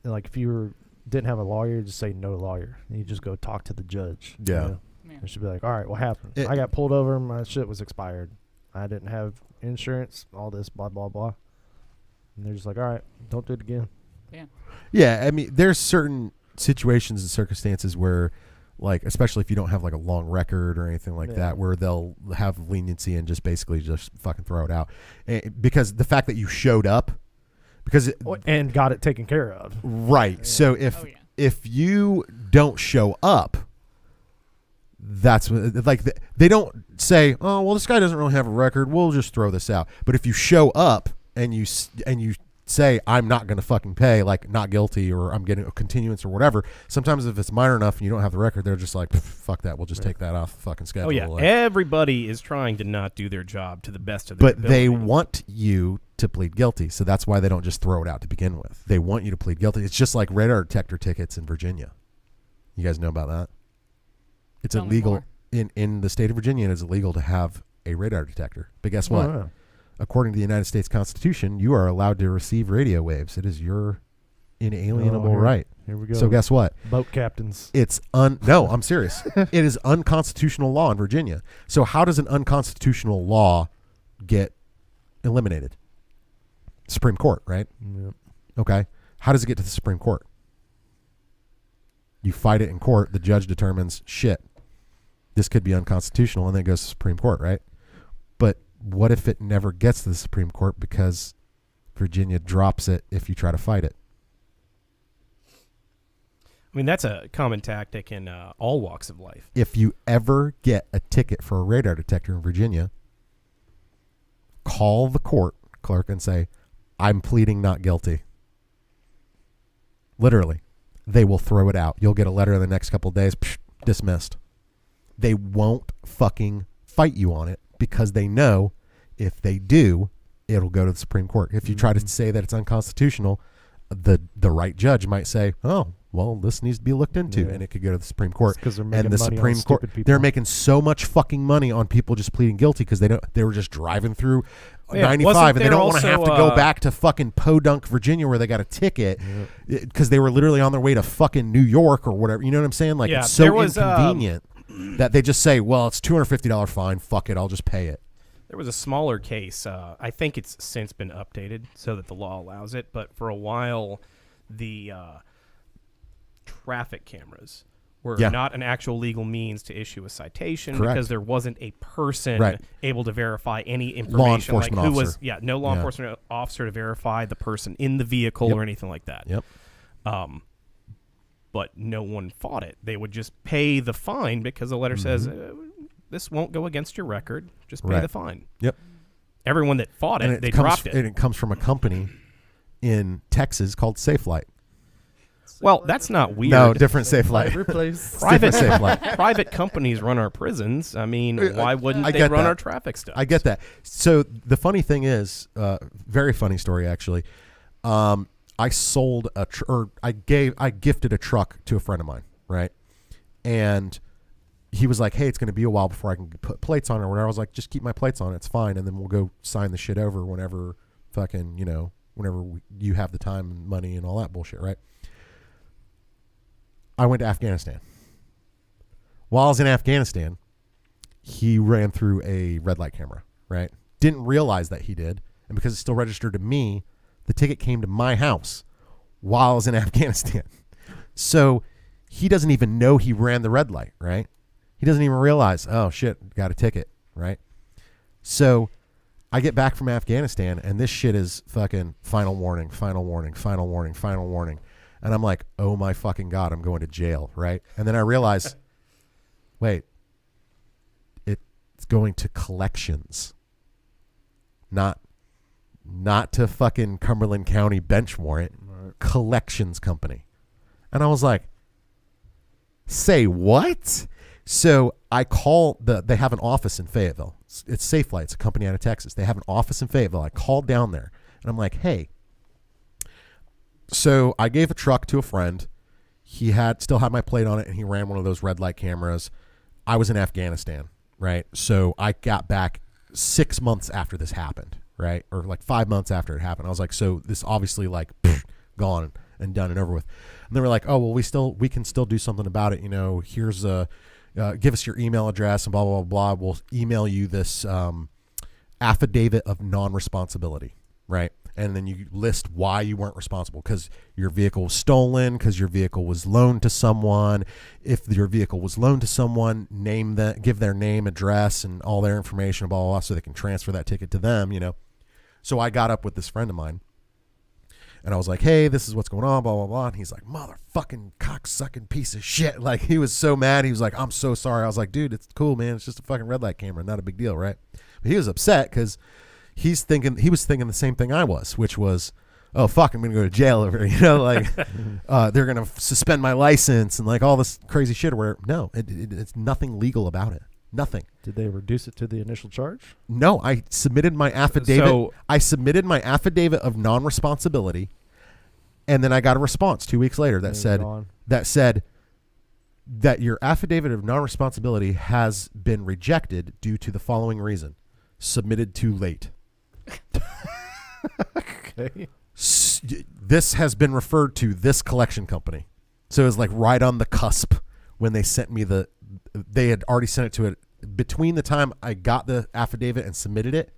like if you didn't have a lawyer, just say no lawyer. And you just go talk to the judge. Yeah. It should be like, all right, what happened? It- I got pulled over. My shit was expired. I didn't have insurance. All this, blah, blah, blah. And they're just like, all right, don't do it again. Yeah, I mean, there's certain situations and circumstances where, like, especially if you don't have like a long record or anything like that, where they'll have leniency and just basically just fucking throw it out. Because the fact that you showed up, And got it taken care of. right. Yeah. So if you don't show up, that's what, like, they don't say, oh well, this guy doesn't really have a record, we'll just throw this out. But if you show up and you say I'm not going to fucking pay, like not guilty, or I'm getting a continuance or whatever. Sometimes if it's minor enough and you don't have the record, they're just like, fuck that, we'll just take that off the fucking schedule. Oh yeah, Like, everybody is trying to not do their job to the best of their but they ability. want you to plead guilty, so that's why they don't just throw it out to begin with. They want you to plead guilty. It's just like radar detector tickets in Virginia. You guys know about that? It's Tell me illegal more. in the state of Virginia. It is illegal to have a radar detector. But guess what? Oh, yeah. According to the United States Constitution, you are allowed to receive radio waves. It is your inalienable here- right. Here we go. So guess what? Boat captains. It's no, I'm serious. It is unconstitutional law in Virginia. So how does an unconstitutional law get eliminated? Supreme Court, right? Yep. Okay. How does it get to the Supreme Court? You fight it in court. The judge determines, shit, this could be unconstitutional, and then it goes to the Supreme Court, right? But what if it never gets to the Supreme Court because Virginia drops it if you try to fight it? I mean, that's a common tactic in all walks of life. If you ever get a ticket for a radar detector in Virginia, call the court clerk and say, I'm pleading not guilty. Literally. They will throw it out. You'll get a letter in the next couple of days, dismissed. They won't fucking fight you on it because they know if they do, it'll go to the Supreme Court. If you try to say that it's unconstitutional, the right judge might say, oh, well, this needs to be looked into, and it could go to the Supreme Court. Because they're making And the money Supreme on Court, stupid people. they're making so much fucking money on people just pleading guilty because they were just driving through Yeah, 95 wasn't and they there don't want to have to also, go back to fucking Podunk, Virginia, where they got a ticket because they were literally on their way to fucking New York or whatever. You know what I'm saying? Like, Yeah, it's so there was, inconvenient that they just say, well, it's $250 fine. Fuck it. I'll just pay it. There was a smaller case. I think it's since been updated so that the law allows it. But for a while, the traffic cameras were not an actual legal means to issue a citation because there wasn't a person able to verify any information. Law enforcement like who officer. was no law enforcement officer to verify the person in the vehicle or anything like that. Yep. But no one fought it. They would just pay the fine because the letter says this won't go against your record. Just pay the fine. Yep. Everyone that fought And it, they comes, dropped it. And it comes from a company in Texas called SafeLight. Well, that's not weird. No, different SafeLight. Replace. Private SafeLight. private companies run our prisons. I mean, why wouldn't I they get run that. our traffic stuff? I get that. So the funny thing is, very funny story actually. I sold I gifted a truck to a friend of mine, right? And he was like, "Hey, it's going to be a while before I can put plates on it or whatever." I was like, "Just keep my plates on it. It's fine, and then we'll go sign the shit over whenever fucking whenever you have the time and money and all that bullshit, right?" I went to Afghanistan. While I was in Afghanistan, he ran through a red light camera, right? Didn't realize that he did. And because it's still registered to me, the ticket came to my house while I was in Afghanistan. So he doesn't even know he ran the red light, right? He doesn't even realize, oh, shit, got a ticket, right? So I get back from Afghanistan, and this shit is fucking final warning, final warning, final warning, final warning. And I'm like, oh my fucking God, I'm going to jail, right? And then I realize, wait, it's going to collections, not to fucking Cumberland County bench warrant, collections company. And I was like, say what? So I call they have an office in Fayetteville. It's SafeLight. It's a company out of Texas. They have an office in Fayetteville. I called down there and I'm like, hey. So I gave a truck to a friend. He still had my plate on it, and he ran one of those red light cameras. I was in Afghanistan, right? So I got back 6 months after this happened, right? Or like 5 months after it happened. I was like, so this obviously like gone and done and over with. And they were like, oh, well, we can still do something about it. Here's give us your email address and blah, blah, blah, blah. We'll email you this affidavit of non-responsibility, right? And then you list why you weren't responsible, because your vehicle was stolen, because your vehicle was loaned to someone. If your vehicle was loaned to someone, give their name, address, and all their information, blah, blah, blah, so they can transfer that ticket to them, So I got up with this friend of mine, and I was like, hey, this is what's going on, blah, blah, blah. And he's like, motherfucking cocksucking piece of shit. Like, he was so mad. He was like, I'm so sorry. I was like, dude, it's cool, man. It's just a fucking red light camera. Not a big deal, right? But he was upset because he was thinking the same thing I was, which was, oh fuck, I'm gonna go to jail over here. You know, like they're gonna suspend my license and like all this crazy shit. Where no, it's nothing legal about it. Nothing. Did they reduce it to the initial charge? No, I submitted my affidavit. So- I submitted my affidavit of non-responsibility, and then I got a response 2 weeks later that said that your affidavit of non-responsibility has been rejected due to the following reason: submitted too late. Okay. This has been referred to this collection company. So it was like right on the cusp when they sent me they had already sent it to it. Between the time I got the affidavit and submitted it,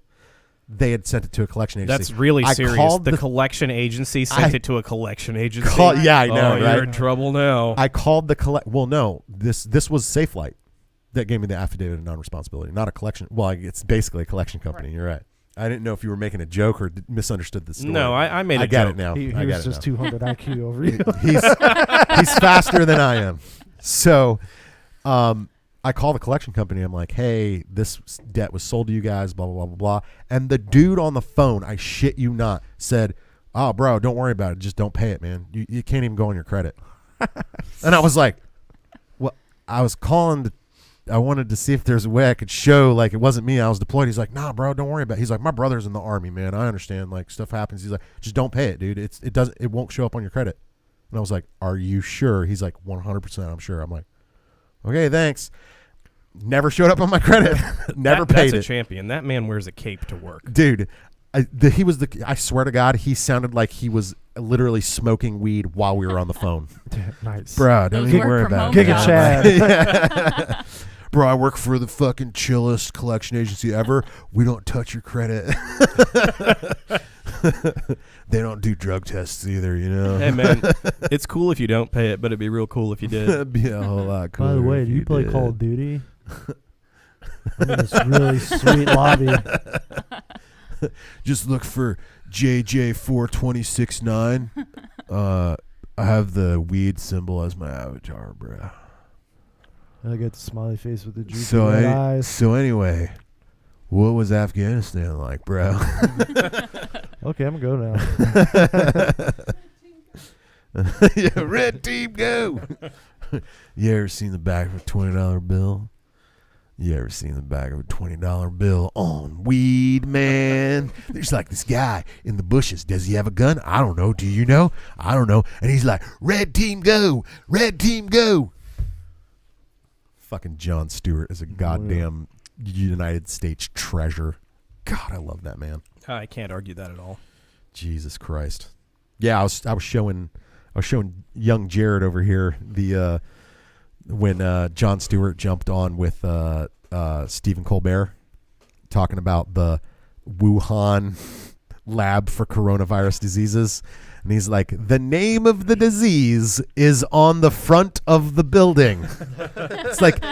they had sent it to a collection agency. That's really I serious. called The collection agency sent it to a collection agency. Yeah, I know, Oh, right? you're in trouble now. I called the well, no, this was Safelite that gave me the affidavit of non-responsibility, not a collection. Well, it's basically a collection company. Right. You're right. I didn't know if you were making a joke or misunderstood the story. No, I made a I get joke. it now. He I was get it just now. 200 IQ over you. He's faster than I am. So, I call the collection company. I'm like, hey, this debt was sold to you guys, blah, blah, blah, blah, blah. And the dude on the phone, I shit you not, said, oh, bro, don't worry about it. Just don't pay it, man. You can't even go on your credit. And I was like, well, I was calling I wanted to see if there's a way I could show like it wasn't me. I was deployed. He's like, nah, bro, don't worry about it. He's like, my brother's in the Army, man. I understand. Like, stuff happens. He's like, just don't pay it, dude. It won't show up on your credit. And I was like, are you sure? He's like, 100% I'm sure. I'm like, okay, thanks. Never showed up on my credit. Never paid That's it. a champion. That man wears a cape to work. Dude, I swear to God, he sounded like he was literally smoking weed while we were on the phone. Nice. Bro, don't Those even work worry from about home it. Giga jobs. Chad. Bro, I work for the fucking chillest collection agency ever. We don't touch your credit. They don't do drug tests either, you know? Hey, man, it's cool if you don't pay it, but it'd be real cool if you did. It'd be a whole lot cooler. By the way, if do you play did. Call of Duty? I'm in this really sweet lobby. Just look for JJ4269. I have the weed symbol as my avatar, bro. I got the smiley face with the juicy So, red eyes. so anyway, what was Afghanistan like, bro? Okay, I'm gonna go now. Yeah, red team go. You ever seen the back of a $20 bill? You ever seen the back of a $20 bill on weed, man? There's like this guy in the bushes. Does he have a gun? I don't know. Do you know? I don't know. And he's like, red team go. Red team go. Fucking Jon Stewart is a goddamn United States treasure. God, I love that man. I can't argue that at all. Jesus Christ. Yeah, I was showing young Jared over here the when Jon Stewart jumped on with Stephen Colbert talking about the Wuhan lab for coronavirus diseases. And he's like, the name of the disease is on the front of the building. It's like,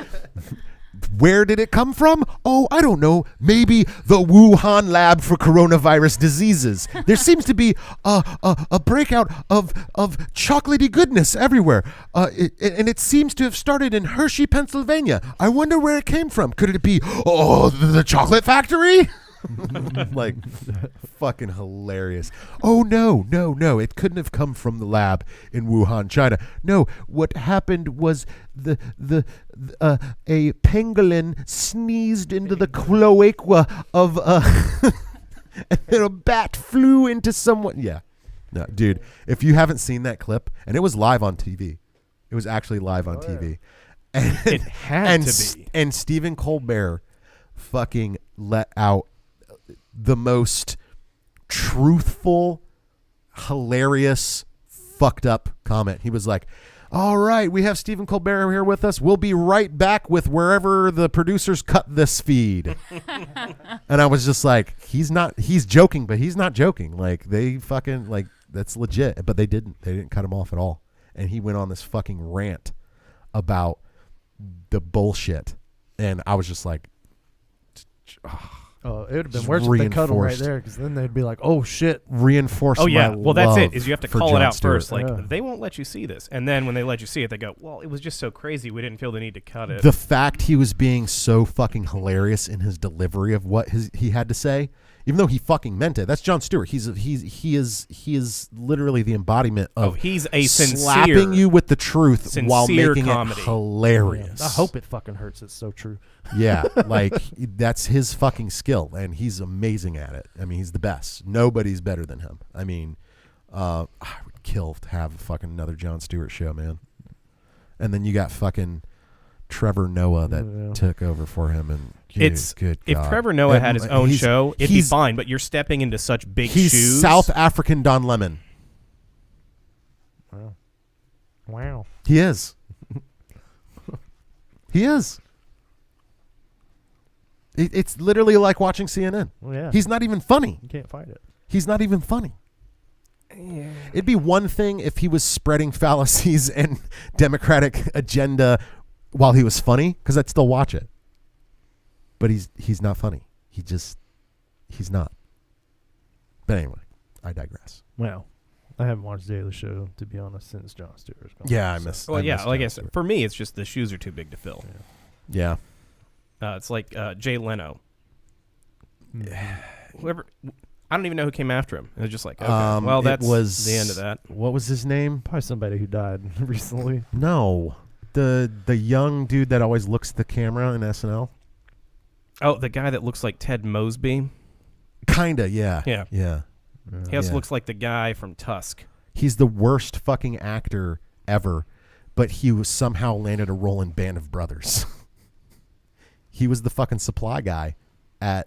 where did it come from? Oh, I don't know. Maybe the Wuhan lab for coronavirus diseases. There seems to be a breakout of chocolatey goodness everywhere. And it seems to have started in Hershey, Pennsylvania. I wonder where it came from. Could it be, the chocolate factory? Like, fucking hilarious. Oh, no. It couldn't have come from the lab in Wuhan, China. No, what happened was a pangolin sneezed into the cloaca of and then a bat flew into someone. Yeah. No, dude, if you haven't seen that clip, and it was live on TV. It was actually live on TV. And, It had to be. And Stephen Colbert fucking let out the most truthful, hilarious, fucked up comment. He was like, all right, we have Stephen Colbert here with us. We'll be right back with wherever the producers cut this feed. And I was just like, he's joking, but he's not joking. Like, they fucking, like, that's legit. But they didn't cut him off at all. And he went on this fucking rant about the bullshit. And I was just like, Oh, it would have been Just worse if they cut them right reinforced. there, because then they'd be like, "Oh shit!" reinforce. Oh yeah, my well that's it. love Is you have to for call Jon it out Stewart. first. Like Yeah. they won't let you see this, and then when they let you see it, they go, "Well, it was just so crazy, we didn't feel the need to cut it." The fact he was being so fucking hilarious in his delivery of what he had to say, even though he fucking meant it. That's Jon Stewart. He is literally the embodiment of he's a slapping you with the truth while making comedy. it hilarious. I hope it fucking hurts. It's so true. Yeah, like that's his fucking skill, and he's amazing at it. I mean, he's the best. Nobody's better than him. I mean, I would kill to have fucking another Jon Stewart show, man. And then you got fucking Trevor Noah that took over for him, and good if God. Trevor Noah had his own show, it'd be he's- fine. But you're stepping into such big He's shoes. South African Don Lemon. Wow. He is. He is. It's literally like watching CNN. Well, yeah. He's not even funny. You can't fight it. He's not even funny. It'd be one thing if he was spreading fallacies and Democratic agenda while he was funny, because I'd still watch it. But he's not funny. He's not. But anyway, I digress. Well, I haven't watched Daily Show, to be honest, since Jon Stewart's gone. Yeah, I miss. Well, I yeah, miss like Jon I said, Stewart. for me, it's just the shoes are too big to fill. Yeah. It's like Jay Leno. Whoever, I don't even know who came after him. It was just like, okay, well, it that's was the end of that. What was his name? Probably somebody who died recently. No, the young dude that always looks at the camera in SNL. Oh, the guy that looks like Ted Mosby. Kinda, yeah. Yeah. He also Yeah. looks like the guy from Tusk. He's the worst fucking actor ever, but he was somehow landed a role in Band of Brothers. He was the fucking supply guy at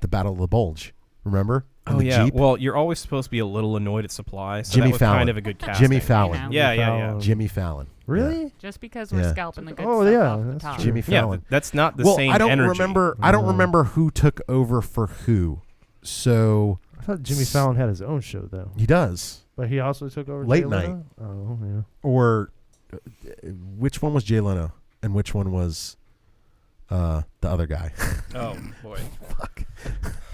the Battle of the Bulge. Remember? In Oh, the yeah. Jeep? Well, you're always supposed to be a little annoyed at supply, so Jimmy that was Fallon. kind of a good casting. Jimmy Fallon. Yeah. Jimmy Fallon. Really? Just because we're Yeah. scalping the good Oh, stuff yeah, off the that's top. true. Jimmy Yeah, Fallon. that's not the Well, same I don't energy. remember. I don't remember who took over for who. So I thought Jimmy Fallon had his own show, though. he does. But he also took over Late Jay night. Leno? Oh, yeah. Or which one was Jay Leno and which one was the other guy? Oh, boy. Fuck.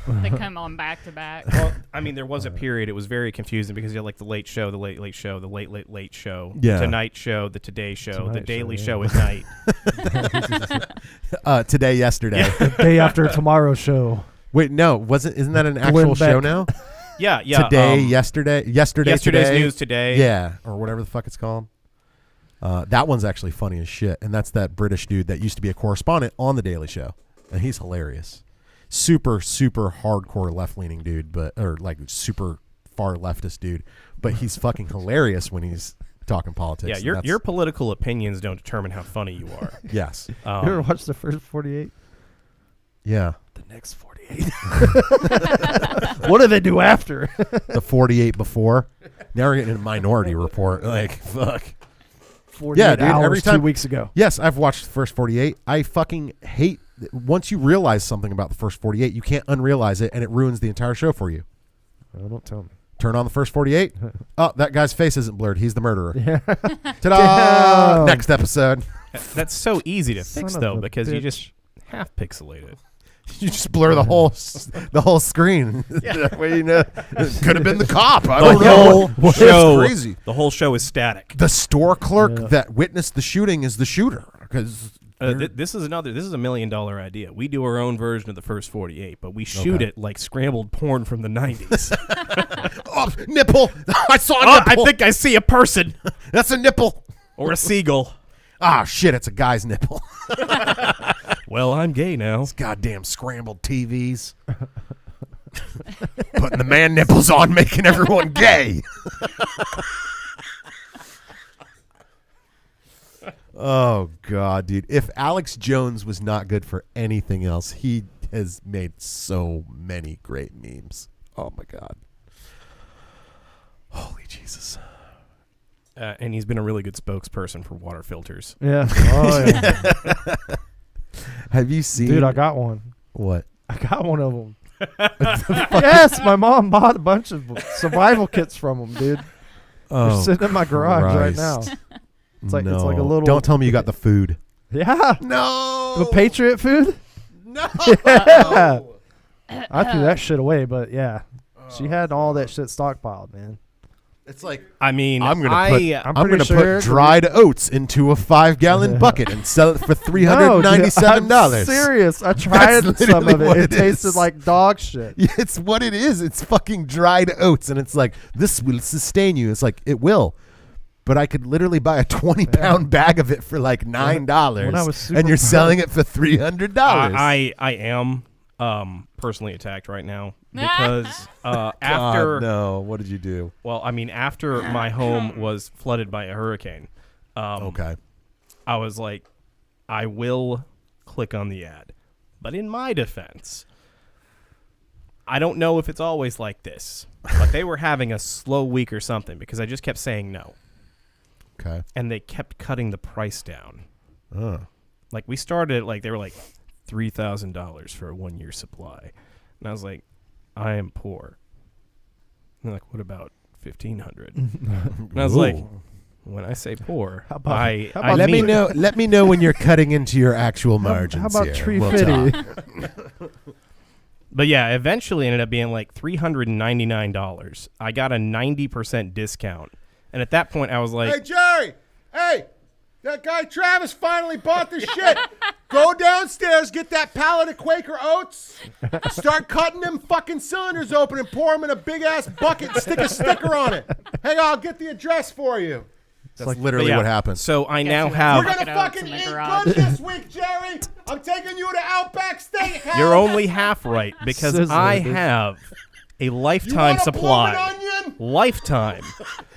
They come on back to back. Well, I mean, there was a period. It was very confusing because you had like the Late Show, the Late Late Show, the Late Late Late Show, Yeah. the Tonight Show, the Today Show, the Tonight Daily Show, Show at night. Today, yesterday. Day after tomorrow show. Wait, no, isn't that an Glenn actual show Beck. now? Yeah. Today, yesterday's Yesterday's today. news today. Yeah, or whatever the fuck it's called. That one's actually funny as shit, and that's that British dude that used to be a correspondent on the Daily Show, and he's hilarious. Super hardcore left-leaning dude, or like super far leftist dude, but he's fucking hilarious when he's talking politics. Yeah, and your that's- political opinions don't determine how funny you are. yes, You ever watched the first 48? yeah. The next 48. What do they do after? The 48 before. Now we're getting a Minority Report. Like fuck. 48 Yeah, dude, hours every time- 2 weeks ago. Yes, I've watched the first 48. I fucking hate once you realize something about the first 48, you can't unrealize it, and it ruins the entire show for you. Oh, don't tell me. Turn on the first 48. Oh, that guy's face isn't blurred. He's the murderer. Yeah. Ta-da! Damn. Next episode. That's so easy to fix, Son of though, a because you bitch. just half pixelate it. You just blur the whole screen. That way you know could have been the cop. I don't The know. whole It's show, crazy. the whole show is static. The store clerk Yeah. that witnessed the shooting is the shooter. Because This is $1 million idea. We do our own version of the first 48, but we shoot Okay. it like scrambled porn from the 90s. oh, nipple! I saw a Oh, I nipple. think I see a person That's a nipple. or a seagull. Ah, shit! It's a guy's nipple. Well, I'm gay now. Goddamn scrambled TVs. Putting the man nipples on, making everyone gay. Oh, God, dude. If Alex Jones was not good for anything else, he has made so many great memes. Oh, my God. Holy Jesus. And he's been a really good spokesperson for water filters. Yeah. Oh, yeah. Have you seen... Dude, I got one. What? I got one of them. Yes, my mom bought a bunch of survival kits from them, dude. They're sitting in my garage right now. It's like- it's like a No. little- Don't tell me you got the food. Yeah. No. The Patriot food? No. Yeah. I threw that shit away, but yeah. She had all that shit stockpiled, man. It's like I mean, I'm gonna I'm put pretty sure dried oats into a 5-gallon bucket and sell it for $397. I'm serious. I tried That's some of literally it. what It it tasted is. like dog shit. Yeah, it's what it is. It's fucking dried oats, and it's like this will sustain you. It's like it will, but I could literally buy a 20-pound bag of it for like $9, When I was super and you're broke- selling it for $300. I am personally attacked right now because after no, what did you do? well, I mean, after my home was flooded by a hurricane, Okay, I was like, I will click on the ad. But in my defense, I don't know if it's always like this, but they were having a slow week or something because I just kept saying no. okay. And they kept cutting the price down. Oh. Like, we started, like, they were like $3,000 for a 1-year supply. And I was like, I am poor. And they're like, what about $1,500? And I was like, when I say poor, How about- I how about Let me mean know. Let me know when you're cutting into your actual margins. How about here. tree We'll fitty? talk. But yeah, eventually ended up being like $399. I got a 90% discount. And at that point, I was like, Hey, Jerry! Hey! That guy Travis finally bought this shit. Go downstairs, get that pallet of Quaker Oats, start cutting them fucking cylinders open and pour them in a big-ass bucket and stick a sticker on it. Hang on, I'll get the address for you. That's like- literally but yeah, what happens. So I now you have. We're Bucket going to Oats fucking in the eat garage. good this week, Jerry. I'm taking you to Outback Steakhouse. You're only half right because Sizzler, I dude. have a You lifetime want a supply. bloomin' onion? Lifetime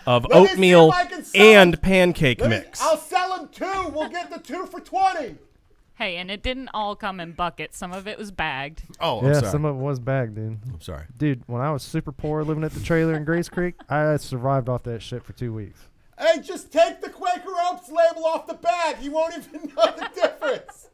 of Let me see oatmeal if I can sell and them. pancake Let me- mix. I'll sell them 2. We'll get the 2 for $20. Hey, and it didn't all come in buckets. Some of it was bagged. Oh, Yeah, some of it was bagged, dude. I'm sorry. Dude, when I was super poor living at the trailer in Grace Creek, I survived off that shit for 2 weeks. Hey, just take the Quaker Oats label off the bag. You won't even know the difference.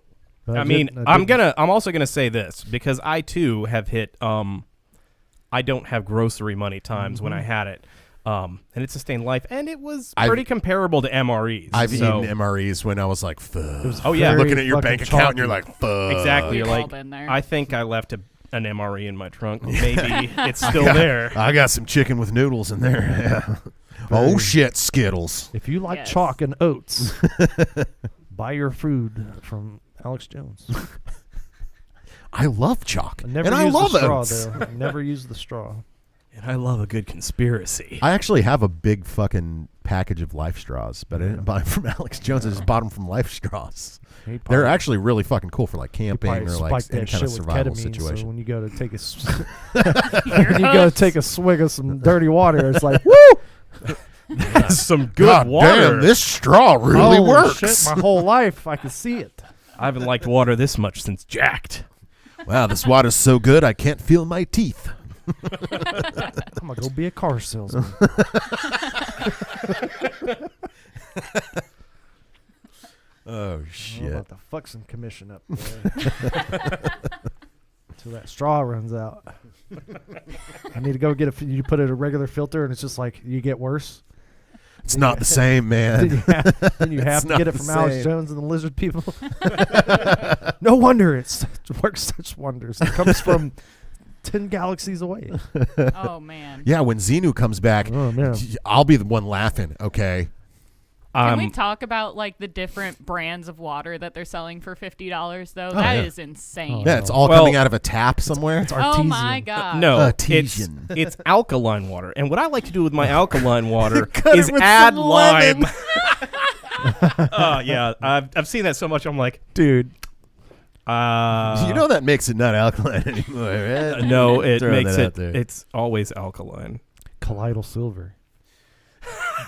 But I mean, I'm also gonna say this because I too have hit. I don't have grocery money times when I had it, and it sustained life, and it was pretty comparable to MREs. I've so, eaten MREs when I was like, fuck. Oh yeah, very Looking at your fucking bank account and chalky. you're like, fuck. exactly. We've You're all like, been there. I think I left an MRE in my trunk. Maybe it's still there. I got some chicken with noodles in there. Yeah. Oh, shit, Skittles. If you like Yes. chalk and oats, buy your food from Alex Jones. I love chalk. Never And I use love the straw, oats. though. Never use the straw. And I love a good conspiracy. I actually have a big fucking package of Life Straws, but I didn't buy them from Alex Jones. I just bought them from Life Straws. He They're probably- actually really fucking cool for like he camping probably or like spiked any that kind of shit with survival ketamine, So situation. when you go to take a Here when you go to take a swig of some dirty water, it's like, woo! That's some good God water. damn, this straw really Holy works. Shit, my whole life, I can see it. I haven't liked water this much since Jacked. Wow, this water's so good I can't feel my teeth. I'm gonna go be a car salesman. Oh, I'm shit. about to fuck some commission up there. Until that straw runs out. I need to go get you put it in a regular filter and it's just like you get worse. It's not the same, man. Then you have It's to not get it the from Alex same. Jones and the Lizard People. No wonder it works such wonders. It comes from 10 galaxies away. Oh man. Yeah, when Xenu comes back, Oh, man. I'll be the one laughing, okay? Can we talk about like the different brands of water that they're selling for $50 though? That is yeah. insane. Yeah, it's all Well- coming out of a tap somewhere. It's Oh artesian. my god. No, it's Artesian. it's alkaline water, and what I like to do with my alkaline water Cut is it with add some lime. lemon. Yeah, I've seen that so much. I'm like, Dude. You know that makes it not alkaline anymore, right? no, it Throwing makes that out it. there. It's always alkaline. Colloidal silver.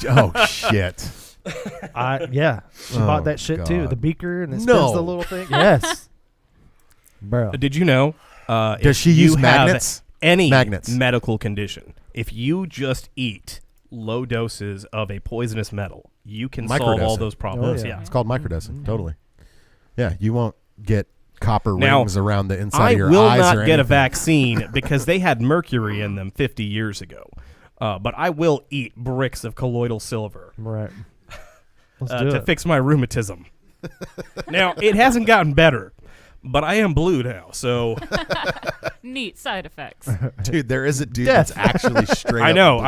Oh, shit. Yeah. She Oh, bought that shit too. God. The beaker and it spins No. the little thing. Yes. Bro. Did you know? Does if she you use have magnets? Any Magnets. medical condition, if you just eat low doses of a poisonous metal, you can solve all Microdosing. those problems. Oh, yeah. yeah. It's called microdosing. Totally. Yeah, you won't get copper Now, rings around the inside I of your will eyes not or get a anything. vaccine because they had mercury in them 50 years ago. But I will eat bricks of colloidal silver Right. Let's do to it. fix my rheumatism. Now, it hasn't gotten better, but I am blue now, so Neat side effects. Dude, there is a dude that's actually straight I up know,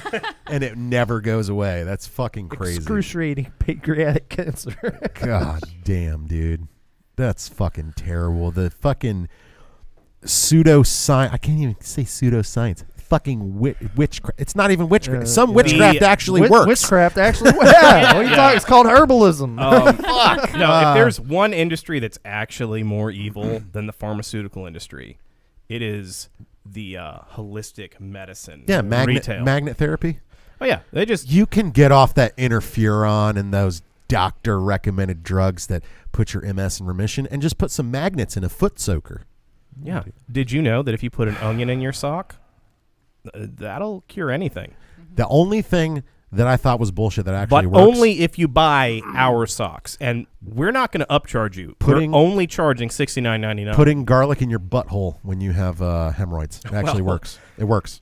blue, and it never goes away. That's fucking crazy. Excruciating pancreatic cancer. God damn, dude. That's fucking terrible. The fucking pseudoscience. I can't even say pseudoscience. Fucking witchcraft. It's not even witchcraft. Some witchcraft actually works. Witchcraft actually works. Yeah, what are you talking? It's called herbalism. Fuck. No, if there's one industry that's actually more evil than the pharmaceutical industry, it is the holistic medicine. Yeah, retail. magnet therapy. Oh yeah, they just You can get off that interferon and those doctor recommended drugs that put your MS in remission and just put some magnets in a foot soaker. yeah. Did you know that if you put an onion in your sock, that'll cure anything? The only thing that I thought was bullshit that actually But works. only if you buy our socks, and we're not going to upcharge you. Putting- we're only charging $69.99. Putting garlic in your butthole when you have hemorrhoids. It actually Well, works. It works.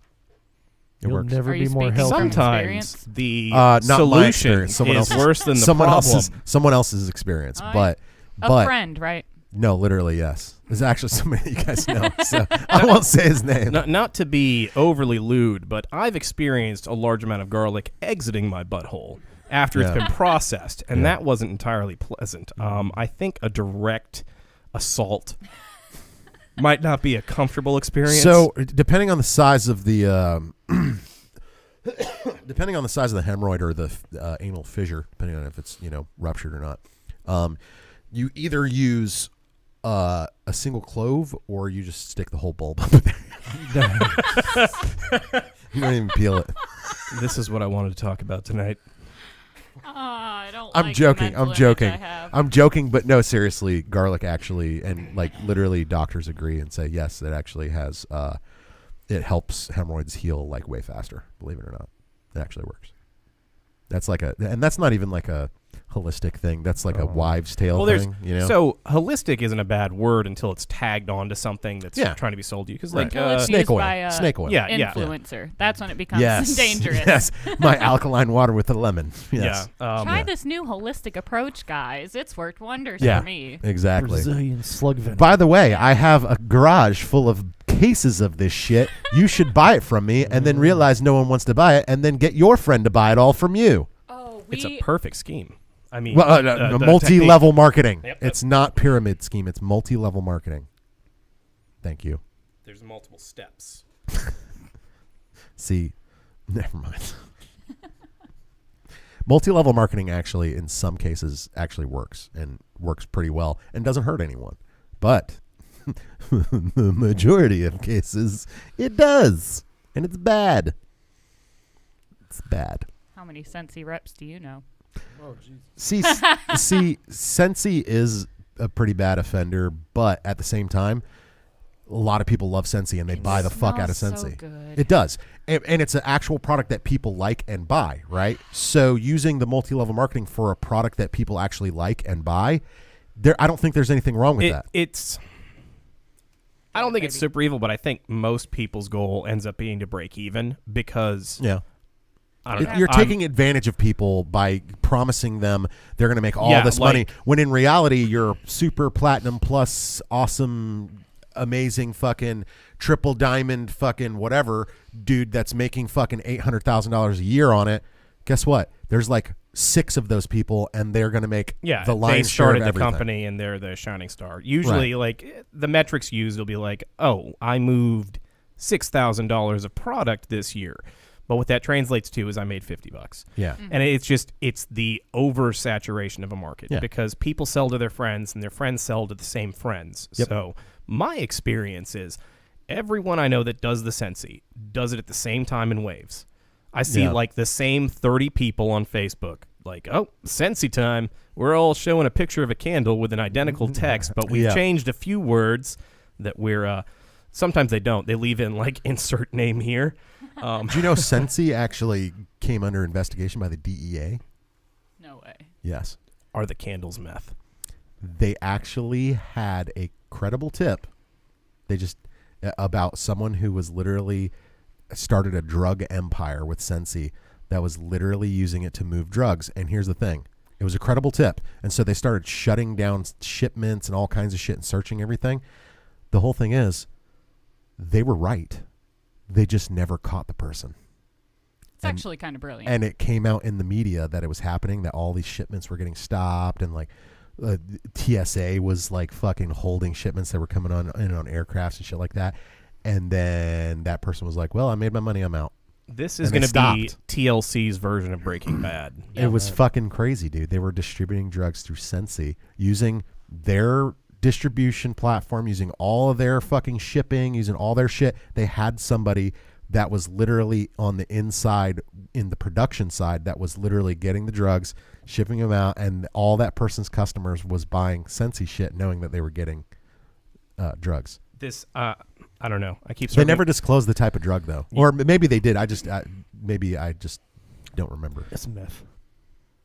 It You'll works. never Are be you more speaking healthy. from Sometimes experience? the Not my solution experience. Someone is else's- worse than the someone problem. someone else's experience. Oh, But A friend, right? no, literally yes. There's actually somebody you guys know. So I won't say his name. Not to be overly lewd, but I've experienced a large amount of garlic exiting my butthole after it's Yeah. been processed, and Yeah. that wasn't entirely pleasant. I think a direct assault might not be a comfortable experience. So depending on the size of the depending on the size of the hemorrhoid or the anal fissure, depending on if it's ruptured or not, you either use a single clove or you just stick the whole bulb up there. You don't even peel it. this is what I wanted to talk about tonight. I don't. I'm like the joking. mental I'm image joking. I have. I'm joking, but no, seriously, garlic actually, and like literally, doctors agree and say yes, it actually has. It helps hemorrhoids heal like way faster. Believe it or not, it actually works. That's like and that's not even like a holistic thing. That's like a wives' tale thing. So holistic isn't a bad word until it's tagged onto something that's Yeah. trying to be sold to you. Because Right. like Until it's snake used oil. by a Snake oil. Yeah, yeah. influencer. That's when it becomes Yes. dangerous. Yes. My alkaline water with a lemon. Yes. yeah, Try this new holistic approach, guys. It's worked wonders Yeah. for me. Exactly. Brazilian slug venom. By the way, I have a garage full of cases of this shit. You should buy it from me and then realize no one wants to buy it and then get your friend to buy it all from you. Oh, it's a perfect scheme. I mean, Well, the multi-level marketing. Yep. It's not pyramid scheme. It's multi-level marketing. Thank you. There's multiple steps. See, never mind. Multi-level marketing actually, in some cases, actually works and works pretty well and doesn't hurt anyone. But the majority of cases, it does, and it's bad. It's bad. How many Sensi reps do you know? Oh, Jesus. See, Sensi is a pretty bad offender, but at the same time, a lot of people love Sensi and they buy the fuck out of Smells Sensi. So good. It does. And it's an actual product that people like and buy, right? So using the multi-level marketing for a product that people actually like and buy, I don't think there's anything wrong with that. I don't think it's super evil, but I think most people's goal ends up being to break even because Yeah. I don't know. You're taking advantage of people by promising them they're going to make all Yeah, this like- money, when in reality, you're super platinum plus awesome, amazing fucking triple diamond fucking whatever dude that's making fucking $800,000 a year on it. Guess what? There's like 6 of those people, and they're going to make the they lion's share of started the everything. company and they're the shining star. Usually, like the metrics used will be like, oh, I moved $6,000 of product this year. But what that translates to is I made $50. Yeah. And it's the oversaturation of a market because people sell to their friends and their friends sell to the same friends. Yep. So my experience is everyone I know that does the Sensi does it at the same time in waves. I see like the same 30 people on Facebook like, oh, Sensi time. We're all showing a picture of a candle with an identical text, but we've changed a few words that we're sometimes they don't. They leave in like insert name here. Do you know Sensi actually came under investigation by the DEA? No way. Yes. Are the candles meth? They actually had a credible tip. They just about someone who was literally started a drug empire with Sensi that was literally using it to move drugs. And here's the thing. It was a credible tip. And so they started shutting down shipments and all kinds of shit and searching everything. The whole thing is they were right. They just never caught the person. It's actually kind of brilliant. And it came out in the media that it was happening, that all these shipments were getting stopped, and like TSA was like fucking holding shipments that were coming on aircrafts and shit like that. And then that person was like, well, I made my money, I'm out. This is And they going to be stopped. TLC's version of Breaking Bad. It was fucking crazy, dude. They were distributing drugs through Sensi using their distribution platform, using all of their fucking shipping, using all their shit. They had somebody that was literally on the inside, in the production side, that was literally getting the drugs, shipping them out, and all that person's customers was buying Sensi shit, knowing that they were getting drugs. This, I don't know. I keep. They never disclosed the type of drug, though, or maybe they did. Maybe I just don't remember. It's a myth.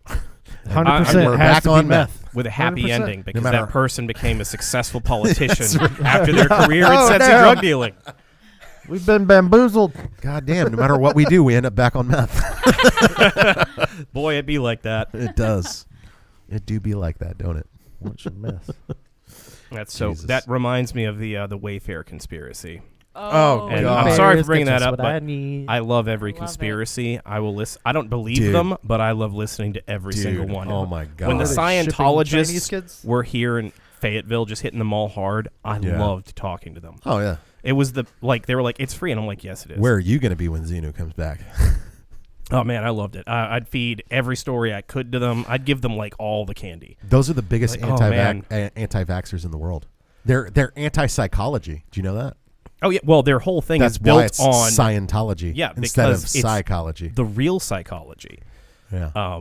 100% We're has back to be on meth. meth. with a happy 100%. ending because matter- that person became a successful politician after their career in Oh, Sensi no. drug dealing. We've been bamboozled. God damn! No matter what we do, we end up back on meth. Boy, it'd be like that. It does. It do be like that, don't it? What's a myth? That's so. Jesus. That reminds me of the Wayfair conspiracy. Oh, And God. I'm sorry for bringing that up, What but I need. I love every Love it. conspiracy. I will listen. I don't believe Dude. them, but I love listening to every single one. Oh my God! When the Are they shipping Chinese Scientologists kids? were here in Fayetteville, just hitting the mall hard, I Yeah. loved talking to them. Oh yeah. It was they were like, it's free, and I'm like, yes, it is. Where are you going to be when Xenu comes back? Oh man, I loved it. I'd feed every story I could to them. I'd give them like all the candy. Those are the biggest Like, oh, man. anti-vaxxers in the world. They're anti-psychology. Do you know that? Oh yeah, well their whole thing That's is why built it's on Scientology instead of because it's psychology. the real psychology. Yeah.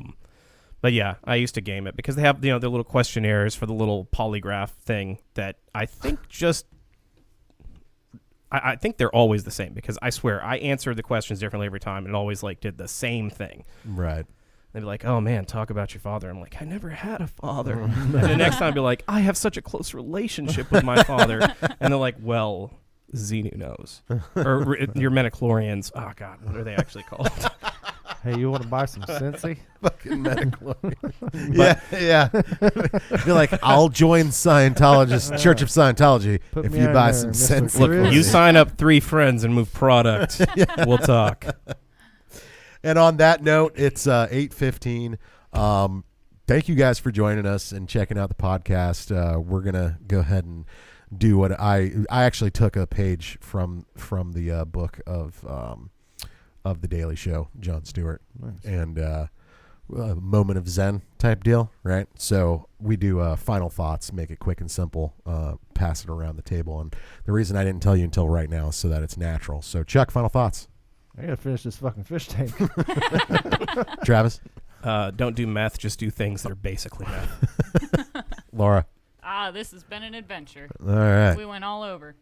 But yeah, I used to game it because they have their little questionnaires for the little polygraph thing that I think I think they're always the same because I swear I answered the questions differently every time and it always like did the same thing. Right. They'd be like, "Oh man, talk about your father." I'm like, "I never had a father." And the next time, I'd be like, "I have such a close relationship with my father," and they're like, "Well, Xenu knows," or your metachlorians. Oh God, what are they actually called? Hey, you want to buy some Sensi? Fucking medical. yeah. You're like, I'll join Scientologist, Church of Scientology Put if me you on buy there, some Mr. sense. Look, Really? you sign up 3 friends and move product. We'll talk. And on that note, it's 8:15. Thank you guys for joining us and checking out the podcast. We're gonna go ahead and do what I actually took a page from the book of the Daily Show, Jon Stewart, Nice. and a moment of Zen type deal, right? So we do final thoughts, make it quick and simple, pass it around the table. And the reason I didn't tell you until right now is so that it's natural. So Chuck, final thoughts. I gotta finish this fucking fish tank. Travis, Don't do meth, just do things that are basically meth. Laura. This has been an adventure. All right. We went all over.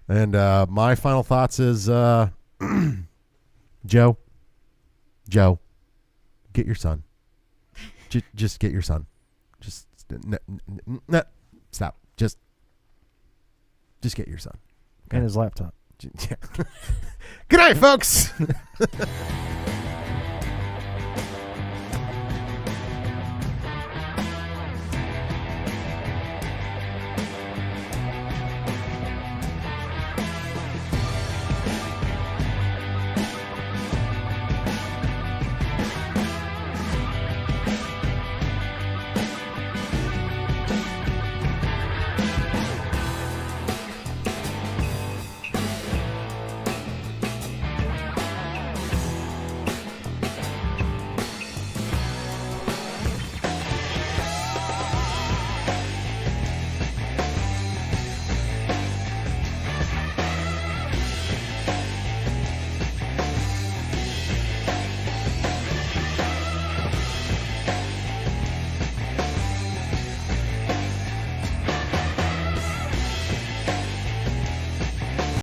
And my final thoughts is Joe, get your son. Just get your son. Just stop. Just get your son. And his laptop. Good night, folks.